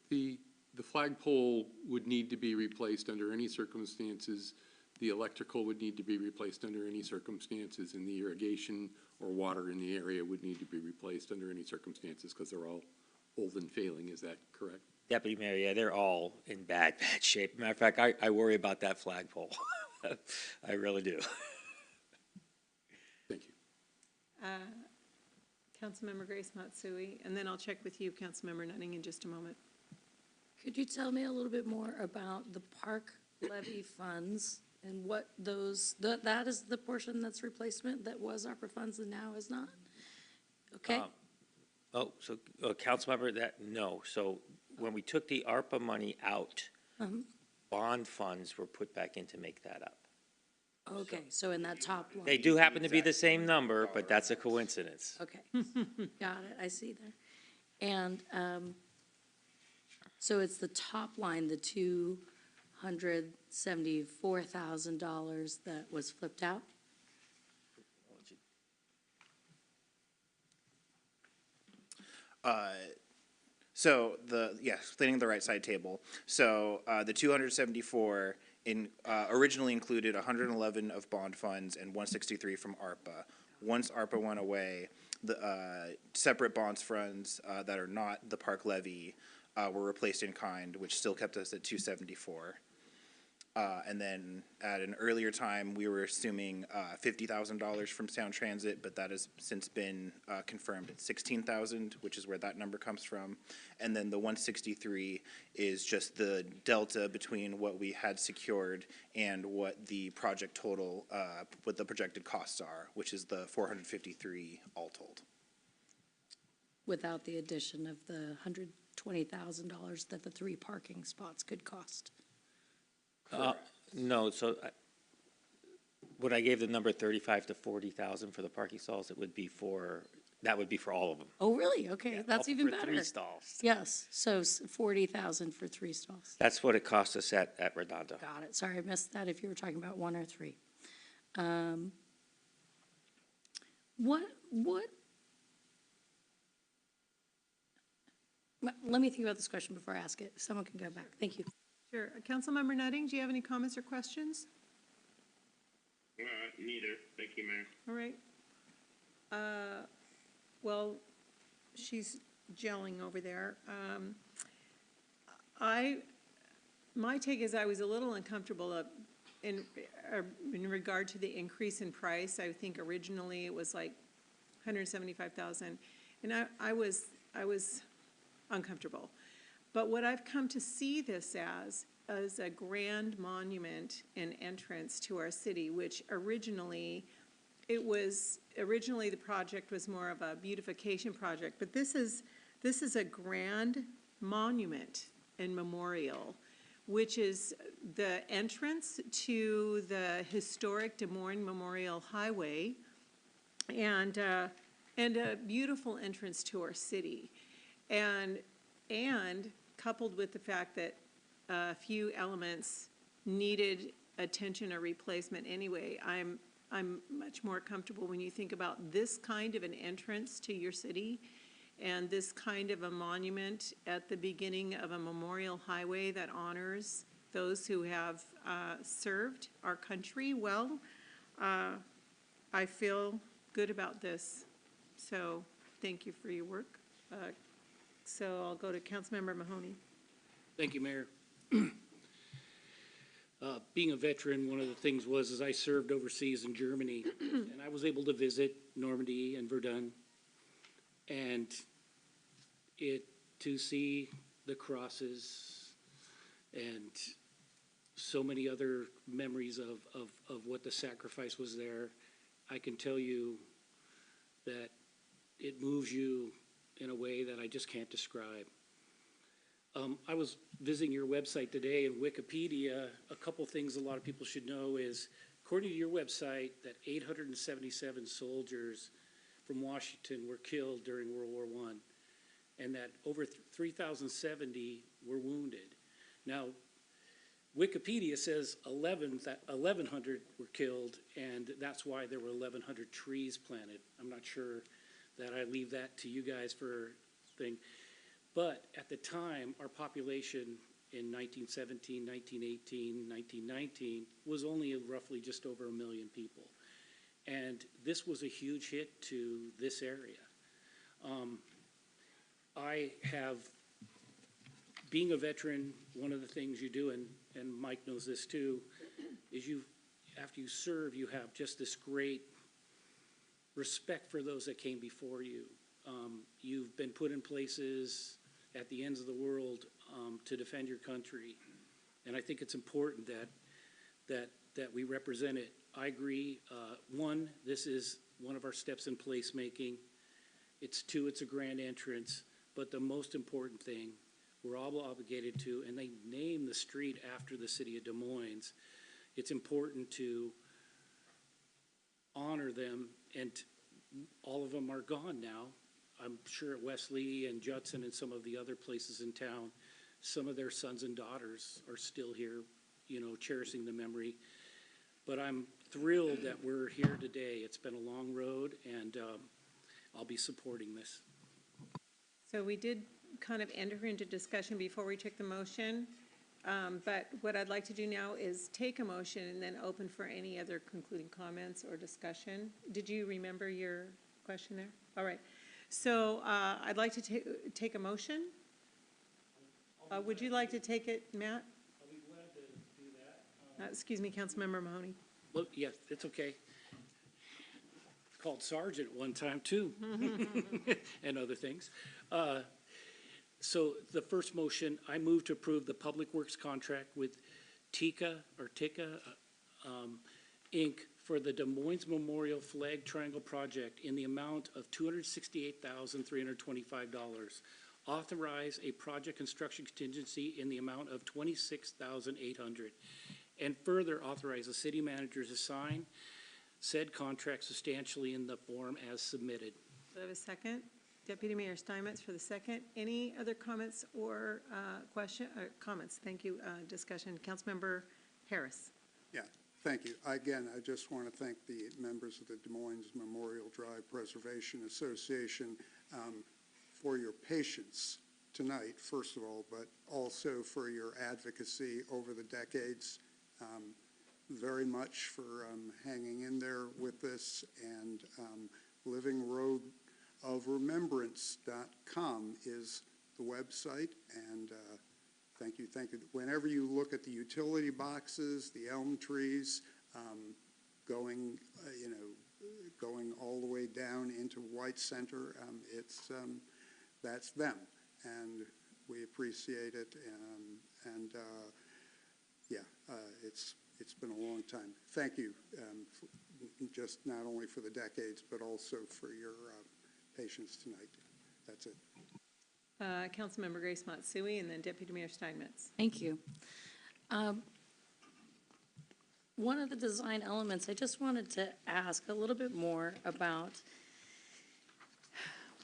the flagpole would need to be replaced under any circumstances. The electrical would need to be replaced under any circumstances, and the irrigation or water in the area would need to be replaced under any circumstances because they're all old and failing. Is that correct? Deputy Mayor, yeah, they're all in bad shape. Matter of fact, I worry about that flagpole. I really do. Thank you. Councilmember Grace Matsui, and then I'll check with you, Councilmember Nutting, in just a moment. Could you tell me a little bit more about the park levy funds and what those, that is the portion that's replacement that was ARPA funds and now is not? Okay? So, Councilmember, no. So when we took the ARPA money out, bond funds were put back in to make that up. Okay, so in that top line. They do happen to be the same number, but that's a coincidence. Okay, got it, I see there. And, so it's the top line, the $274,000 that was flipped out? Explaining the right side table. So, the 274 originally included 111 of bond funds and 163 from ARPA. Once ARPA went away, the separate bonds funds that are not the park levy were replaced in kind, which still kept us at 274. And then at an earlier time, we were assuming $50,000 from Sound Transit, but that has since been confirmed at $16,000, which is where that number comes from. And then the 163 is just the delta between what we had secured and what the project total, what the projected costs are, which is the 453 all told. Without the addition of the $120,000 that the 3 parking spots could cost? No, so when I gave the number 35 to 40,000 for the parking stalls, that would be for all of them. Oh, really? Okay, that's even better. For 3 stalls. Yes, so 40,000 for 3 stalls. That's what it cost us at Redondo. Got it. Sorry, I missed that if you were talking about 1 or 3. Let me think about this question before I ask it. Someone can go back. Thank you. Sure. Councilmember Nutting, do you have any comments or questions? Neither. Thank you, Mayor. All right. Well, she's gelling over there. My take is I was a little uncomfortable in regard to the increase in price. I think originally it was like $175,000, and I was uncomfortable. But what I've come to see this as a grand monument and entrance to our city, which originally the project was more of a beautification project, but this is a grand monument and memorial, which is the entrance to the historic Des Moines Memorial Highway, and a beautiful entrance to our city, and coupled with the fact that a few elements needed attention or replacement anyway, I'm much more comfortable when you think about this kind of an entrance to your city and this kind of a monument at the beginning of a memorial highway that honors those who have served our country well. I feel good about this. So thank you for your work. So I'll go to Councilmember Mahoney. Thank you, Mayor. Being a veteran, one of the things was I served overseas in Germany, and I was able to visit Normandy and Verdun, and to see the crosses and so many other memories of what the sacrifice was there. I can tell you that it moves you in a way that I just can't describe. I was visiting your website today, and Wikipedia, a couple things a lot of people should know is, according to your website, that 877 soldiers from Washington were killed during World War I, and that over 3,070 were wounded. Now, Wikipedia says 1,100 were killed, and that's why there were 1,100 trees planted. I'm not sure that I leave that to you guys for thing. But at the time, our population in 1917, 1918, 1919 was only roughly just over 1 million people. And this was a huge hit to this area. Being a veteran, one of the things you do, and Mike knows this too, is after you serve, you have just this great respect for those that came before you. You've been put in places at the ends of the world to defend your country, and I think it's important that we represent it. I agree. This is one of our steps in placemaking. It's a grand entrance, but the most important thing, we're all obligated to, and they name the street after the city of Des Moines. It's important to honor them, and all of them are gone now. I'm sure at Wesley and Judson and some of the other places in town, some of their sons and daughters are still here, you know, cherishing the memory. But I'm thrilled that we're here today. It's been a long road, and I'll be supporting this. So we did kind of enter into discussion before we took the motion, but what I'd like to do now is take a motion and then open for any other concluding comments or discussion. Did you remember your question there? All right. So I'd like to take a motion. Would you like to take it, Matt? I'll be glad to do that. Excuse me, Councilmember Mahoney. Well, yes, it's okay. Called Sergeant one time too, and other things. So the first motion, I move to approve the Public Works contract with Tika Inc. for the Des Moines Memorial Flag Triangle Project in the amount of $268,325. Authorize a project construction contingency in the amount of $26,800. And further authorize the city manager to sign said contract substantially in the form as submitted. Do I have a second? Deputy Mayor Steinmetz for the second. Any other comments or comments? Thank you. Discussion. Councilmember Harris. Yeah, thank you. Again, I just want to thank the members of the Des Moines Memorial Drive Preservation Association for your patience tonight, first of all, but also for your advocacy over the decades. Very much for hanging in there with this, and livingroadofremembrance.com is the website, and thank you. Whenever you look at the utility boxes, the elm trees, going all the way down into White Center, that's them, and we appreciate it, it's been a long time. Thank you, just not only for the decades, but also for your patience tonight. That's it. Councilmember Grace Matsui, and then Deputy Mayor Steinmetz. Thank you. One of the design elements, I just wanted to ask a little bit more about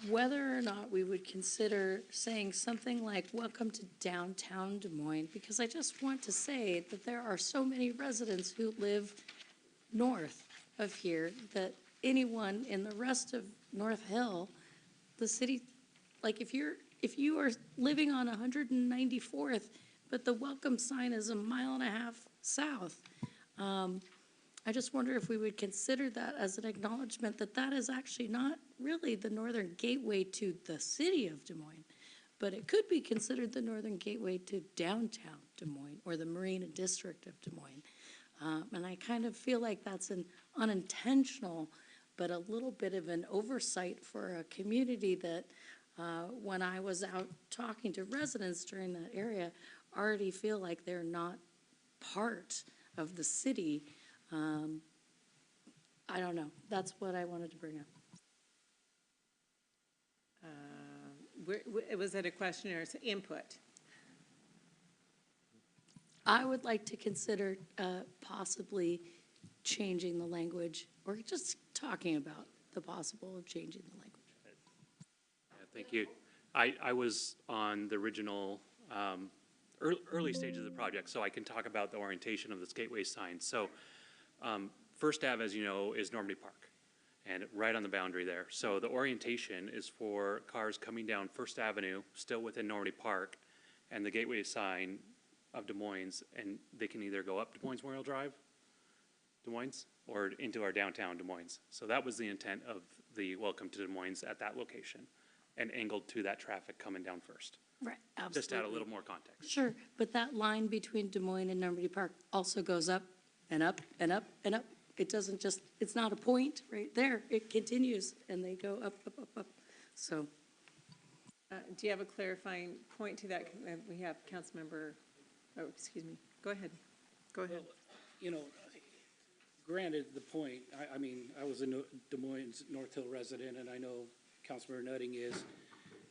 whether or not we would consider saying something like, welcome to downtown Des Moines, because I just want to say that there are so many residents who live north of here that anyone in the rest of North Hill, the city, like if you are living on 194th, but the welcome sign is 1.5 miles south, I just wonder if we would consider that as an acknowledgement that that is actually not really the northern gateway to the city of Des Moines, but it could be considered the northern gateway to downtown Des Moines or the Marina District of Des Moines. And I kind of feel like that's an unintentional, but a little bit of an oversight for a community that when I was out talking to residents during that area, already feel like they're not part of the city. I don't know. That's what I wanted to bring up. Was it a question or input? I would like to consider possibly changing the language, or just talking about the possible of changing the language. Yeah, thank you. I was on the original early stages of the project, so I can talk about the orientation of this gateway sign. So First Ave, as you know, is Normandy Park, and right on the boundary there. So the orientation is for cars coming down First Avenue, still within Normandy Park, and the gateway sign of Des Moines, and they can either go up Des Moines Memorial Drive, Des Moines, or into our downtown Des Moines. So that was the intent of the welcome to Des Moines at that location, and angled to that traffic coming down first. Right, absolutely. Just to add a little more context. Sure, but that line between Des Moines and Normandy Park also goes up and up and up and up. It doesn't just, it's not a point right there. It continues, and they go up, up, up, up. So. Do you have a clarifying point to that? We have Councilmember, excuse me. Go ahead. Go ahead. Well, you know, granted the point, I mean, I was a Des Moines North Hill resident, and I know Councilmember Nutting is,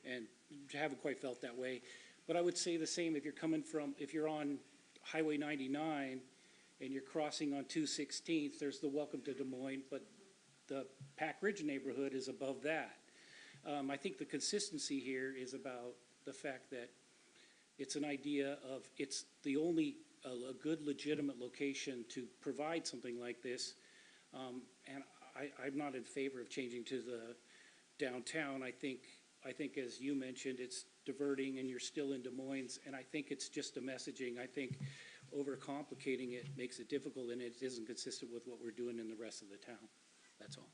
and haven't quite felt that way. But I would say the same if you're on Highway 99 and you're crossing on 216th, there's the Welcome to Des Moines, but the Pack Ridge neighborhood is above that. I think the consistency here is about the fact that it's an idea of, it's the only, a good legitimate location to provide something like this. And I'm not in favor of changing to the downtown. I think as you mentioned, it's diverting and you're still in Des Moines, and I think it's just a messaging. I think overcomplicating it makes it difficult, and it isn't consistent with what we're doing in the rest of the town. That's all.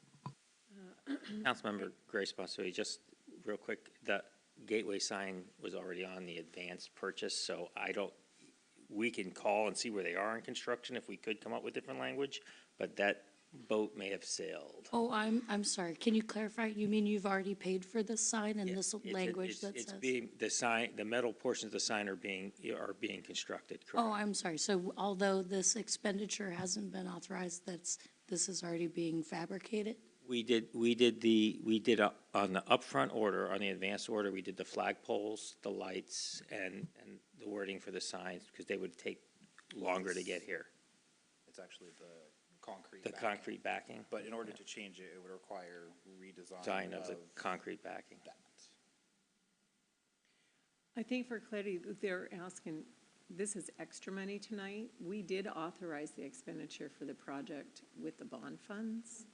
Councilmember Grace Bonsoy, just real quick, the gateway sign was already on the advanced purchase, so we can call and see where they are in construction if we could come up with different language, but that boat may have sailed. Oh, I'm sorry. Can you clarify? You mean you've already paid for this sign and this language that It's says? being, the metal portions of the sign are being constructed, correct? Oh, I'm sorry. So although this expenditure hasn't been authorized, this is already being fabricated? We did on the upfront order, on the advanced order, we did the flagpoles, the lights, and the wording for the signs, because they would take longer to get here. It's actually the concrete The backing. concrete backing. But in order to change it, it would require redesign Design of the concrete backing. that. I think for clarity, they're asking, this is extra money tonight. We did authorize the expenditure for the project with the bond funds.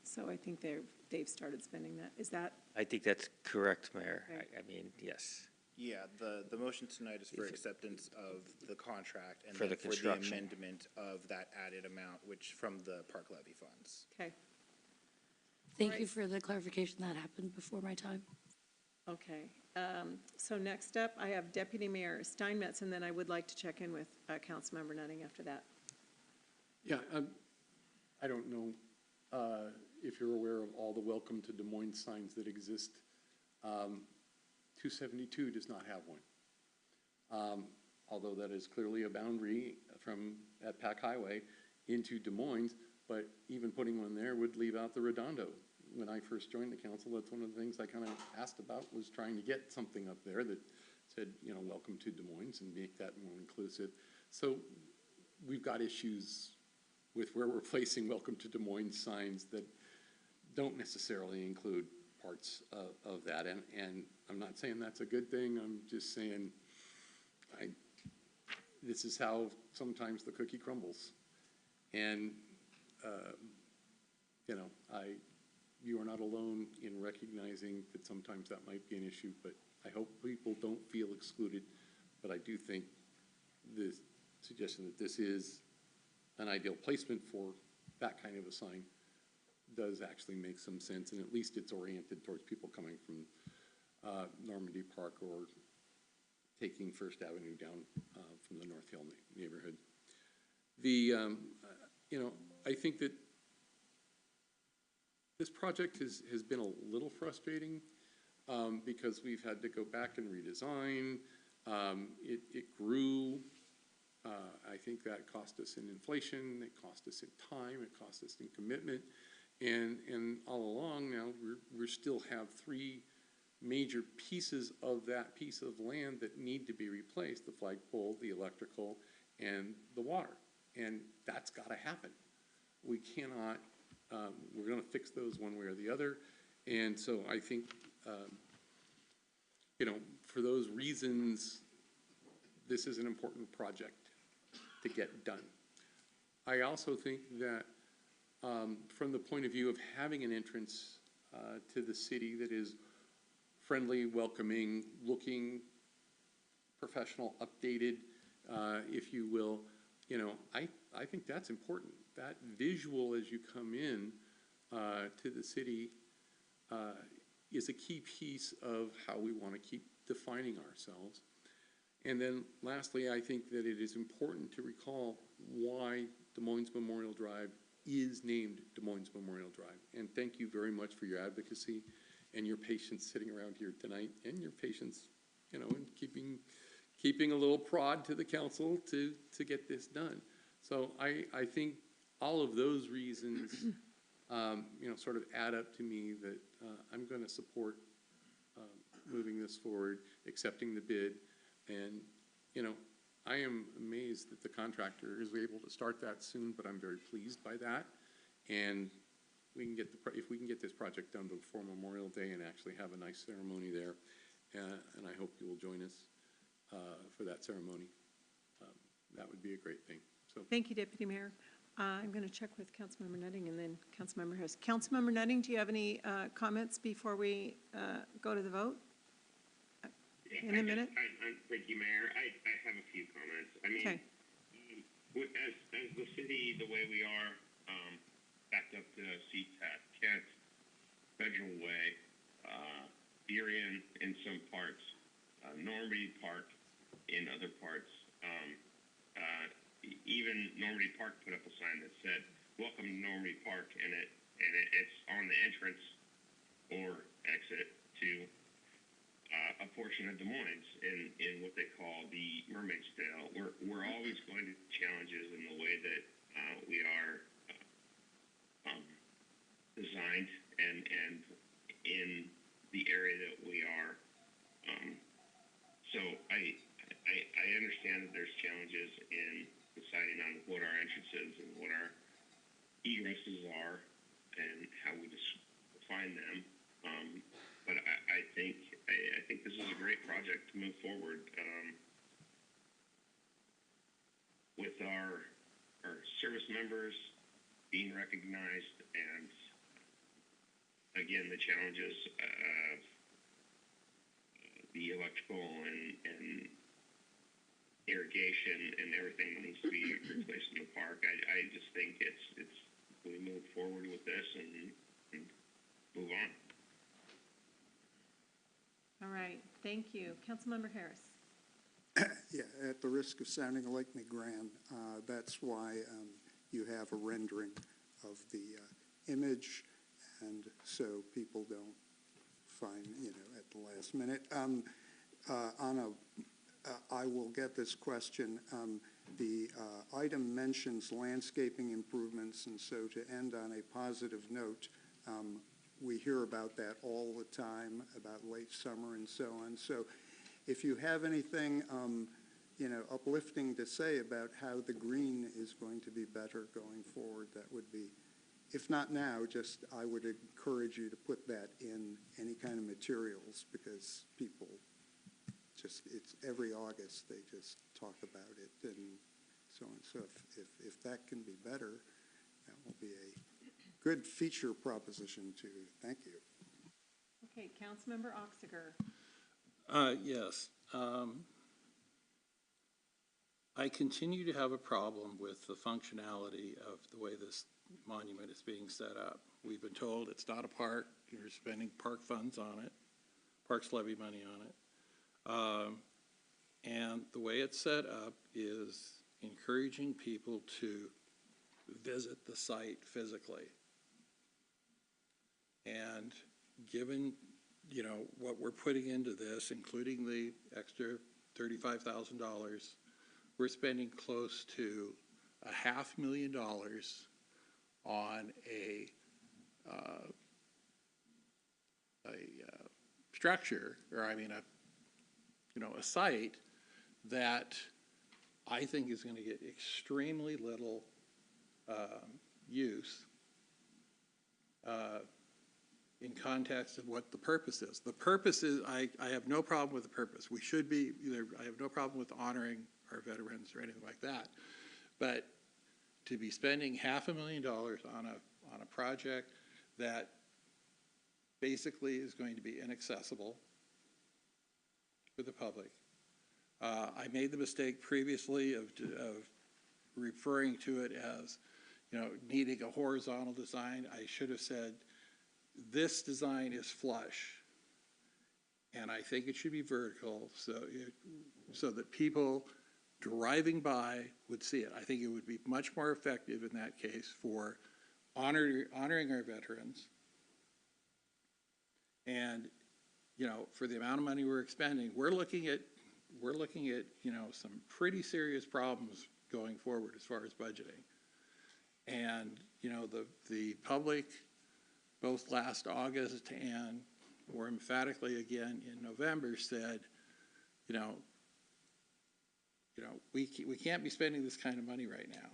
So I think they've started spending that. Is that? I think that's correct, Mayor. Right. I mean, yes. Yeah, the motion tonight is for acceptance of the contract and For then the for the construction. amendment of that added amount, which from the park levy funds. Okay. Thank you for the clarification. That happened before my time. Okay. So next up, I have Deputy Mayor Steinmetz, and then I would like to check in with Councilmember Nutting after that. Yeah, I don't know if you're aware of all the Welcome to Des Moines signs that exist. 272 does not have one. Although that is clearly a boundary at Pack Highway into Des Moines, but even putting one there would leave out the Redondo. When I first joined the council, that's one of the things I kind of asked about, was trying to get something up there that said, welcome to Des Moines, and make that more inclusive. So we've got issues with where we're placing Welcome to Des Moines signs that don't necessarily include parts of that. And I'm not saying that's a good thing. I'm just saying this is how sometimes the cookie crumbles. And, you are not alone in recognizing that sometimes that might be an issue, but I hope people don't feel excluded. But I do think the suggestion that this is an ideal placement for that kind of a sign does actually make some sense, and at least it's oriented towards people coming from Normandy Park or taking First Avenue down from the North Hill neighborhood. I think that this project has been a little frustrating because we've had to go back and redesign. It grew. I think that cost us in inflation, it cost us in time, it cost us in commitment. And all along now, we still have three major pieces of that piece of land that need to be replaced: the flagpole, the electrical, and the water. And that's got to happen. We cannot, we're going to fix those one way or the other. And so I think, for those reasons, this is an important project to get done. I also think that from the point of view of having an entrance to the city that is friendly, welcoming, looking professional, updated, if you will, I think that's important. That visual as you come in to the city is a key piece of how we want to keep defining ourselves. And then lastly, I think that it is important to recall why Des Moines Memorial Drive is named Des Moines Memorial Drive. And thank you very much for your advocacy and your patience sitting around here tonight, and your patience, in keeping a little prod to the council to get this done. So I think all of those reasons sort of add up to me that I'm going to support moving this forward, accepting the bid. And, I am amazed that the contractor is able to start that soon, but I'm very pleased by that. And if we can get this project done before Memorial Day and actually have a nice ceremony there, and I hope you will join us for that ceremony, that would be a great thing. So Thank you, Deputy Mayor. I'm going to check with Councilmember Nutting and then Councilmember Harris. Councilmember Nutting, do you have any comments before we go to the vote? In a minute? Thank you, Mayor. I have a few comments. I mean, Okay. as the city, the way we are, backed up to CTAT, Kent, Federal Way, Burien in some parts, Normandy Park in other parts. Even Normandy Park put up a sign that said, "Welcome to Normandy Park," and it's on the entrance or exit to a portion of Des Moines in what they call the Mermaid's Tail. We're always going to challenges in the way that we are designed and in the area that we are. So I understand that there's challenges in deciding on what our entrances and what our egresses are and how we define them. But I think this is a great project to move forward with our service members being recognized, and again, the challenges of the electrical and irrigation and everything that needs to be replaced in the park. I just think we move forward with this and move on. All right, thank you. Councilmember Harris. Yeah, at the risk of sounding like McGran, that's why you have a rendering of the image, and so people don't find, at the last minute. I will get this question. The item mentions landscaping improvements, and so to end on a positive note, we hear about that all the time, about late summer and so on. So if you have anything, uplifting to say about how the green is going to be better going forward, that would be, if not now, just I would encourage you to put that in any kind of materials, because people it's every August they just talk about it and so on. So if that can be better, that will be a good feature proposition to thank you. Okay, Councilmember Oxiger. Yes. I continue to have a problem with the functionality of the way this monument is being set up. We've been told it's not a park, you're spending park funds on it, parks levy money on it. And the way it's set up is encouraging people to visit the site physically. And given, what we're putting into this, including the extra $35,000, we're spending close to $500,000 on a structure, or a site that I think is going to get extremely little use in context of what the purpose is. The purpose is, I have no problem with the purpose. We should be, I have no problem with honoring our veterans or anything like that. But to be spending $500,000 on a project that basically is going to be inaccessible for the public. I made the mistake previously of referring to it as, needing a horizontal design. I should have said, this design is flush, and I think it should be vertical so that people driving by would see it. I think it would be much more effective in that case for honoring our veterans. And, for the amount of money we're expending, we're looking at some pretty serious problems going forward as far as budgeting. And, you know, the public, both last August and more emphatically again in November, said, you know, we can't be spending this kind of money right now.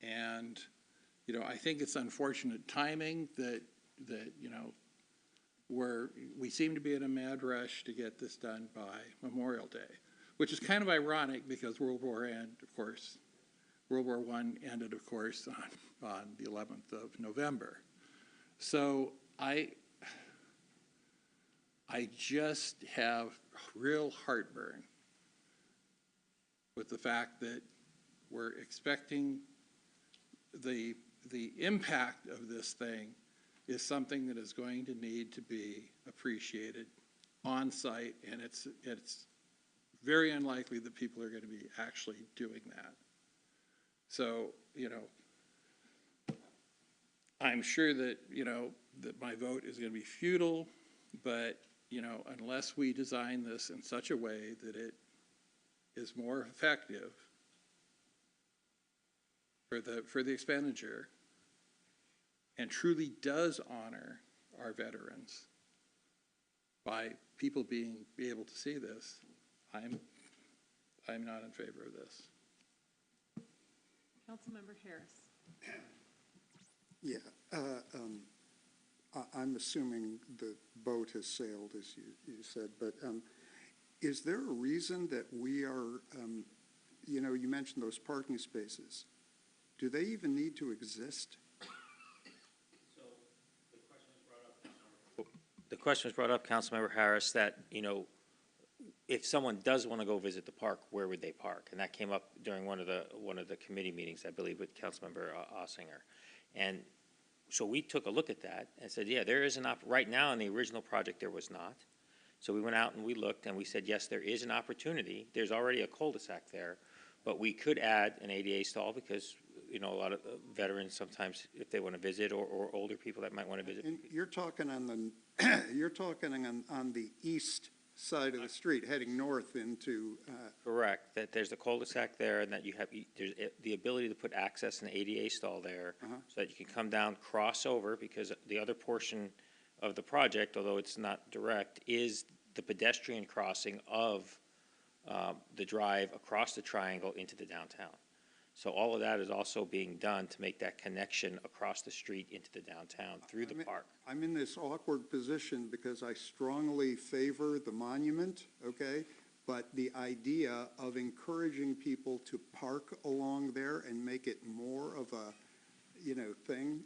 And, you know, I think it's unfortunate timing that you know, we seem to be in a mad rush to get this done by Memorial Day, which is kind of ironic because World War I ended, of course, on the 11th of November. So I just have real heartburn with the fact that we're expecting the impact of this thing is something that is going to need to be appreciated on site, and it's very unlikely that people are going to be actually doing that. So, you know, I'm sure that, you know, that my vote is going to be futile, but, you know, unless we design this in such a way that it is more effective for the expenditure and truly does honor our veterans by people be able to see this, I'm not in favor of this. Councilmember Harris. Yeah, I'm assuming the boat has sailed, as you said, but is there a reason that we are, you know, you mentioned those parking spaces. Do they even need to exist? The question was brought up, Councilmember Harris, that, you know, if someone does want to go visit the park, where would they park? And that came up during one of the committee meetings, I believe, with Councilmember Ossinger. And so we took a look at that and said, yeah, there is right now in the original project there was not. So we went out and we looked and we said, yes, there is an opportunity. There's already a cul-de-sac there, but we could add an ADA stall because, you know, a lot of veterans sometimes, if they want to visit, or older people that might want to visit. And you're talking on the you're talking on the east side of the street, heading north into. Correct. That there's a cul-de-sac there, and that you have there's the ability to put access an ADA stall there, so that you can come down, cross over, because the other portion of the project, although it's not direct, is the pedestrian crossing of the drive across the triangle into the downtown. So all of that is also being done to make that connection across the street into the downtown through the park. I'm in this awkward position because I strongly favor the monument, okay? But the idea of encouraging people to park along there and make it more of a, you know, thing,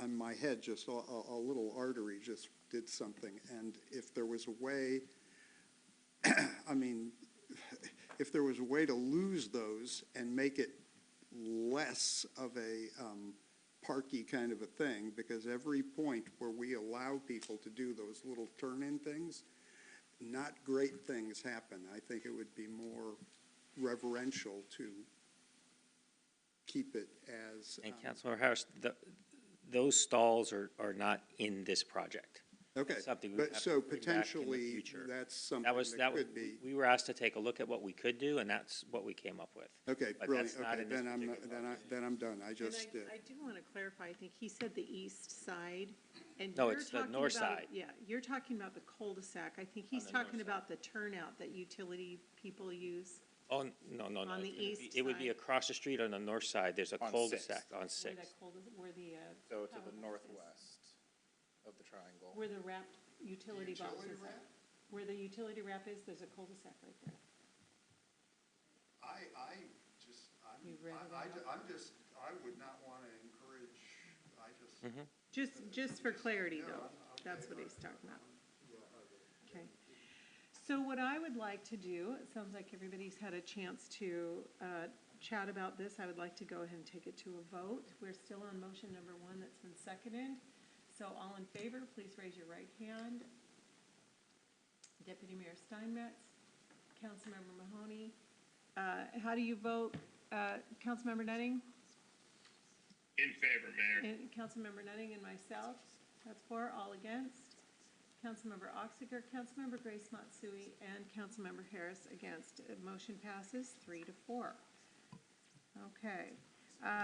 my head just, a little artery just did something. And if there was a way, I mean, if there was a way to lose those and make it less of a parky kind of a thing, because every point where we allow people to do those little turn-in things, not great things happen. I think it would be more reverential to keep it as. And Councilmember Harris, those stalls are not in this project. Okay, Something we but have so to bring back in the potentially future. that's something that could be. We were asked to take a look at what we could do, and that's what we came up with. Okay, But brilliant. that's not Okay, in this then particular then I'm done. I And just. I do want to clarify, I think he said the east side, and No, you're it's the talking north about- side. Yeah, you're talking about the cul-de-sac. I think he's the north talking about the turnout that utility people use. Oh, no. On the It would be- east It would be side. across the street on the north side. There's a On cul-de-sac Sixth. on Where Sixth. where the. So to power the box is. northwest of the triangle. Where the wrapped utility box is. Where the utility wrap is, there's a cul-de-sac right there. I would not want to encourage, Just for clarity, though, that's what he's talking about. Okay. So what I would like to do, it sounds like everybody's had a chance to chat about this. I would like to go ahead and take it to a vote. We're still on motion number 1 that's been seconded. So all in favor, please raise your right hand. Deputy Mayor Steinmetz, Councilmember Mahoney. How do you vote, Councilmember Nutting? In favor, Mayor. And Councilmember Nutting and myself, that's 4, all against. Councilmember Oxiger, Councilmember Grace Matsui, and Councilmember Harris against. Motion passes 3-4. Okay.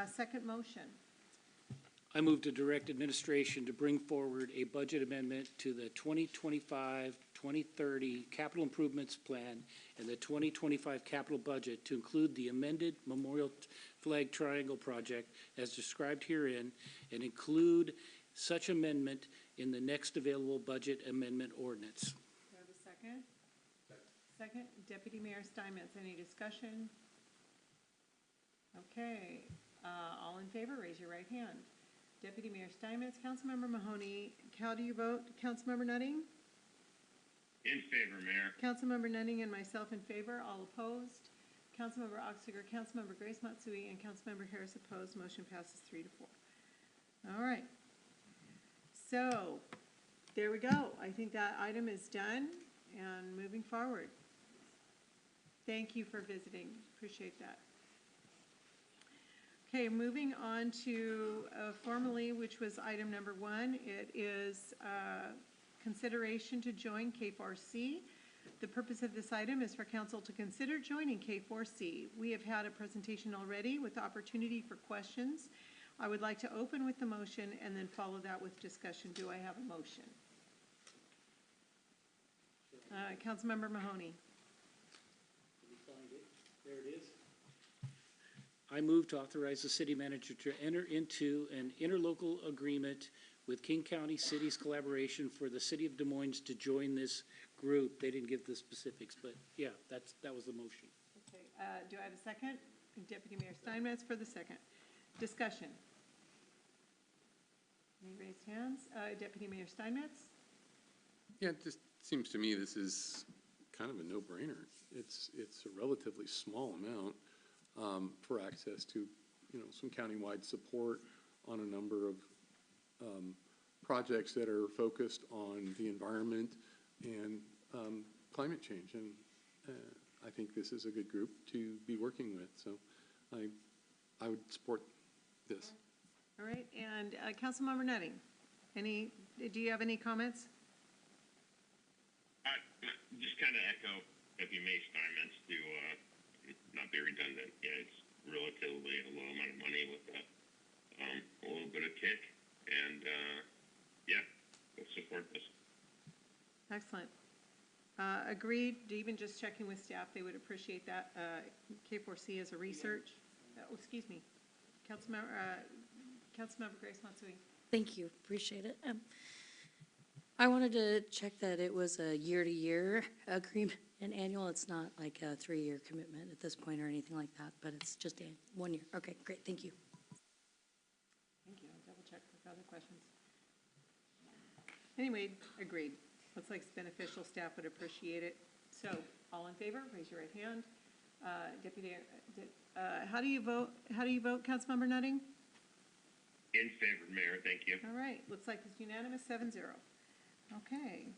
Second motion. I move to direct administration to bring forward a budget amendment to the 2025-2030 capital improvements plan and the 2025 capital budget to include the amended Memorial Flag Triangle project as described herein, and include such amendment in the next available budget amendment ordinance. Do I have a second? Second. Deputy Mayor Steinmetz, any discussion? Okay. All in favor, raise your right hand. Deputy Mayor Steinmetz, Councilmember Mahoney, how do you vote? Councilmember Nutting? In favor, Mayor. Councilmember Nutting and myself in favor, all opposed. Councilmember Oxiger, Councilmember Grace Matsui, and Councilmember Harris opposed. Motion passes 3-4. All right. So, there we go. I think that item is done and moving forward. Thank you for visiting. Appreciate that. Okay, moving on to formally, which was item number 1. It is consideration to join K4C. The purpose of this item is for council to consider joining K4C. We have had a presentation already with opportunity for questions. I would like to open with the motion and then follow that with discussion. Do I have a motion? Councilmember Mahoney. There it is. I move to authorize the city manager to enter into an interlocal agreement with King County Cities Collaboration for the city of Des Moines to join this group. They didn't give the specifics, but yeah, that was the motion. Okay, do I have a second? Deputy Mayor Steinmetz for the second. Discussion. Any raised hands? Deputy Mayor Steinmetz? Yeah, it just seems to me this is kind of a no-brainer. It's a relatively small amount for access to, some countywide support on a number of projects that are focused on the environment and climate change. And I think this is a good group to be working with. So I would support this. All right, and Councilmember Nutting, do you have any comments? Just kind of echo Deputy Mayor Steinmetz to not be redundant. Yeah, it's relatively a low amount of money with a little bit of kick, and yeah, we'll support this. Excellent. Agreed, even just checking with staff, they would appreciate that. K4C as a research. Excuse me, Councilmember Grace Matsui. Thank you, appreciate it. I wanted to check that it was a year-to-year agreement and annual. It's not like a 3-year commitment at this point or anything like that, but it's just 1 year. Okay, great, thank you. Thank you. I'll double check for other questions. Anyway, agreed. Looks like it's beneficial. Staff would appreciate it. So, all in favor, raise your right hand. Deputy, how do you vote? How do you vote, Councilmember Nutting? In favor, Mayor. Thank you. All right. Looks like it's unanimous, 7-0. Okay.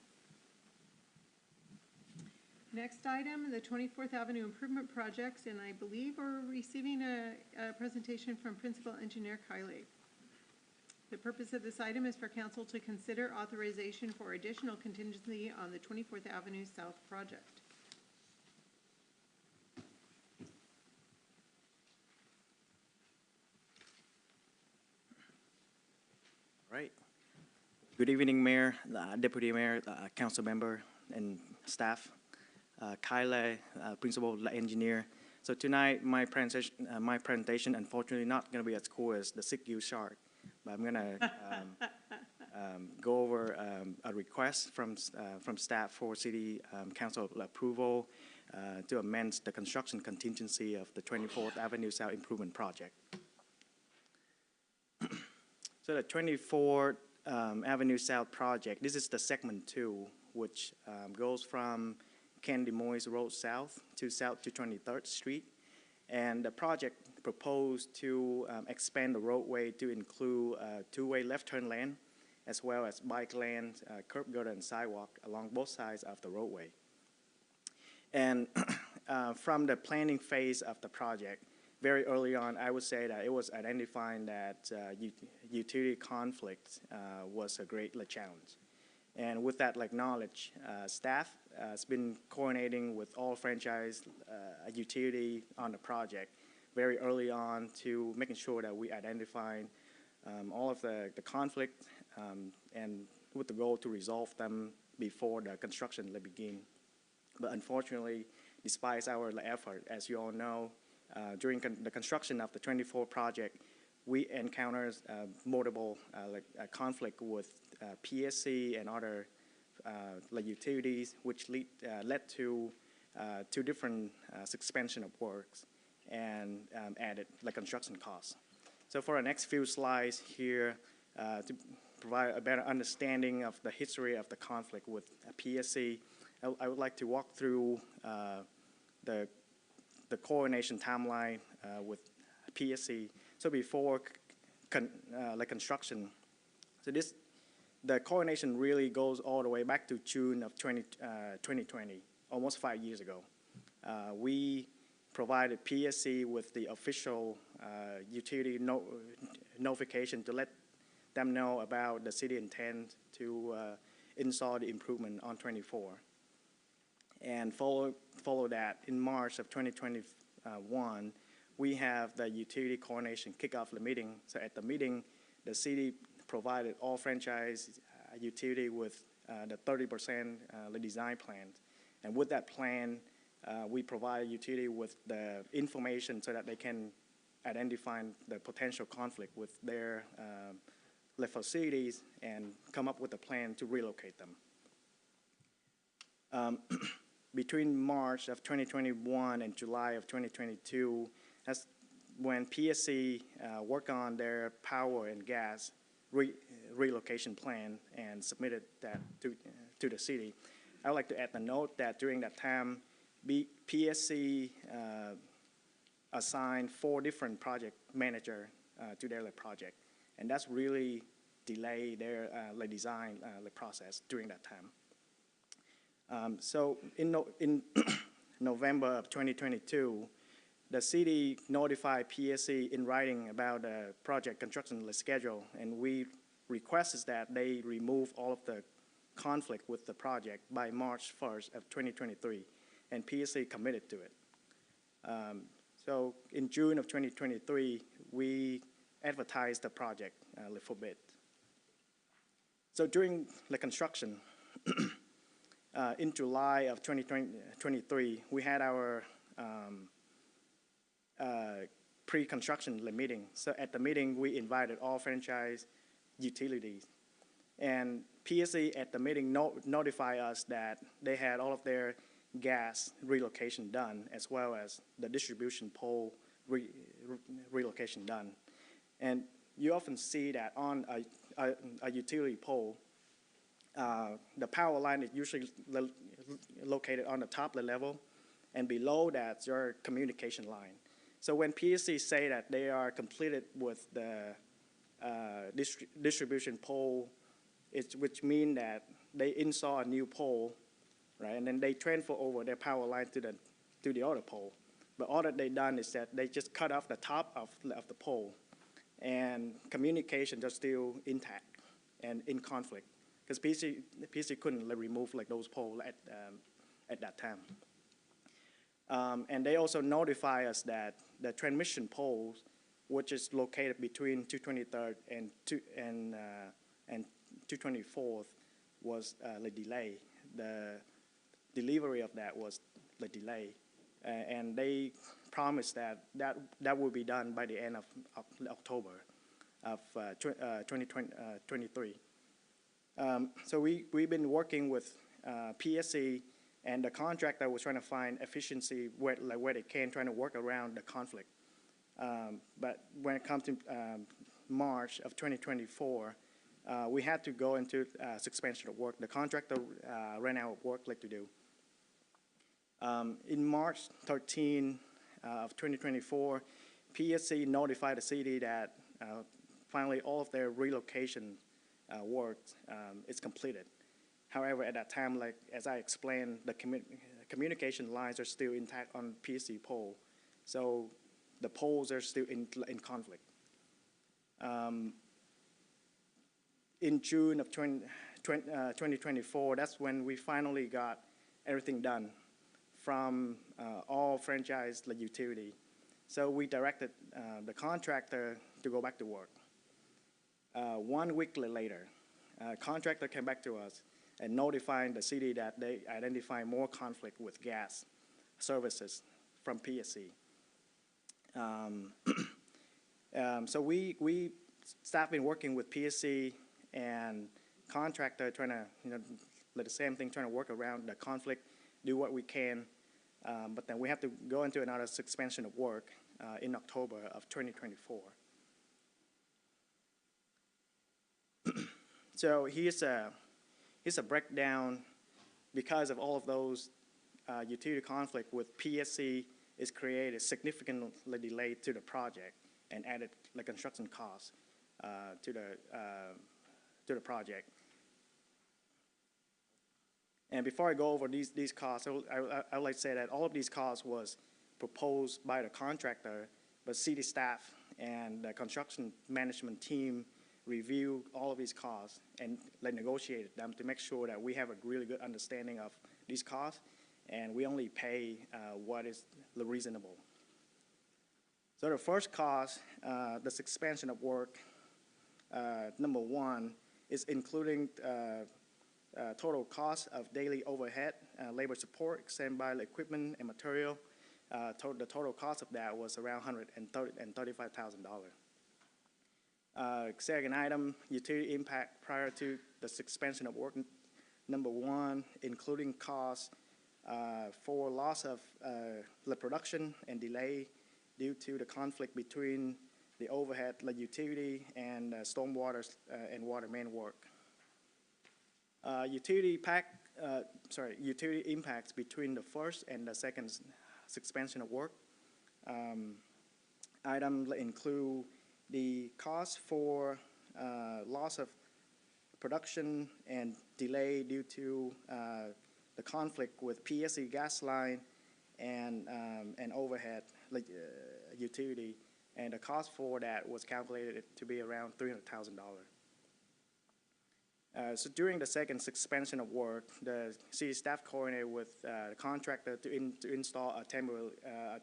Next item, the 24th Avenue Improvement Projects, and I believe we're receiving a presentation from Principal Engineer Kiley. The purpose of this item is for council to consider authorization for additional contingency on the 24th Avenue South project. Right. Good evening, Mayor, Deputy Mayor, Council Member, and staff. Kyle, Principal Engineer. So tonight, my presentation, unfortunately, not going to be as cool as the sick-gill shark, but I'm going to go over a request from staff for City Council approval to amend the construction contingency of the 24th Avenue South Improvement Project. So the 24th Avenue South project, this is the segment 2, which goes from Ken Des Moines Road South to 23rd Street. And the project proposed to expand the roadway to include a two-way left turn lane, as well as bike lane, curb gutter, and sidewalk along both sides of the roadway. And from the planning phase of the project, very early on, I would say that it was identifying that utility conflict was a great challenge. And with that knowledge, staff has been coordinating with all franchise utility on the project very early on to making sure that we identify all of the conflict and with the goal to resolve them before the construction will begin. But unfortunately, despite our effort, as you all know, during the construction of the 24 project, we encountered multiple conflict with PSC and other utilities, which led to 2 different suspension of works and added construction costs. So for our next few slides here, to provide a better understanding of the history of the conflict with PSC, I would like to walk through the coordination timeline with PSC. So before construction, so the coordination really goes all the way back to June of 2020, almost 5 years ago. We provided PSC with the official utility notification to let them know about the city intent to install the improvement on 24. And follow that, in March of 2021, we have the utility coordination kickoff the meeting. So at the meeting, the city provided all franchise utility with the 30% the design plan. And with that plan, we provide utility with the information so that they can identify the potential conflict with their facilities and come up with a plan to relocate them. Between March of 2021 and July of 2022, that's when PSC worked on their power and gas relocation plan and submitted that to the city. I would like to add the note that during that time, PSC assigned 4 different project managers to their project, and that's really delayed their design process during that time. So in November of 2022, the city notified PSC in writing about the project construction schedule, and we requested that they remove all of the conflict with the project by March 1st of 2023, and PSC committed to it. So in June of 2023, we advertised the project for bid. So during the construction, in July of 2023, we had our pre-construction meeting. So at the meeting, we invited all franchise utilities. And PSC at the meeting notified us that they had all of their gas relocation done, as well as the distribution pole relocation done. And you often see that on a utility pole, the power line is usually located on the top of the level, and below that's your communication line. So when PSC say that they are completed with the distribution pole, which means that they install a new pole, right, and then they transfer over their power line to the other pole. But all that they done is that they just cut off the top of the pole, and communications are still intact and in conflict, because PSC couldn't remove those poles at that time. And they also notify us that the transmission poles, which is located between 223rd and 224th, was the delay. The delivery of that was the delay. And they promised that will be done by the end of October of 2023. So we've been working with PSC, and the contractor was trying to find efficiency where they can, trying to work around the conflict. But when it comes to March of 2024, we had to go into suspension of work. The contractor ran out of work to do. In March 13 of 2024, PSC notified the city that finally all of their relocation work is completed. However, at that time, as I explained, the communication lines are still intact on PSC pole, so the poles are still in conflict. In June of 2024, that's when we finally got everything done from all franchise utility. So we directed the contractor to go back to work. 1 week later, contractor came back to us and notifying the city that they identified more conflict with gas services from PSC. So we staff been working with PSC and contractor trying to, let the same thing, trying to work around the conflict, do what we can. But then we have to go into another suspension of work in October of 2024. So here's a breakdown. Because of all of those utility conflict with PSC is created significantly delayed to the project and added the construction costs to the project. And before I go over these costs, I would like to say that all of these costs was proposed by the contractor, but city staff and the construction management team review all of these costs and negotiated them to make sure that we have a really good understanding of these costs, and we only pay what is reasonable. So the first cost, the expansion of work, number one, is including total cost of daily overhead, labor support, standby equipment and material. The total cost of that was around $135,000. Second item, utility impact prior to the suspension of work. Number one, including costs for loss of the production and delay due to the conflict between the overhead, the utility, and stormwater and water main work. Utility impacts between the first and the second suspension of work. Items include the cost for loss of production and delay due to the conflict with PSC gas line and overhead utility, and the cost for that was calculated to be around $300,000. So during the second suspension of work, the city staff coordinated with the contractor to install a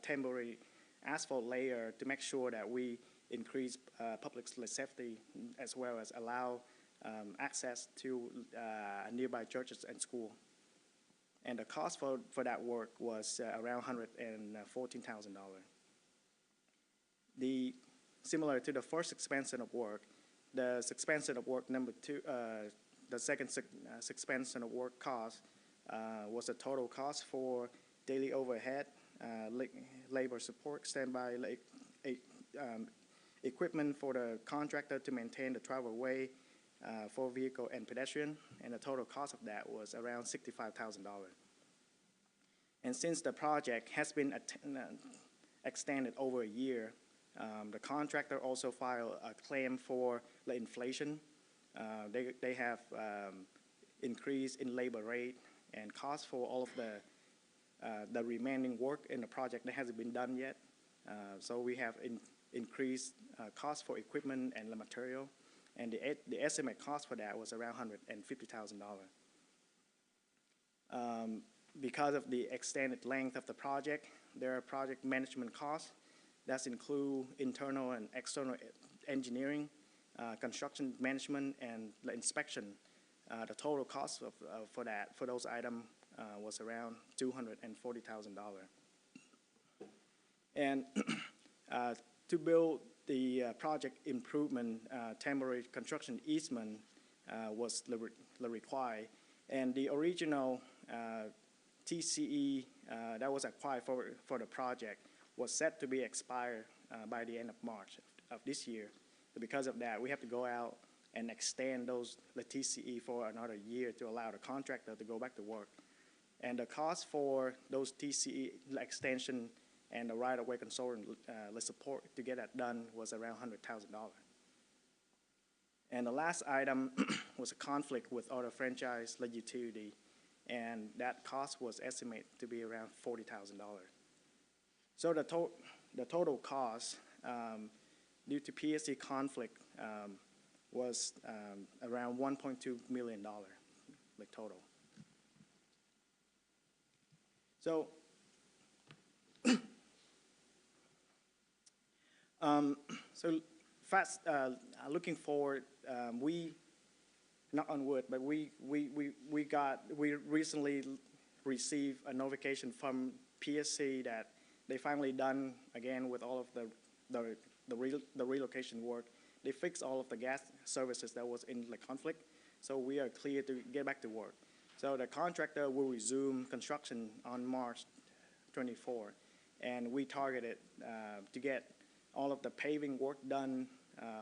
temporary asphalt layer to make sure that we increase public safety as well as allow access to nearby churches and school. And the cost for that work was around $114,000. Similar to the first suspension of work, the suspension of work number two, the second suspension of work cost was a total cost for daily overhead, labor support, standby equipment for the contractor to maintain the travelway for vehicle and pedestrian, and the total cost of that was around $65,000. And since the project has been extended over a year, the contractor also filed a claim for the inflation. They have increase in labor rate and cost for all of the remaining work in the project that hasn't been done yet. So we have increased cost for equipment and the material, and the estimate cost for that was around $150,000. Because of the extended length of the project, there are project management costs. That include internal and external engineering, construction management, and the inspection. The total cost for those items was around $240,000. And to build the project improvement, temporary construction easement was required, and the original TCE that was acquired for the project was set to be expired by the end of March of this year. So because of that, we have to go out and extend the TCE for another year to allow the contractor to go back to work. And the cost for those TCE extension and the right-of-way consultant support to get that done was around $100,000. And the last item was a conflict with other franchise utility, and that cost was estimated to be around $40,000. So the total cost due to PSC conflict was around $1.2 million, total. So So fast, looking forward, knock on wood, but we recently received a notification from PSC that they finally done again with all of the relocation work. They fixed all of the gas services that was in the conflict, so we are clear to get back to work. So the contractor will resume construction on March 24, and we targeted to get all of the paving work done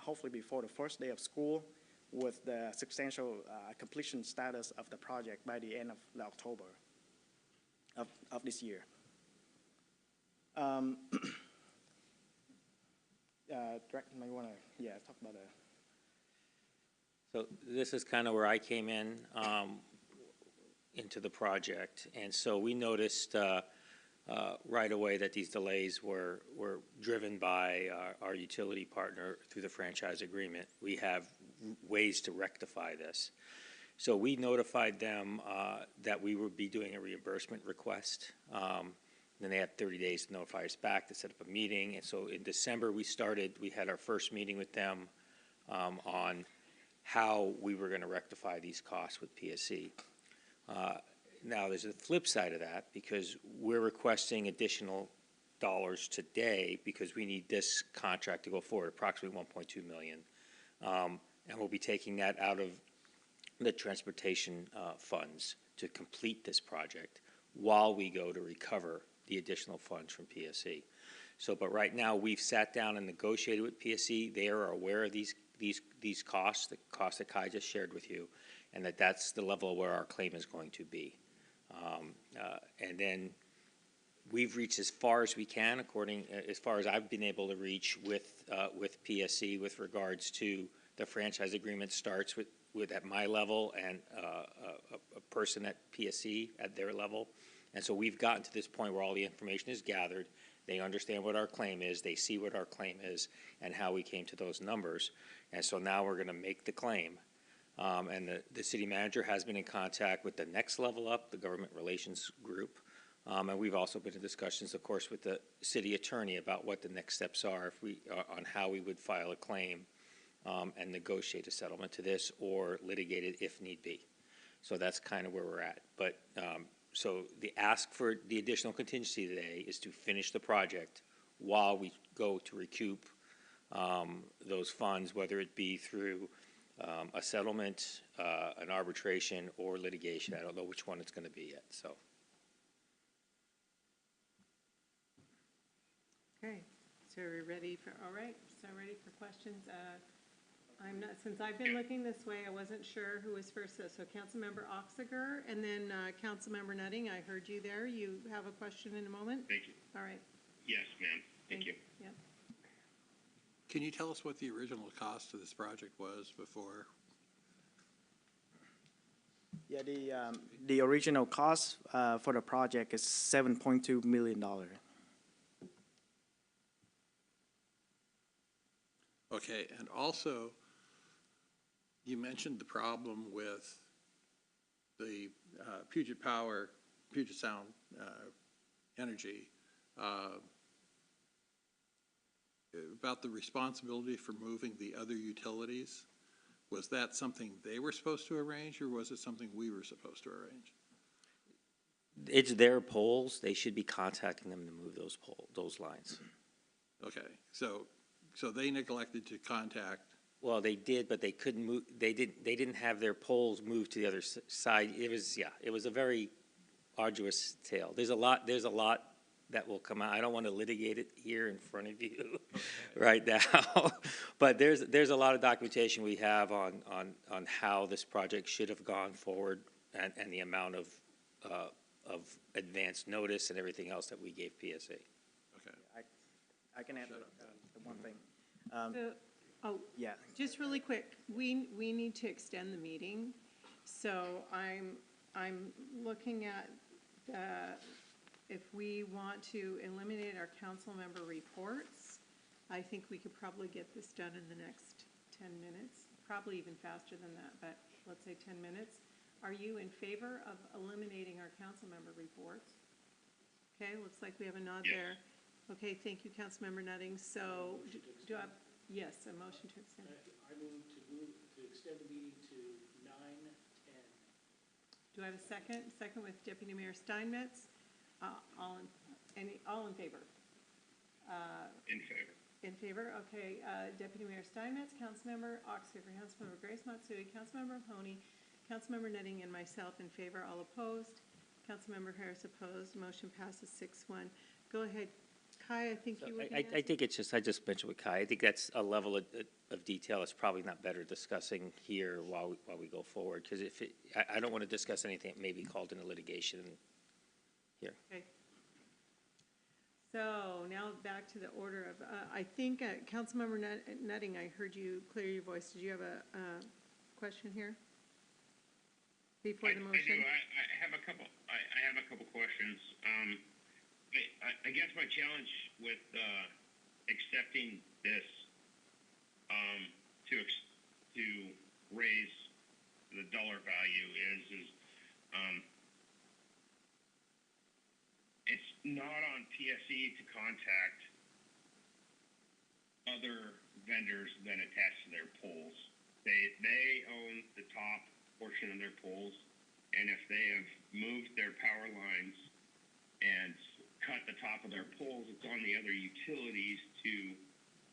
hopefully before the first day of school, with the substantial completion status of the project by the end of October of this year. Director, you want to, talk about that? So this is kind of where I came in into the project, and so we noticed right away that these delays were driven by our utility partner through the franchise agreement. We have ways to rectify this. So we notified them that we would be doing a reimbursement request. Then they had 30 days to notify us back to set up a meeting. And so in December, we had our first meeting with them on how we were going to rectify these costs with PSC. Now, there's a flip side of that, because we're requesting additional dollars today because we need this contract to go forward, approximately $1.2 million. And we'll be taking that out of the transportation funds to complete this project while we go to recover the additional funds from PSC. So, but right now, we've sat down and negotiated with PSC. They are aware of these costs, the costs that Kai just shared with you, and that's the level where our claim is going to be. And then we've reached as far as we can, as far as I've been able to reach with PSC with regards to the franchise agreement starts with at my level and a person at PSC at their level. And so we've gotten to this point where all the information is gathered. They understand what our claim is. They see what our claim is and how we came to those numbers. And so now we're going to make the claim. And the city manager has been in contact with the next level up, the government relations group. And we've also been in discussions, of course, with the city attorney about what the next steps are on how we would file a claim and negotiate a settlement to this or litigate it if need be. So that's kind of where we're at. But so the ask for the additional contingency today is to finish the project while we go to recoup those funds, whether it be through a settlement, an arbitration, or litigation. I don't know which one it's going to be yet. So. Okay, so we're ready for, all right, so ready for questions. Since I've been looking this way, I wasn't sure who was first. So Councilmember Oxiger and then Councilmember Nutting, I heard you there. You have a question in a moment? Thank you. All right. Yes, ma'am. Thank you. Yep. Can you tell us what the original cost of this project was before? Yeah, the original cost for the project is $7.2 million. Okay, and also, you mentioned the problem with the Puget Sound Energy, about the responsibility for moving the other utilities. Was that something they were supposed to arrange, or was it something we were supposed to arrange? It's their poles. They should be contacting them to move those lines. Okay, so they neglected to contact. Well, they did, but they couldn't move. They didn't have their poles moved to the other side. It was a very arduous tale. There's a lot that will come out. I don't want to litigate it here in front of you right now, but there's a lot of documentation we have on how this project should have gone forward and the amount of advance notice and everything else that we gave PSA. Okay. I can add the one thing. Yeah. Just really quick, we need to extend the meeting. So I'm looking at if we want to eliminate our council member reports, I think we could probably get this done in the next 10 minutes, probably even faster than that, but let's say 10 minutes. Are you in favor of eliminating our council member reports? Okay, looks like we have a nod there. Okay, thank you, Councilmember Nutting. So, do I, yes, a motion to extend? I move to extend the meeting to 9:10. Do I have a second? Second with Deputy Mayor Steinmetz. All in favor? In favor. In favor, okay. Deputy Mayor Steinmetz, Councilmember Oxhaver, Councilmember Grace Matsui, Councilmember Mahoney, Councilmember Nutting, and myself in favor, all opposed. Councilmember Harris opposed. Motion passes 6-1. Go ahead, Kai, I think you were going to I think it's just, I just mentioned with Kai, I think that's a level of detail it's probably not better discussing here while we go forward, because if I don't want to discuss anything that may be called into litigation here. Okay. So now back to the order of, I think, Councilmember Nutting, I heard you clear your voice. Did you have a question here? Before the motion? I do. I have a couple questions. I guess my challenge with accepting this to raise the dollar value is it's not on PSE to contact other vendors than attached to their poles. They own the top portion of their poles, and if they have moved their power lines and cut the top of their poles, it's on the other utilities to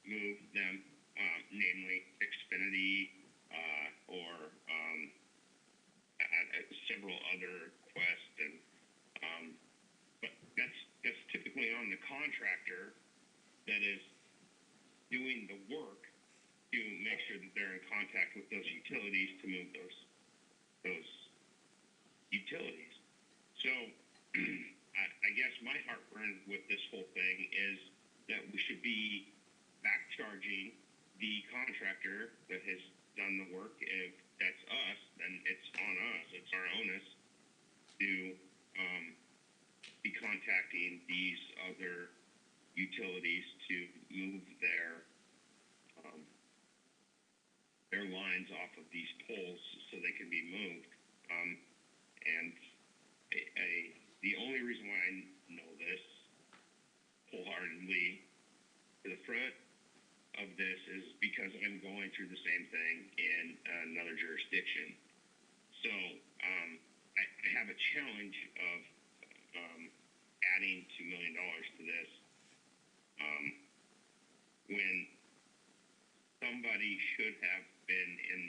move them, namely Xfinity or several other Quest, and but that's typically on the contractor that is doing the work to make sure that they're in contact with those utilities to move those utilities. So I guess my heartburn with this whole thing is that we should be back charging the contractor that has done the work. If that's us, then it's on us. It's our onus to be contacting these other utilities to move their lines off of these poles so they can be moved. And the only reason why I know this wholeheartedly to the front of this is because I'm going through the same thing in another jurisdiction. So I have a challenge of adding $2 million to this when somebody should have been in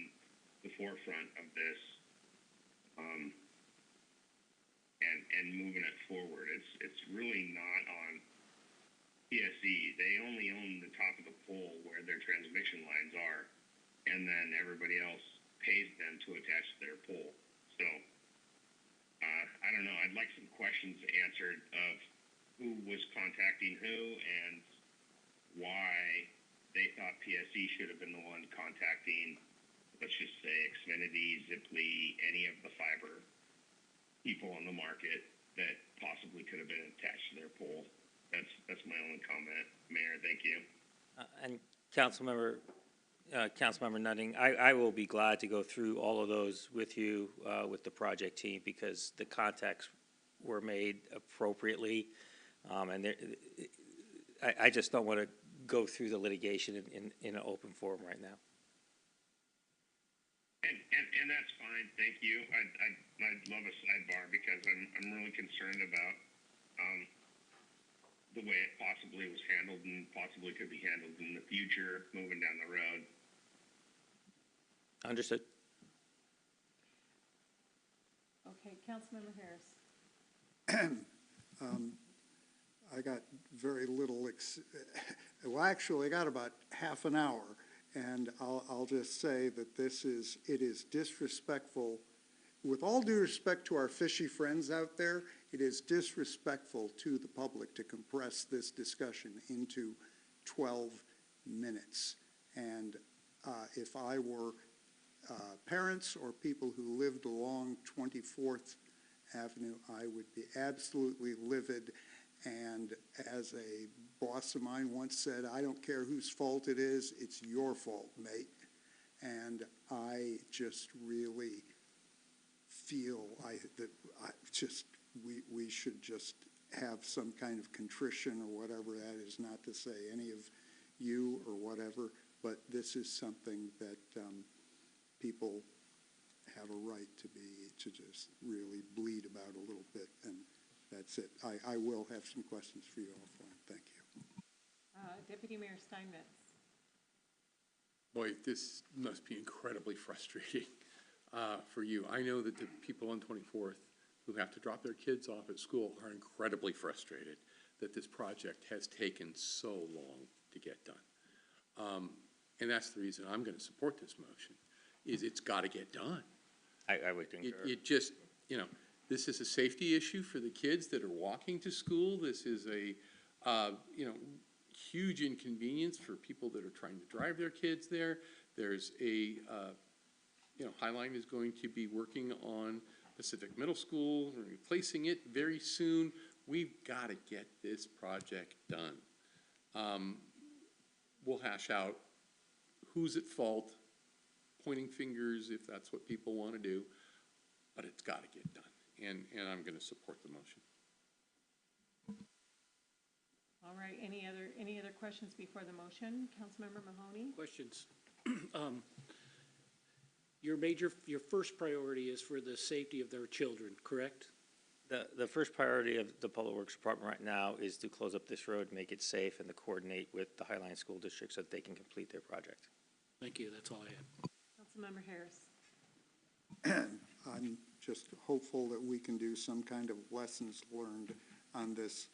the forefront of this and moving it forward. It's really not on PSE. They only own the top of the pole where their transmission lines are, and then everybody else pays them to attach to their pole. So I don't know. I'd like some questions answered of who was contacting who and why they thought PSE should have been the one contacting, let's just say, Xfinity, Ziply, any of the fiber people on the market that possibly could have been attached to their pole. That's my only comment. Mayor, thank you. And Councilmember Nutting, I will be glad to go through all of those with you, with the project team, because the contacts were made appropriately. And I just don't want to go through the litigation in an open forum right now. And that's fine. Thank you. I'd love a sidebar because I'm really concerned about the way it possibly was handled and possibly could be handled in the future moving down the road. Understood. Okay, Councilmember Harris. I got very little, well, actually, I got about half an hour, and I'll just say that it is disrespectful. With all due respect to our fishy friends out there, it is disrespectful to the public to compress this discussion into 12 minutes. And if I were parents or people who lived along 24th Avenue, I would be absolutely livid. And as a boss of mine once said, I don't care whose fault it is, it's your fault, mate. And I just really feel that we should just have some kind of contrition or whatever. That is not to say any of you or whatever, but this is something that people have a right to just really bleed about a little bit, and that's it. I will have some questions for you offline. Thank you. Deputy Mayor Steinmetz. Boy, this must be incredibly frustrating for you. I know that the people on 24th who have to drop their kids off at school are incredibly frustrated that this project has taken so long to get done. And that's the reason I'm going to support this motion, is it's got to get done. I would concur. It just, this is a safety issue for the kids that are walking to school. This is a, huge inconvenience for people that are trying to drive their kids there. There's a, Highline is going to be working on Pacific Middle School, and replacing it very soon. We've got to get this project done. We'll hash out who's at fault, pointing fingers if that's what people want to do, but it's got to get done, and I'm going to support the motion. All right, any other questions before the motion? Councilmember Mahoney? Questions? Your first priority is for the safety of their children, correct? The first priority of the Public Works Department right now is to close up this road, make it safe, and to coordinate with the Highline School District so that they can complete their project. Thank you, that's all I have. Councilmember Harris. I'm just hopeful that we can do some kind of lessons learned on this.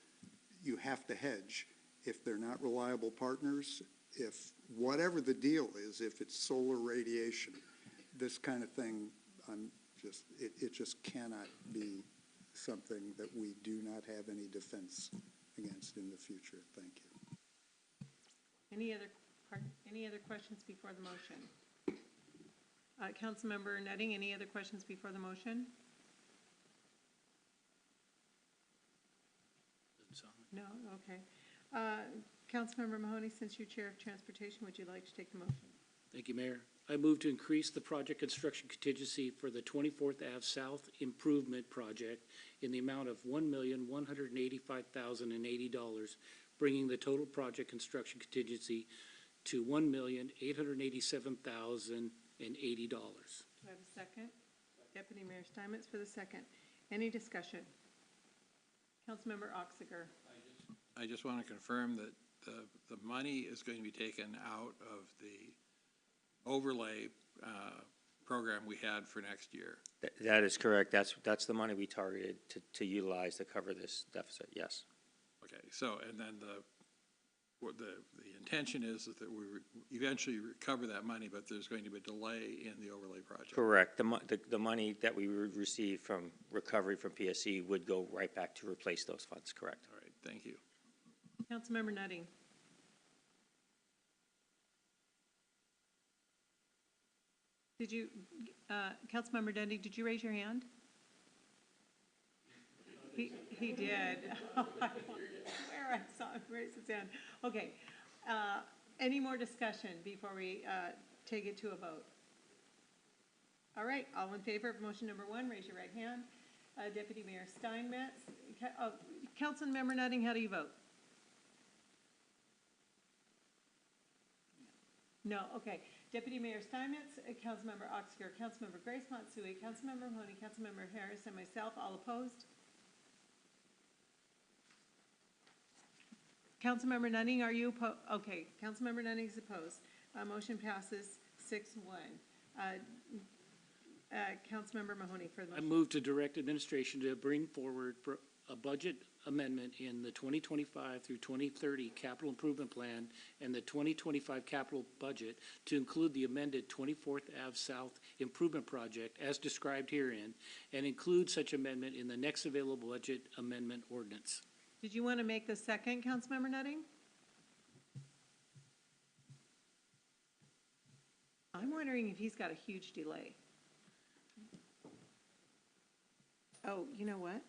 You have to hedge. If they're not reliable partners, if whatever the deal is, if it's solar radiation, this kind of thing, it just cannot be something that we do not have any defense against in the future. Thank you. Any other questions before the motion? Councilmember Nutting, any other questions before the motion? No, okay. Councilmember Mahoney, since you're Chair of Transportation, would you like to take the motion? Thank you, Mayor. I move to increase the project construction contingency for the 24th Ave South Improvement Project in the amount of $1,185,080, bringing the total project construction contingency to $1,887,080. Do I have a second? Deputy Mayor Steinmetz for the second. Any discussion? Councilmember Oxiger. I just want to confirm that the money is going to be taken out of the overlay program we had for next year. That is correct. That's the money we targeted to utilize to cover this deficit, yes. Okay, so, and then the intention is that we eventually recover that money, but there's going to be a delay in the overlay project. Correct. The money that we would receive from recovery from PSC would go right back to replace those funds, correct? All right, thank you. Councilmember Nutting. Did you, Councilmember Dundee, did you raise your hand? He did. Where I saw him raise his hand. Okay. Any more discussion before we take it to a vote? All right, all in favor of motion number one, raise your right hand. Deputy Mayor Steinmetz. Councilmember Nutting, how do you vote? No, okay. Deputy Mayor Steinmetz, Councilmember Oxiger, Councilmember Grace Matsui, Councilmember Mahoney, Councilmember Harris, and myself, all opposed. Councilmember Nutting, are you opposed? Okay, Councilmember Nutting is opposed. Motion passes 6-1. Councilmember Mahoney for the motion. I move to direct administration to bring forward for a budget amendment in the 2025 through 2030 capital improvement plan and the 2025 capital budget to include the amended 24th Ave South Improvement Project as described herein, and include such amendment in the next available budget amendment ordinance. Did you want to make the second, Councilmember Nutting? I'm wondering if he's got a huge delay. Oh, you know what?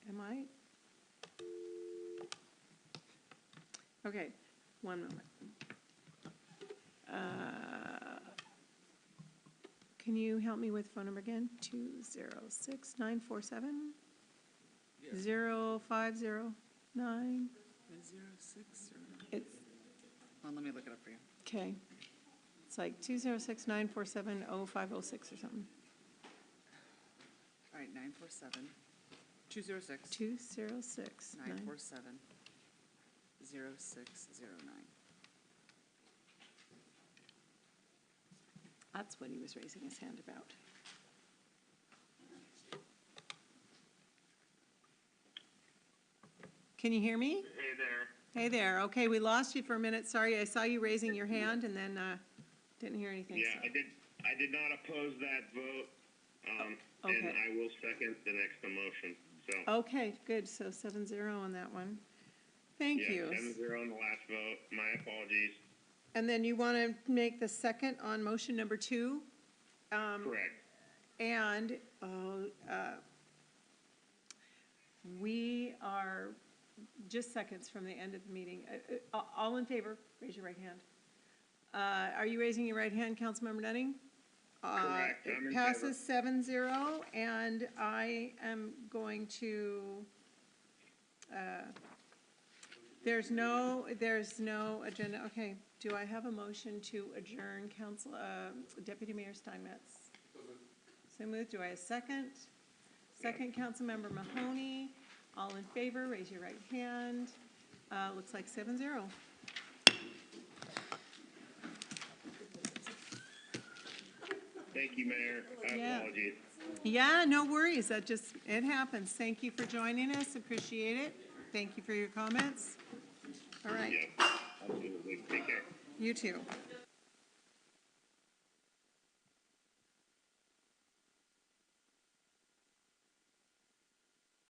Am I? Okay, one moment. Can you help me with phone number again? 206947? 0509. 0609. It's, Well, let me look it up for you. okay. It's like 206-947-0506 or something. All right, 947, 206. 206. 947, 0609. That's what he was raising his hand about. Can you hear me? Hey there. Hey there. Okay, we lost you for a minute. Sorry, I saw you raising your hand and then didn't hear anything. Yeah, so- I did not oppose that vote, and okay. I will second the next motion, so. Okay, good. So 7-0 on that one. Thank Yeah, you. 7-0 on the last vote. My apologies. And then you want to make the second on motion number 2? Correct. And we are just seconds from the end of the meeting. All in favor, raise your right hand. Are you raising your right hand, Councilmember Dunning? Correct. I'm It in passes 7-0, and I am going to, there's no agenda. Okay, do I have a motion to adjourn, Deputy Mayor Steinmetz? So moved. Do I have a second? Second, Councilmember Mahoney. All in favor, raise your right hand. Looks like 7-0. Thank you, Mayor. Yeah. Apologies. Yeah, no worries. It happens. Thank you for joining us. Appreciate it. Thank you for your comments. All right. Yeah, absolutely. Take care. You too.